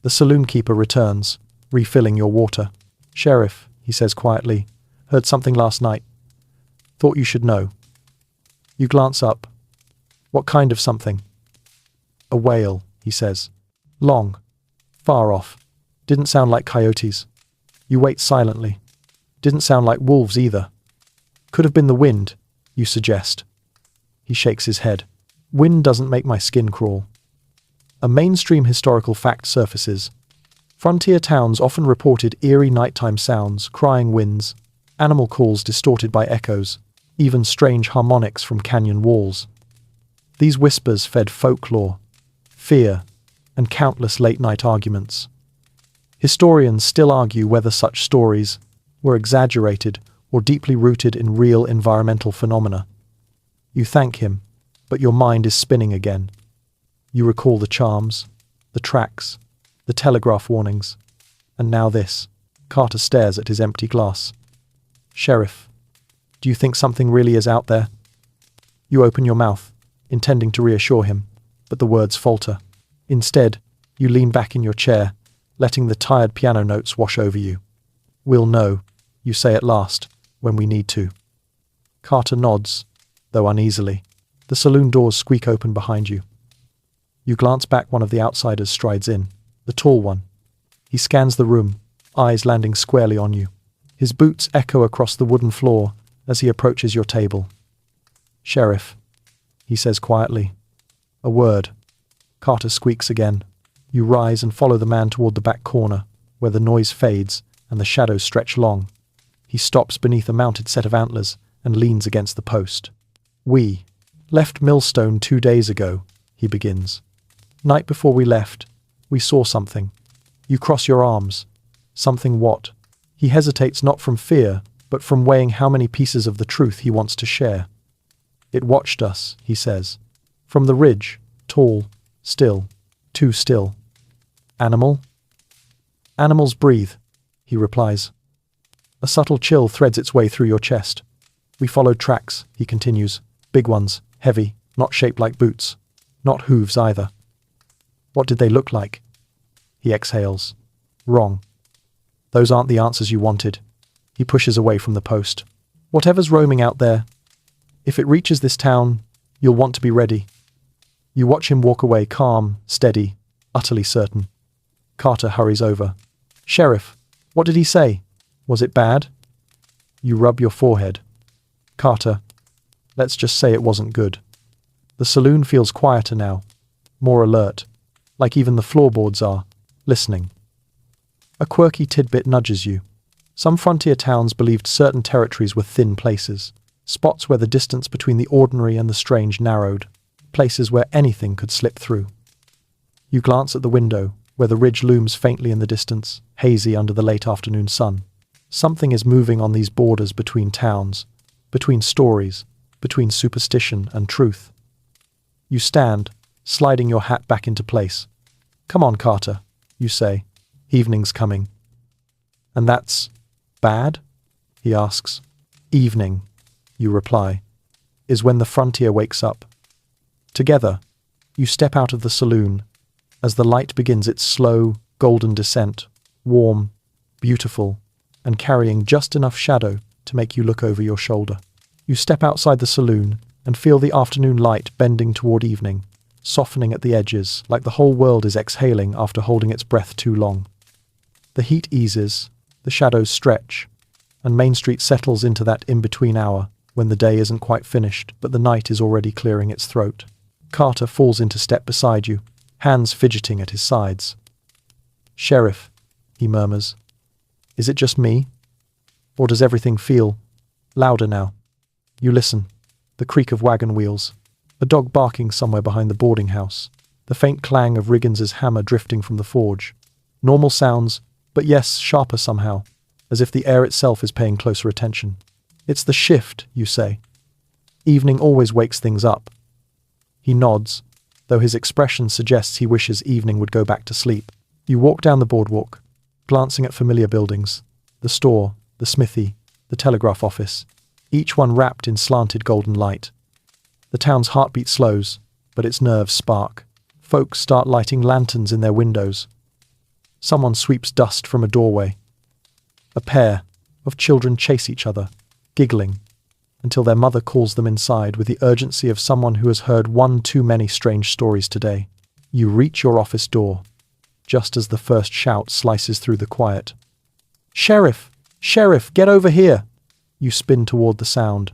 The saloon keeper returns, refilling your water. "Sheriff," he says quietly, "heard something last night. Thought you should know." You glance up. "What kind of something?" "A wail," he says. "Long. Far off. Didn't sound like coyotes." You wait silently. "Didn't sound like wolves either." "Could have been the wind," you suggest. He shakes his head. "Wind doesn't make my skin crawl." A mainstream historical fact surfaces. Frontier towns often reported eerie nighttime sounds, crying winds, animal calls distorted by echoes, even strange harmonics from canyon walls. These whispers fed folklore, fear, and countless late-night arguments. Historians still argue whether such stories were exaggerated or deeply rooted in real environmental phenomena. You thank him, but your mind is spinning again. You recall the charms, the tracks, the telegraph warnings, and now this. Carter stares at his empty glass. "Sheriff, do you think something really is out there?" You open your mouth, intending to reassure him, but the words falter. Instead, you lean back in your chair, letting the tired piano notes wash over you. "We'll know," you say at last, "when we need to." Carter nods, though uneasily. The saloon doors squeak open behind you. You glance back. One of the outsiders strides in, the tall one. He scans the room, eyes landing squarely on you. His boots echo across the wooden floor as he approaches your table. "Sheriff," he says quietly. "A word." Carter squeaks again. You rise and follow the man toward the back corner, where the noise fades and the shadows stretch long. He stops beneath a mounted set of antlers and leans against the post. "We left Millstone 2 days ago," he begins. "Night before we left, we saw something. You cross your arms. Something what?" He hesitates, not from fear, but from weighing how many pieces of the truth he wants to share. "It watched us," he says. "From the ridge, tall, still, too still." "Animal?" "Animals breathe," he replies. A subtle chill threads its way through your chest. "We followed tracks," he continues. "Big ones, heavy, not shaped like boots. Not hooves either." "What did they look like?" He exhales. "Wrong. Those aren't the answers you wanted." He pushes away from the post. "Whatever's roaming out there, if it reaches this town, you'll want to be ready." You watch him walk away, calm, steady, utterly certain. Carter hurries over. "Sheriff, what did he say? Was it bad?" You rub your forehead. "Carter, let's just say it wasn't good." The saloon feels quieter now, more alert, like even the floorboards are, listening. A quirky tidbit nudges you. Some frontier towns believed certain territories were thin places, spots where the distance between the ordinary and the strange narrowed, places where anything could slip through. You glance at the window, where the ridge looms faintly in the distance, hazy under the late afternoon sun. Something is moving on these borders between towns, between stories, between superstition and truth. You stand, sliding your hat back into place. "Come on, Carter," you say. "Evening's coming." "And that's bad?" he asks. "Evening," you reply, "is when the frontier wakes up." Together, you step out of the saloon as the light begins its slow, golden descent, warm, beautiful, and carrying just enough shadow to make you look over your shoulder. You step outside the saloon and feel the afternoon light bending toward evening, softening at the edges like the whole world is exhaling after holding its breath too long. The heat eases, the shadows stretch, and Main Street settles into that in-between hour when the day isn't quite finished but the night is already clearing its throat. Carter falls into step beside you, hands fidgeting at his sides. "Sheriff," he murmurs, "is it just me? Or does everything feel louder now?" You listen. The creak of wagon wheels, a dog barking somewhere behind the boarding house, the faint clang of Riggins's hammer drifting from the forge. Normal sounds, but yes, sharper somehow, as if the air itself is paying closer attention. "It's the shift," you say. "Evening always wakes things up." He nods, though his expression suggests he wishes evening would go back to sleep. You walk down the boardwalk, glancing at familiar buildings, the store, the smithy, the telegraph office, each one wrapped in slanted golden light. The town's heartbeat slows, but its nerves spark. Folks start lighting lanterns in their windows. Someone sweeps dust from a doorway. A pair of children chase each other, giggling, until their mother calls them inside with the urgency of someone who has heard one too many strange stories today. You reach your office door, just as the first shout slices through the quiet. "Sheriff! Sheriff, get over here!" You spin toward the sound.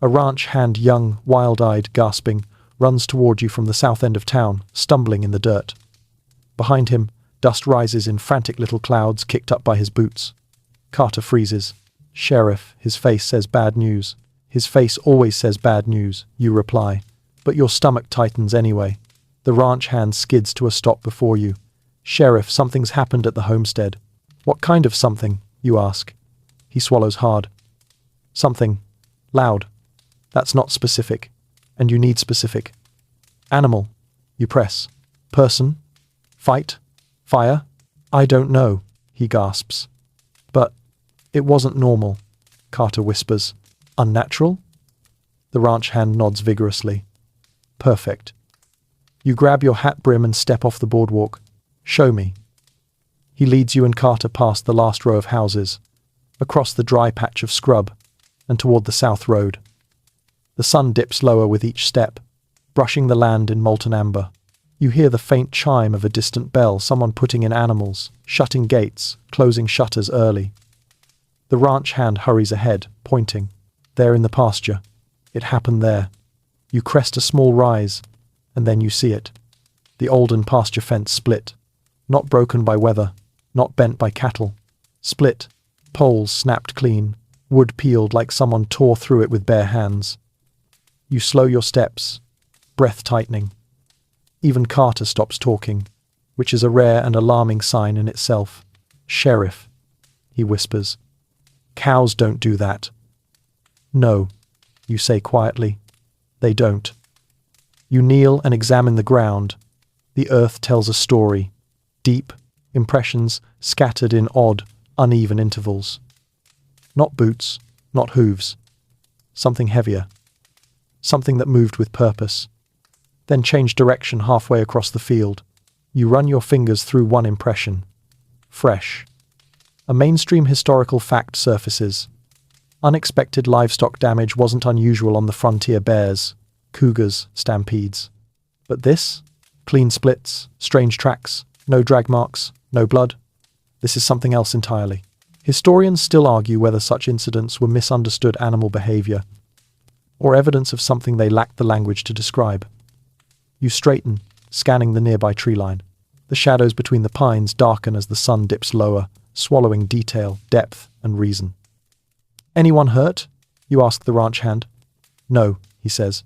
A ranch hand, young, wild-eyed, gasping, runs toward you from the south end of town, stumbling in the dirt. Behind him, dust rises in frantic little clouds kicked up by his boots. Carter freezes. "Sheriff," his face says bad news. His face always says bad news, you reply, but your stomach tightens anyway. The ranch hand skids to a stop before you. "Sheriff, something's happened at the homestead." "What kind of something?" you ask. He swallows hard. "Something loud. That's not specific, and you need specific." "Animal," you press. "Person? Fight? Fire?" "I don't know," he gasps. "But it wasn't normal," Carter whispers. "Unnatural?" The ranch hand nods vigorously. "Perfect." You grab your hat brim and step off the boardwalk. "Show me." He leads you and Carter past the last row of houses, across the dry patch of scrub, and toward the south road. The sun dips lower with each step, brushing the land in molten amber. You hear the faint chime of a distant bell, someone putting in animals, shutting gates, closing shutters early. The ranch hand hurries ahead, pointing. "There in the pasture. It happened there." You crest a small rise, and then you see it. The olden pasture fence split, not broken by weather, not bent by cattle. Split, poles snapped clean, wood peeled like someone tore through it with bare hands. You slow your steps, breath tightening. Even Carter stops talking, which is a rare and alarming sign in itself. "Sheriff," he whispers. "Cows don't do that." "No," you say quietly. "They don't." You kneel and examine the ground. The earth tells a story. Deep impressions scattered in odd, uneven intervals. Not boots, not hooves. Something heavier. Something that moved with purpose. Then changed direction halfway across the field. You run your fingers through one impression. Fresh. A mainstream historical fact surfaces. Unexpected livestock damage wasn't unusual on the frontier: bears, cougars, stampedes. But this? Clean splits, strange tracks, no drag marks, no blood. This is something else entirely. Historians still argue whether such incidents were misunderstood animal behavior or evidence of something they lacked the language to describe. You straighten, scanning the nearby tree line. The shadows between the pines darken as the sun dips lower, swallowing detail, depth, and reason. "Anyone hurt?" you ask the ranch hand. "No," he says.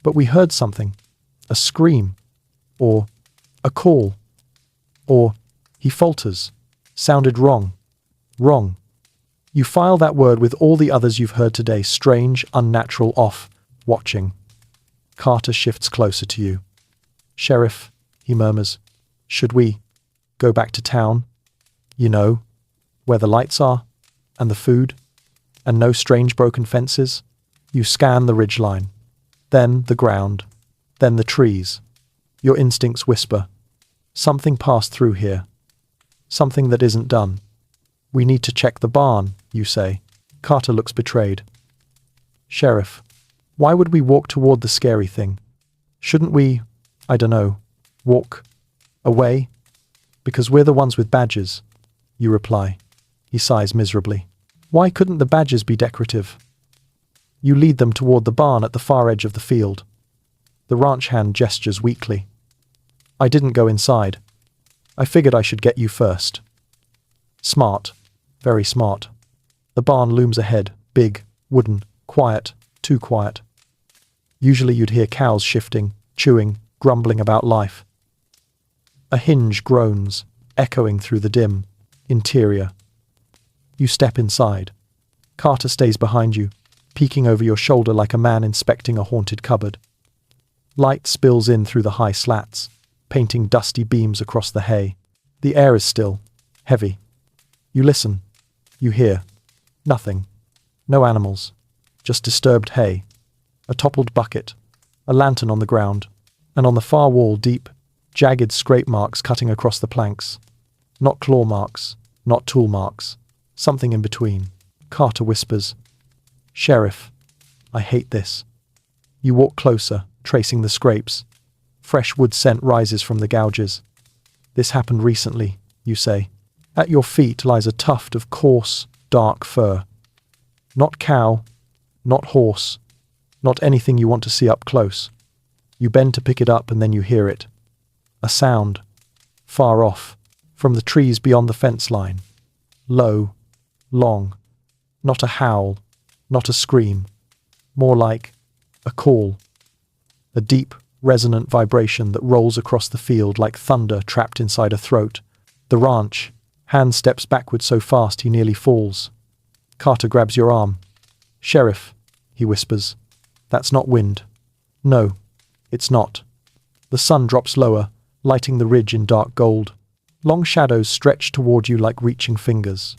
"But we heard something. A scream. Or a call. Or," he falters, "sounded wrong. Wrong." You file that word with all the others you've heard today: strange, unnatural, off, watching. Carter shifts closer to you. "Sheriff," he murmurs, "should we go back to town? You know, where the lights are, and the food, and no strange broken fences?" You scan the ridgeline, then the ground, then the trees. Your instincts whisper, "Something passed through here. Something that isn't done." "We need to check the barn," you say. Carter looks betrayed. "Sheriff, why would we walk toward the scary thing? Shouldn't we, I don't know, walk away? Because we're the ones with badges," you reply. He sighs miserably. "Why couldn't the badges be decorative?" You lead them toward the barn at the far edge of the field. The ranch hand gestures weakly. "I didn't go inside. I figured I should get you first." Smart. Very smart. The barn looms ahead, big, wooden, quiet, too quiet. Usually you'd hear cows shifting, chewing, grumbling about life. A hinge groans, echoing through the dim interior. You step inside. Carter stays behind you, peeking over your shoulder like a man inspecting a haunted cupboard. Light spills in through the high slats, painting dusty beams across the hay. The air is still, heavy. You listen. You hear. Nothing. No animals. Just disturbed hay. A toppled bucket. A lantern on the ground. And on the far wall, deep, jagged scrape marks cutting across the planks. Not claw marks. Not tool marks. Something in between. Carter whispers, "Sheriff, I hate this." You walk closer, tracing the scrapes. Fresh wood scent rises from the gouges. "This happened recently," you say. At your feet lies a tuft of coarse, dark fur. Not cow, not horse, not anything you want to see up close. You bend to pick it up and then you hear it. A sound. Far off, from the trees beyond the fence line. Low, long. Not a howl, not a scream. More like a call. A deep, resonant vibration that rolls across the field like thunder trapped inside a throat. The ranch hand steps backward so fast he nearly falls. Carter grabs your arm. "Sheriff," he whispers, "that's not wind." "No, it's not." The sun drops lower, lighting the ridge in dark gold. Long shadows stretch toward you like reaching fingers.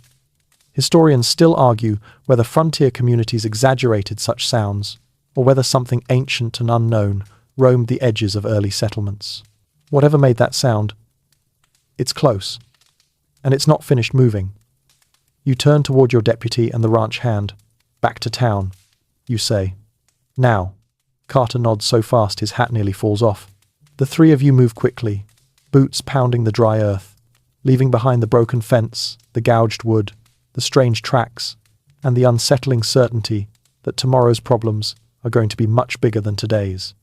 Historians still argue whether frontier communities exaggerated such sounds, or whether something ancient and unknown roamed the edges of early settlements. Whatever made that sound, it's close. And it's not finished moving. You turn toward your deputy and the ranch hand. "Back to town," you say. "Now." Carter nods so fast his hat nearly falls off. The three of you move quickly, boots pounding the dry earth, leaving behind the broken fence, the gouged wood, the strange tracks, and the unsettling certainty that tomorrow's problems are going to be much bigger than today's.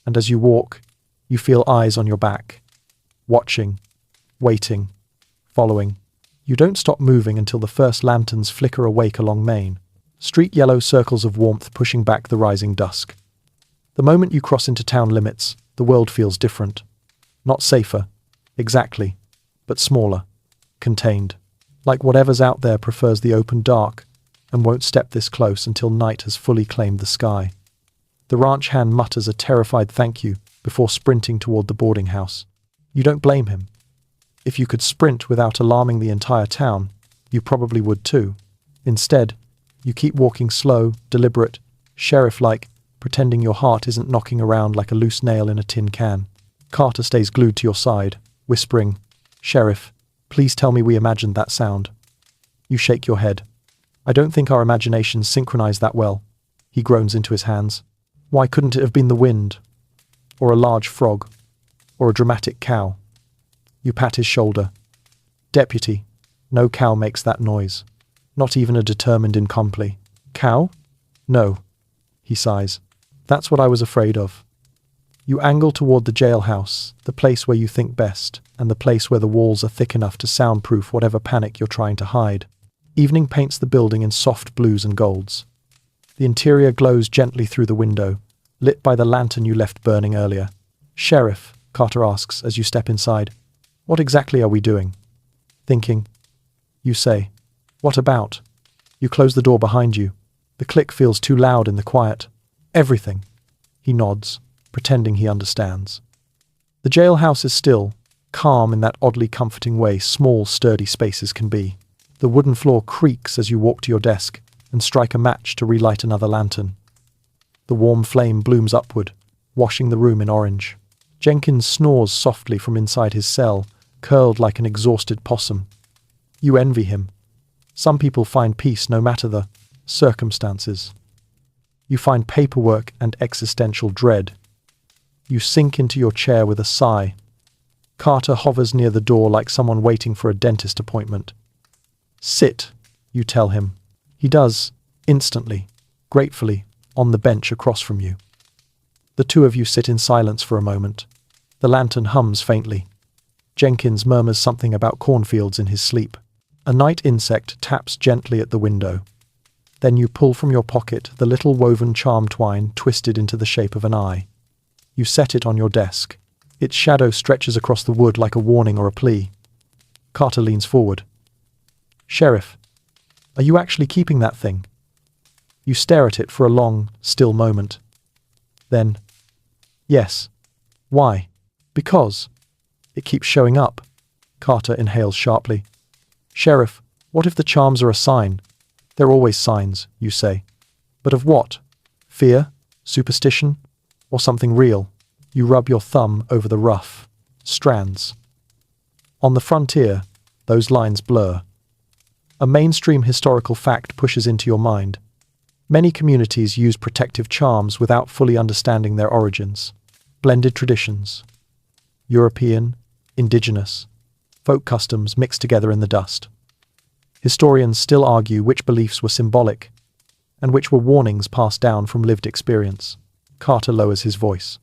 And as you walk, you feel eyes on your back, watching, waiting, following. You don't stop moving until the first lanterns flicker awake along Main. street yellow circles of warmth pushing back the rising dusk. The moment you cross into town limits, the world feels different. Not safer, exactly, but smaller, contained. Like whatever's out there prefers the open dark and won't step this close until night has fully claimed the sky. The ranch hand mutters a terrified thank you before sprinting toward the boarding house. You don't blame him. If you could sprint without alarming the entire town, you probably would too. Instead, you keep walking slow, deliberate, sheriff-like, pretending your heart isn't knocking around like a loose nail in a tin can. Carter stays glued to your side, whispering, "Sheriff, please tell me we imagined that sound." You shake your head. "I don't think our imaginations synchronize that well." He groans into his hands. "Why couldn't it have been the wind? Or a large frog? Or a dramatic cow?" You pat his shoulder. "Deputy, no cow makes that noise. Not even a determined incomplete. Cow? No." He sighs. "That's what I was afraid of." You angle toward the jailhouse, the place where you think best, and the place where the walls are thick enough to soundproof whatever panic you're trying to hide. Evening paints the building in soft blues and golds. The interior glows gently through the window, lit by the lantern you left burning earlier. "Sheriff," Carter asks as you step inside, "what exactly are we doing?" "Thinking." You say. "What about?" You close the door behind you. The click feels too loud in the quiet. "Everything." He nods, pretending he understands. The jailhouse is still, calm in that oddly comforting way small, sturdy spaces can be. The wooden floor creaks as you walk to your desk and strike a match to relight another lantern. The warm flame blooms upward, washing the room in orange. Jenkins snores softly from inside his cell, curled like an exhausted possum. You envy him. Some people find peace no matter the circumstances. You find paperwork and existential dread. You sink into your chair with a sigh. Carter hovers near the door like someone waiting for a dentist appointment. "Sit," you tell him. He does, instantly, gratefully, on the bench across from you. The two of you sit in silence for a moment. The lantern hums faintly. Jenkins murmurs something about cornfields in his sleep. A night insect taps gently at the window. Then you pull from your pocket the little woven charm twine twisted into the shape of an eye. You set it on your desk. Its shadow stretches across the wood like a warning or a plea. Carter leans forward. "Sheriff, are you actually keeping that thing?" You stare at it for a long, still moment. Then, "Yes." "Why?" "Because it keeps showing up." Carter inhales sharply. "Sheriff, what if the charms are a sign?" "They're always signs," you say. "But of what? Fear? Superstition? Or something real?" You rub your thumb over the rough strands. On the frontier, those lines blur. A mainstream historical fact pushes into your mind. Many communities use protective charms without fully understanding their origins. Blended traditions. European, indigenous, folk customs mixed together in the dust. Historians still argue which beliefs were symbolic and which were warnings passed down from lived experience. Carter lowers his voice.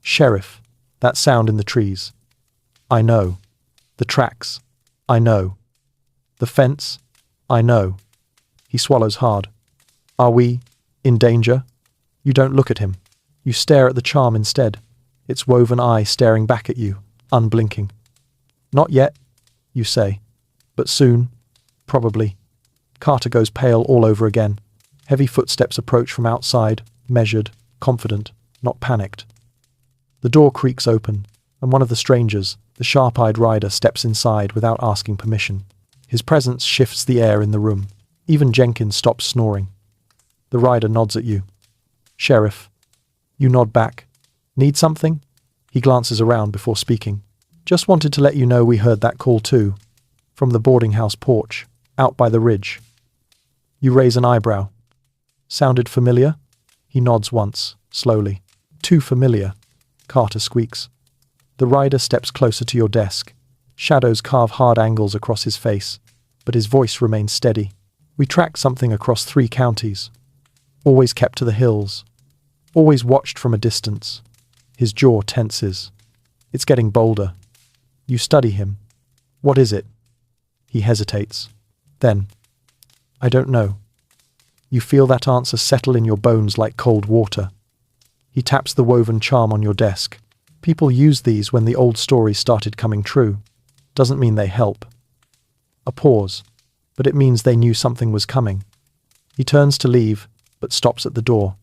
"Sheriff, that sound in the trees. I know. The tracks. I know. The fence. I know." He swallows hard. "Are we in danger?" You don't look at him. You stare at the charm instead, its woven eye staring back at you, unblinking. "Not yet," you say. "But soon. Probably." Carter goes pale all over again. Heavy footsteps approach from outside, measured, confident, not panicked. The door creaks open, and one of the strangers, the sharp-eyed rider, steps inside without asking permission. His presence shifts the air in the room. Even Jenkins stops snoring. The rider nods at you. "Sheriff." You nod back. "Need something?" He glances around before speaking. "Just wanted to let you know we heard that call too. From the boarding house porch, out by the ridge." You raise an eyebrow. "Sounded familiar?" He nods once, slowly. "Too familiar," Carter squeaks. The rider steps closer to your desk. Shadows carve hard angles across his face, but his voice remains steady. "We tracked something across 3 counties. Always kept to the hills. Always watched from a distance." His jaw tenses. "It's getting bolder." You study him. "What is it?" He hesitates. Then, "I don't know." You feel that answer settle in your bones like cold water. He taps the woven charm on your desk. People use these when the old stories started coming true. Doesn't mean they help. A pause, but it means they knew something was coming. He turns to leave, but stops at the door.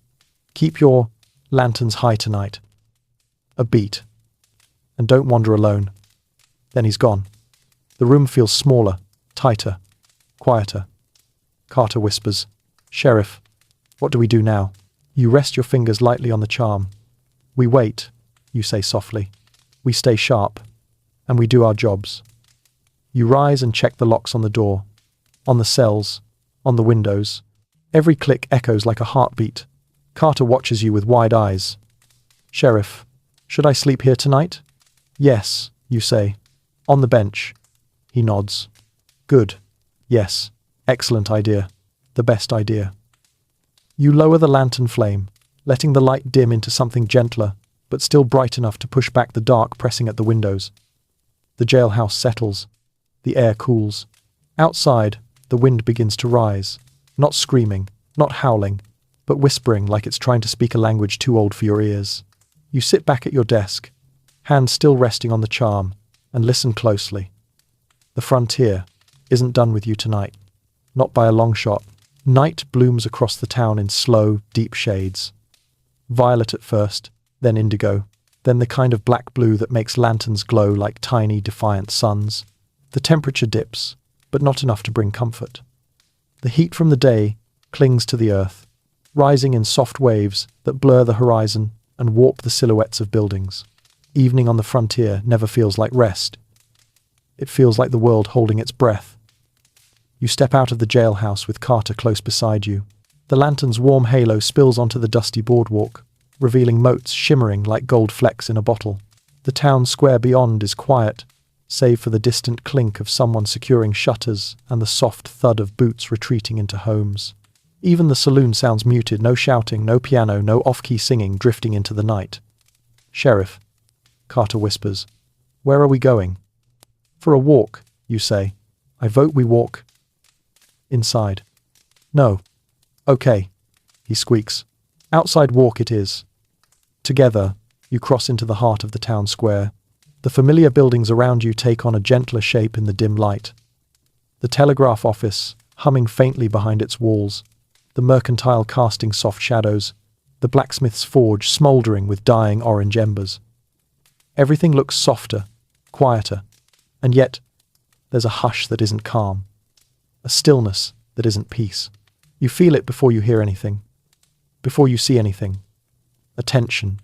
Keep your lanterns high tonight. A beat. And don't wander alone. Then he's gone. The room feels smaller, tighter, quieter. Carter whispers, "Sheriff, what do we do now?" You rest your fingers lightly on the charm. "We wait," you say softly. "We stay sharp, and we do our jobs." You rise and check the locks on the door, on the cells, on the windows. Every click echoes like a heartbeat. Carter watches you with wide eyes. "Sheriff, should I sleep here tonight?" "Yes," you say. "On the bench." He nods. "Good. Yes. Excellent idea. The best idea." You lower the lantern flame, letting the light dim into something gentler, but still bright enough to push back the dark pressing at the windows. The jailhouse settles. The air cools. Outside, the wind begins to rise, not screaming, not howling, but whispering like it's trying to speak a language too old for your ears. You sit back at your desk, hands still resting on the charm, and listen closely. The frontier isn't done with you tonight. Not by a long shot. Night blooms across the town in slow, deep shades. Violet at first, then indigo, then the kind of black blue that makes lanterns glow like tiny, defiant suns. The temperature dips, but not enough to bring comfort. The heat from the day clings to the earth, rising in soft waves that blur the horizon and warp the silhouettes of buildings. Evening on the frontier never feels like rest. It feels like the world holding its breath. You step out of the jailhouse with Carter close beside you. The lantern's warm halo spills onto the dusty boardwalk, revealing motes shimmering like gold flecks in a bottle. The town square beyond is quiet, save for the distant clink of someone securing shutters and the soft thud of boots retreating into homes. Even the saloon sounds muted, no shouting, no piano, no off-key singing drifting into the night. "Sheriff," Carter whispers, "where are we going?" "For a walk," you say. "I vote we walk." Inside. "No." "Okay," he squeaks. "Outside walk it is." Together, you cross into the heart of the town square. The familiar buildings around you take on a gentler shape in the dim light. The telegraph office, humming faintly behind its walls, the mercantile casting soft shadows, the blacksmith's forge smouldering with dying orange embers. Everything looks softer, quieter, and yet there's a hush that isn't calm, a stillness that isn't peace. You feel it before you hear anything, before you see anything. A tension,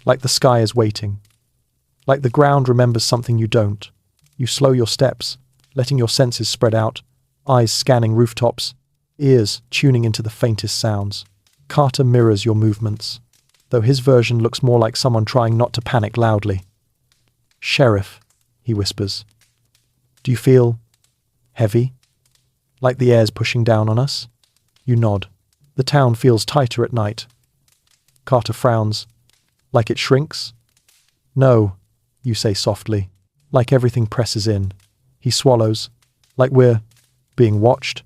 like the sky is waiting, like the ground remembers something you don't. You slow your steps, letting your senses spread out, eyes scanning rooftops, ears tuning into the faintest sounds. Carter mirrors your movements, though his version looks more like someone trying not to panic loudly. "Sheriff," he whispers. "Do you feel heavy? Like the air's pushing down on us?" You nod. The town feels tighter at night. Carter frowns. "Like it shrinks?" "No," you say softly. "Like everything presses in." He swallows. "Like we're being watched?"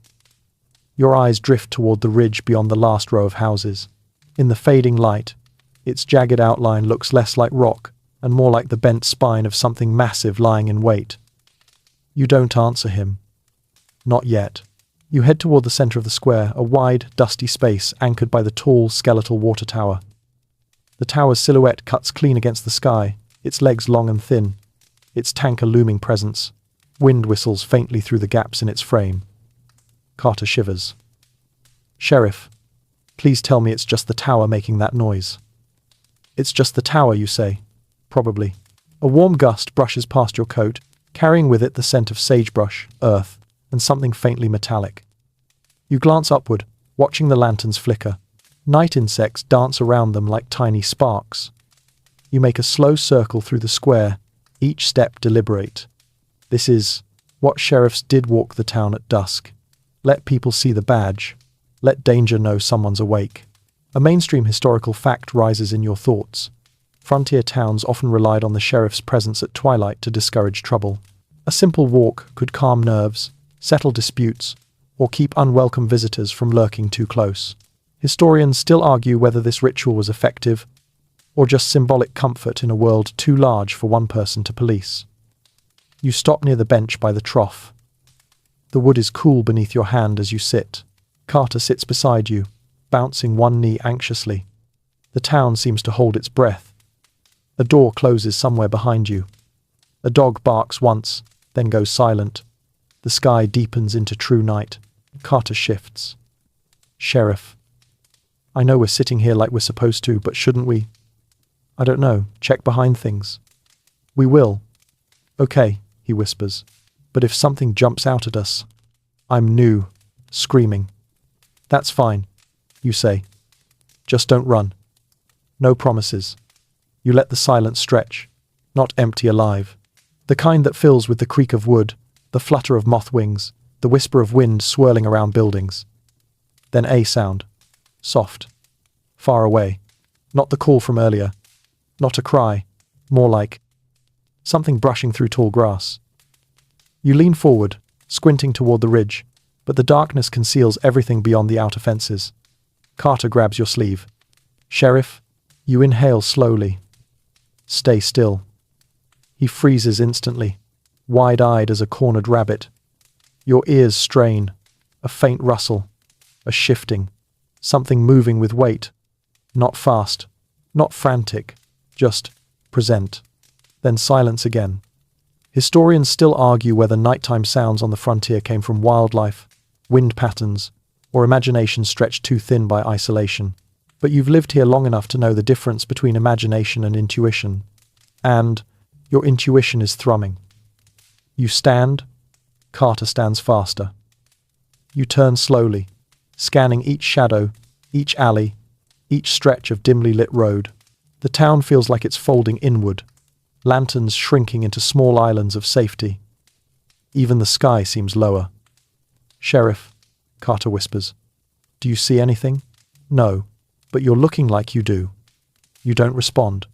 Your eyes drift toward the ridge beyond the last row of houses. In the fading light, its jagged outline looks less like rock and more like the bent spine of something massive lying in wait. You don't answer him. Not yet. You head toward the center of the square, a wide, dusty space anchored by the tall, skeletal water tower. The tower's silhouette cuts clean against the sky, its legs long and thin, its tank a looming presence. Wind whistles faintly through the gaps in its frame. Carter shivers. "Sheriff, please tell me it's just the tower making that noise." "It's just the tower," you say. "Probably." A warm gust brushes past your coat, carrying with it the scent of sagebrush, earth, and something faintly metallic. You glance upward, watching the lanterns flicker. Night insects dance around them like tiny sparks. You make a slow circle through the square, each step deliberate. This is what sheriffs did walk the town at dusk. Let people see the badge. Let danger know someone's awake. A mainstream historical fact rises in your thoughts. Frontier towns often relied on the sheriff's presence at twilight to discourage trouble. A simple walk could calm nerves, settle disputes, or keep unwelcome visitors from lurking too close. Historians still argue whether this ritual was effective or just symbolic comfort in a world too large for one person to police. You stop near the bench by the trough. The wood is cool beneath your hand as you sit. Carter sits beside you, bouncing one knee anxiously. The town seems to hold its breath. A door closes somewhere behind you. A dog barks once, then goes silent. The sky deepens into true night. Carter shifts. Sheriff. I know we're sitting here like we're supposed to, but shouldn't we? I don't know. Check behind things. We will. Okay, he whispers. But if something jumps out at us, I'm new, screaming. That's fine, you say. Just don't run. No promises. You let the silence stretch, not empty alive. The kind that fills with the creak of wood, the flutter of moth wings, the whisper of wind swirling around buildings. Then a sound. Soft. Far away. Not the call from earlier. Not a cry. More like something brushing through tall grass. You lean forward, squinting toward the ridge, but the darkness conceals everything beyond the outer fences. Carter grabs your sleeve. Sheriff, you inhale slowly. Stay still. He freezes instantly, wide-eyed as a cornered rabbit. Your ears strain, a faint rustle, a shifting, something moving with weight. Not fast, not frantic, just present. Then silence again. Historians still argue whether nighttime sounds on the frontier came from wildlife, wind patterns, or imagination stretched too thin by isolation. But you've lived here long enough to know the difference between imagination and intuition. And your intuition is thrumming. You stand. Carter stands faster. You turn slowly, scanning each shadow, each alley, each stretch of dimly lit road. The town feels like it's folding inward, lanterns shrinking into small islands of safety. Even the sky seems lower. Sheriff, Carter whispers. Do you see anything? No, but you're looking like you do. You don't respond.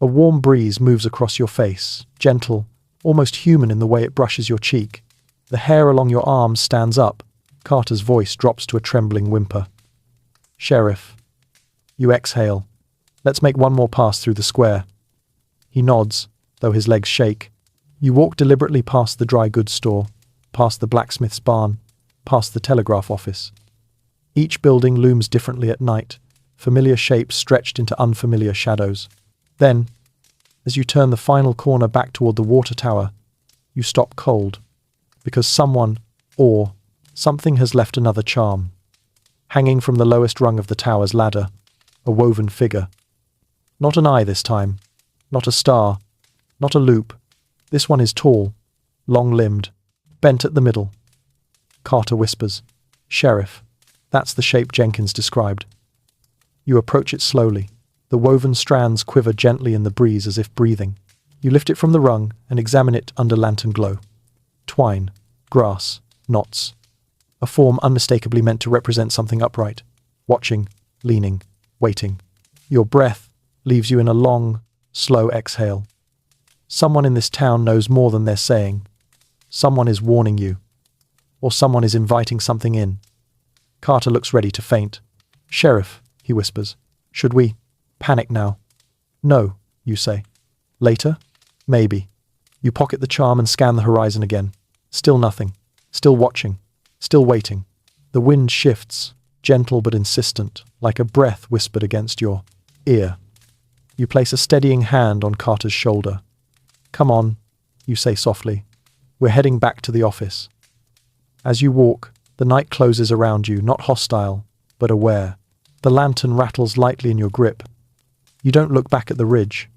A warm breeze moves across your face, gentle, almost human in the way it brushes your cheek. The hair along your arms stands up. Carter's voice drops to a trembling whimper. Sheriff. You exhale. Let's make one more pass through the square. He nods, though his legs shake. You walk deliberately past the dry goods store, past the blacksmith's barn, past the telegraph office. Each building looms differently at night, familiar shapes stretched into unfamiliar shadows. Then, as you turn the final corner back toward the water tower, you stop cold, because someone, or something has left another charm. Hanging from the lowest rung of the tower's ladder, a woven figure. Not an eye this time, not a star, not a loop. This one is tall, long-limbed, bent at the middle. Carter whispers, Sheriff, that's the shape Jenkins described. You approach it slowly. The woven strands quiver gently in the breeze as if breathing. You lift it from the rung and examine it under lantern glow. Twine, grass, knots. A form unmistakably meant to represent something upright. Watching, leaning, waiting. Your breath leaves you in a long, slow exhale. Someone in this town knows more than they're saying. Someone is warning you. Or someone is inviting something in. Carter looks ready to faint. Sheriff, he whispers. Should we panic now? No, you say. Later? Maybe. You pocket the charm and scan the horizon again. Still nothing. Still watching. Still waiting. The wind shifts, gentle but insistent, like a breath whispered against your ear. You place a steadying hand on Carter's shoulder. Come on, you say softly. We're heading back to the office. As you walk, the night closes around you, not hostile, but aware. The lantern rattles lightly in your grip. You don't look back at the ridge.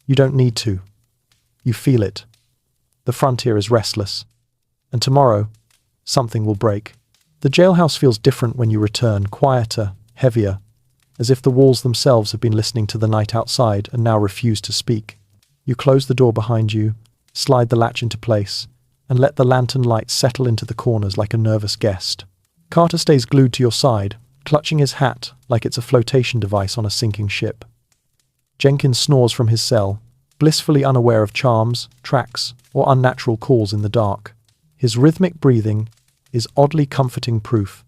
You don't need to. You feel it. The frontier is restless. And tomorrow, something will break. The jailhouse feels different when you return, quieter, heavier, as if the walls themselves have been listening to the night outside and now refuse to speak. You close the door behind you, slide the latch into place, and let the lantern light settle into the corners like a nervous guest. Carter stays glued to your side, clutching his hat like it's a flotation device on a sinking ship. Jenkins snores from his cell, blissfully unaware of charms, tracks, or unnatural calls in the dark. His rhythmic breathing, is oddly comforting proof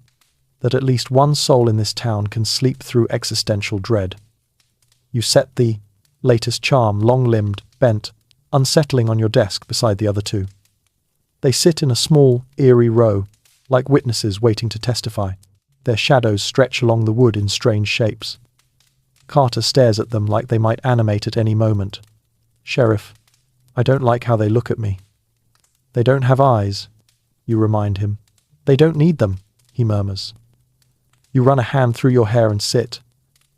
that at least one soul in this town can sleep through existential dread. You set the latest charm, long-limbed, bent, unsettling on your desk beside the other two. They sit in a small, eerie row, like witnesses waiting to testify. Their shadows stretch along the wood in strange shapes. Carter stares at them like they might animate at any moment. "Sheriff, I don't like how they look at me." "They don't have eyes," you remind him. "They don't need them," he murmurs. You run a hand through your hair and sit.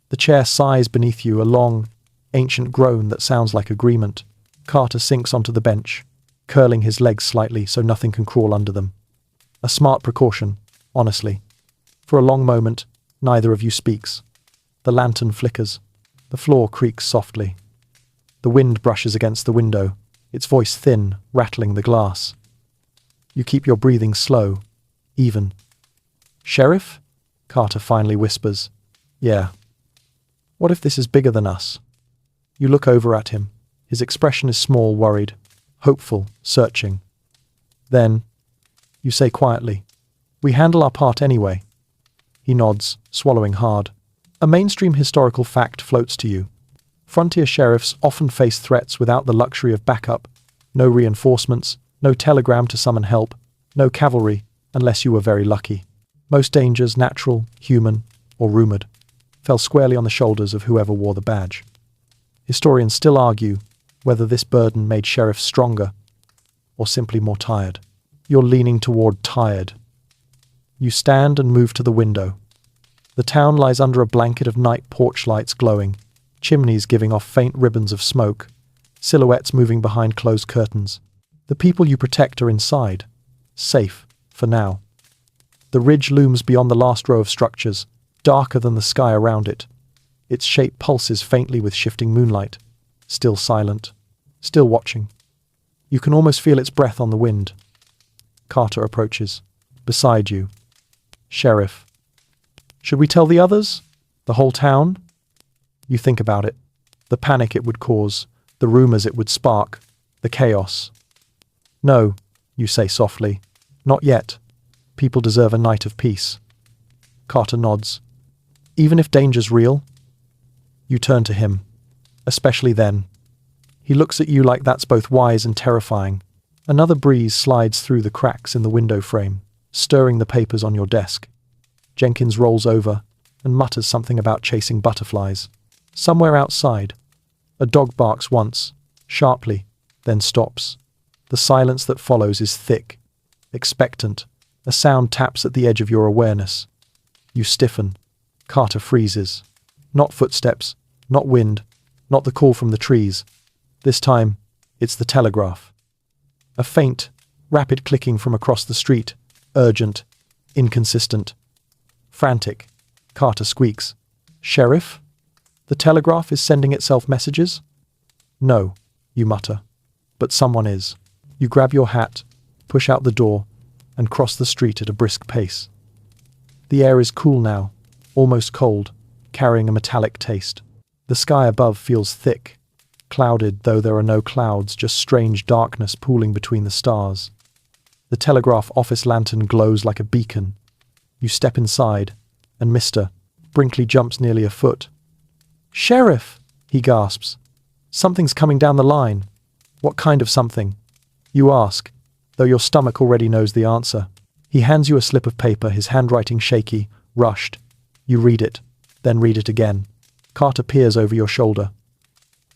The chair sighs beneath you, a long, ancient groan that sounds like agreement. Carter sinks onto the bench, curling his legs slightly so nothing can crawl under them. A smart precaution, honestly. For a long moment, neither of you speaks. The lantern flickers. The floor creaks softly. The wind brushes against the window, its voice thin, rattling the glass. You keep your breathing slow, even. "Sheriff?" Carter finally whispers. "Yeah. What if this is bigger than us?" You look over at him. His expression is small, worried, hopeful, searching. Then, you say quietly, "We handle our part anyway." He nods, swallowing hard. A mainstream historical fact floats to you. Frontier sheriffs often face threats without the luxury of backup. No reinforcements, no telegram to summon help, no cavalry, unless you were very lucky. Most dangers, natural, human, or rumored, fell squarely on the shoulders of whoever wore the badge. Historians still argue whether this burden made sheriffs stronger or simply more tired. You're leaning toward tired. You stand and move to the window. The town lies under a blanket of night porch lights glowing, chimneys giving off faint ribbons of smoke, silhouettes moving behind closed curtains. The people you protect are inside, safe, for now. The ridge looms beyond the last row of structures, darker than the sky around it. Its shape pulses faintly with shifting moonlight, still silent, still watching. You can almost feel its breath on the wind. Carter approaches, beside you. "Sheriff. Should we tell the others? The whole town?" You think about it. The panic it would cause, the rumors it would spark, the chaos. "No," you say softly. "Not yet. People deserve a night of peace." Carter nods. "Even if danger's real?" You turn to him. "Especially then." He looks at you like that's both wise and terrifying. Another breeze slides through the cracks in the window frame, stirring the papers on your desk. Jenkins rolls over and mutters something about chasing butterflies. Somewhere outside, a dog barks once, sharply, then stops. The silence that follows is thick, expectant. A sound taps at the edge of your awareness. You stiffen. Carter freezes. Not footsteps, not wind, not the call from the trees. This time, it's the telegraph. A faint, rapid clicking from across the street, urgent, inconsistent. Frantic, Carter squeaks. "Sheriff? The telegraph is sending itself messages?" "No," you mutter. "But someone is." You grab your hat, push out the door, and cross the street at a brisk pace. The air is cool now, almost cold, carrying a metallic taste. The sky above feels thick, clouded though there are no clouds, just strange darkness pooling between the stars. The telegraph office lantern glows like a beacon. You step inside, and Mr. Brinkley jumps nearly a foot. "Sheriff!" he gasps. "Something's coming down the line." "What kind of something?" you ask, though your stomach already knows the answer. He hands you a slip of paper, his handwriting shaky, rushed. You read it, then read it again. Carter peers over your shoulder.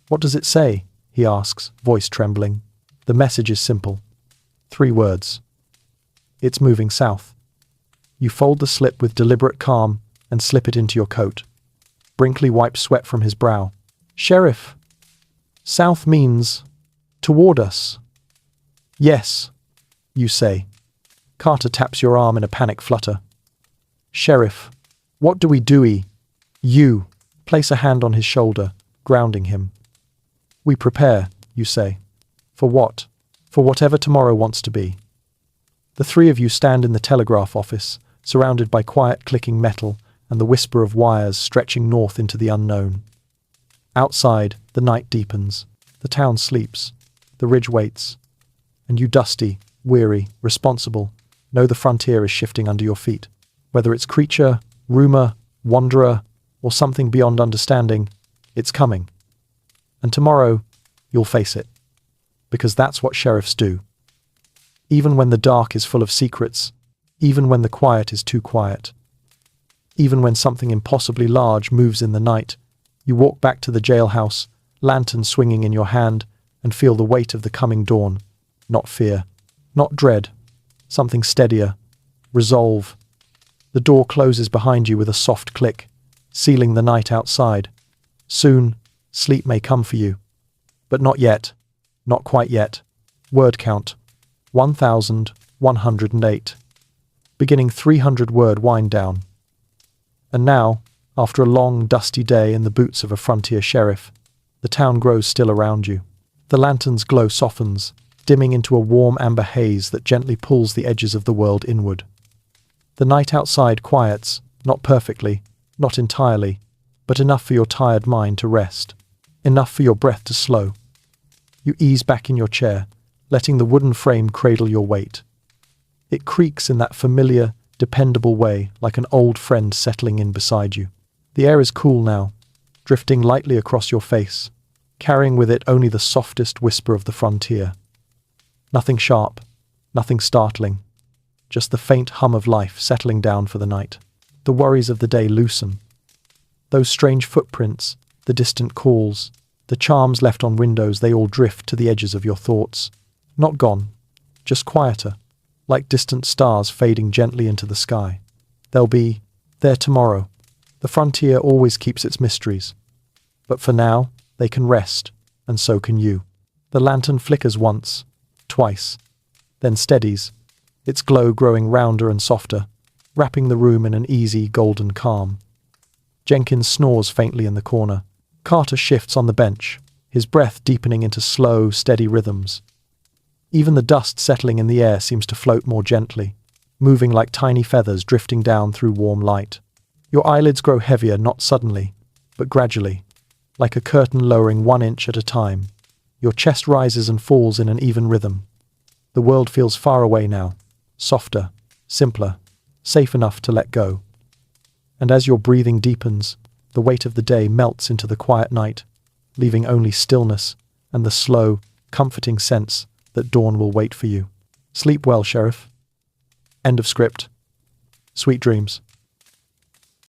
"What does it say?" he asks, voice trembling. The message is simple. 3 words. "It's moving south." You fold the slip with deliberate calm and slip it into your coat. Brinkley wipes sweat from his brow. "Sheriff, south means toward us." "Yes," you say. Carter taps your arm in a panic flutter. "Sheriff, what do we do?" You place a hand on his shoulder, grounding him. "We prepare," you say. "For what?" "For whatever tomorrow wants to be." The 3 of you stand in the telegraph office, surrounded by quiet clicking metal and the whisper of wires stretching north into the unknown. Outside, the night deepens. The town sleeps. The ridge waits. And you, dusty, weary, responsible, know the frontier is shifting under your feet. Whether it's creature, rumor, wanderer, or something beyond understanding, it's coming. And tomorrow, you'll face it. Because that's what sheriffs do. Even when the dark is full of secrets, even when the quiet is too quiet, even when something impossibly large moves in the night, you walk back to the jailhouse, lantern swinging in your hand, and feel the weight of the coming dawn. Not fear, not dread, something steadier, resolve. The door closes behind you with a soft click, sealing the night outside. Soon, sleep may come for you. But not yet, not quite yet. Word count, 1,108. Beginning 300-word wind down. And now, after a long, dusty day in the boots of a frontier sheriff, the town grows still around you. The lantern's glow softens, dimming into a warm amber haze that gently pulls the edges of the world inward. The night outside quiets, not perfectly, not entirely, but enough for your tired mind to rest, enough for your breath to slow. You ease back in your chair, letting the wooden frame cradle your weight. It creaks in that familiar, dependable way, like an old friend settling in beside you. The air is cool now, drifting lightly across your face, carrying with it only the softest whisper of the frontier. Nothing sharp, nothing startling, just the faint hum of life settling down for the night. The worries of the day loosen. Those strange footprints, the distant calls, the charms left on windows, they all drift to the edges of your thoughts. Not gone, just quieter, like distant stars fading gently into the sky. They'll be there tomorrow. The frontier always keeps its mysteries. But for now, they can rest, and so can you. The lantern flickers once, twice, then steadies, its glow growing rounder and softer, wrapping the room in an easy, golden calm. Jenkins snores faintly in the corner. Carter shifts on the bench, his breath deepening into slow, steady rhythms. Even the dust settling in the air seems to float more gently, moving like tiny feathers drifting down through warm light. Your eyelids grow heavier, not suddenly, but gradually, like a curtain lowering 1 inch at a time. Your chest rises and falls in an even rhythm. The world feels far away now, softer, simpler, safe enough to let go. And as your breathing deepens, the weight of the day melts into the quiet night, leaving only stillness and the slow, comforting sense that dawn will wait for you. Sleep well, Sheriff. End of script. Sweet dreams.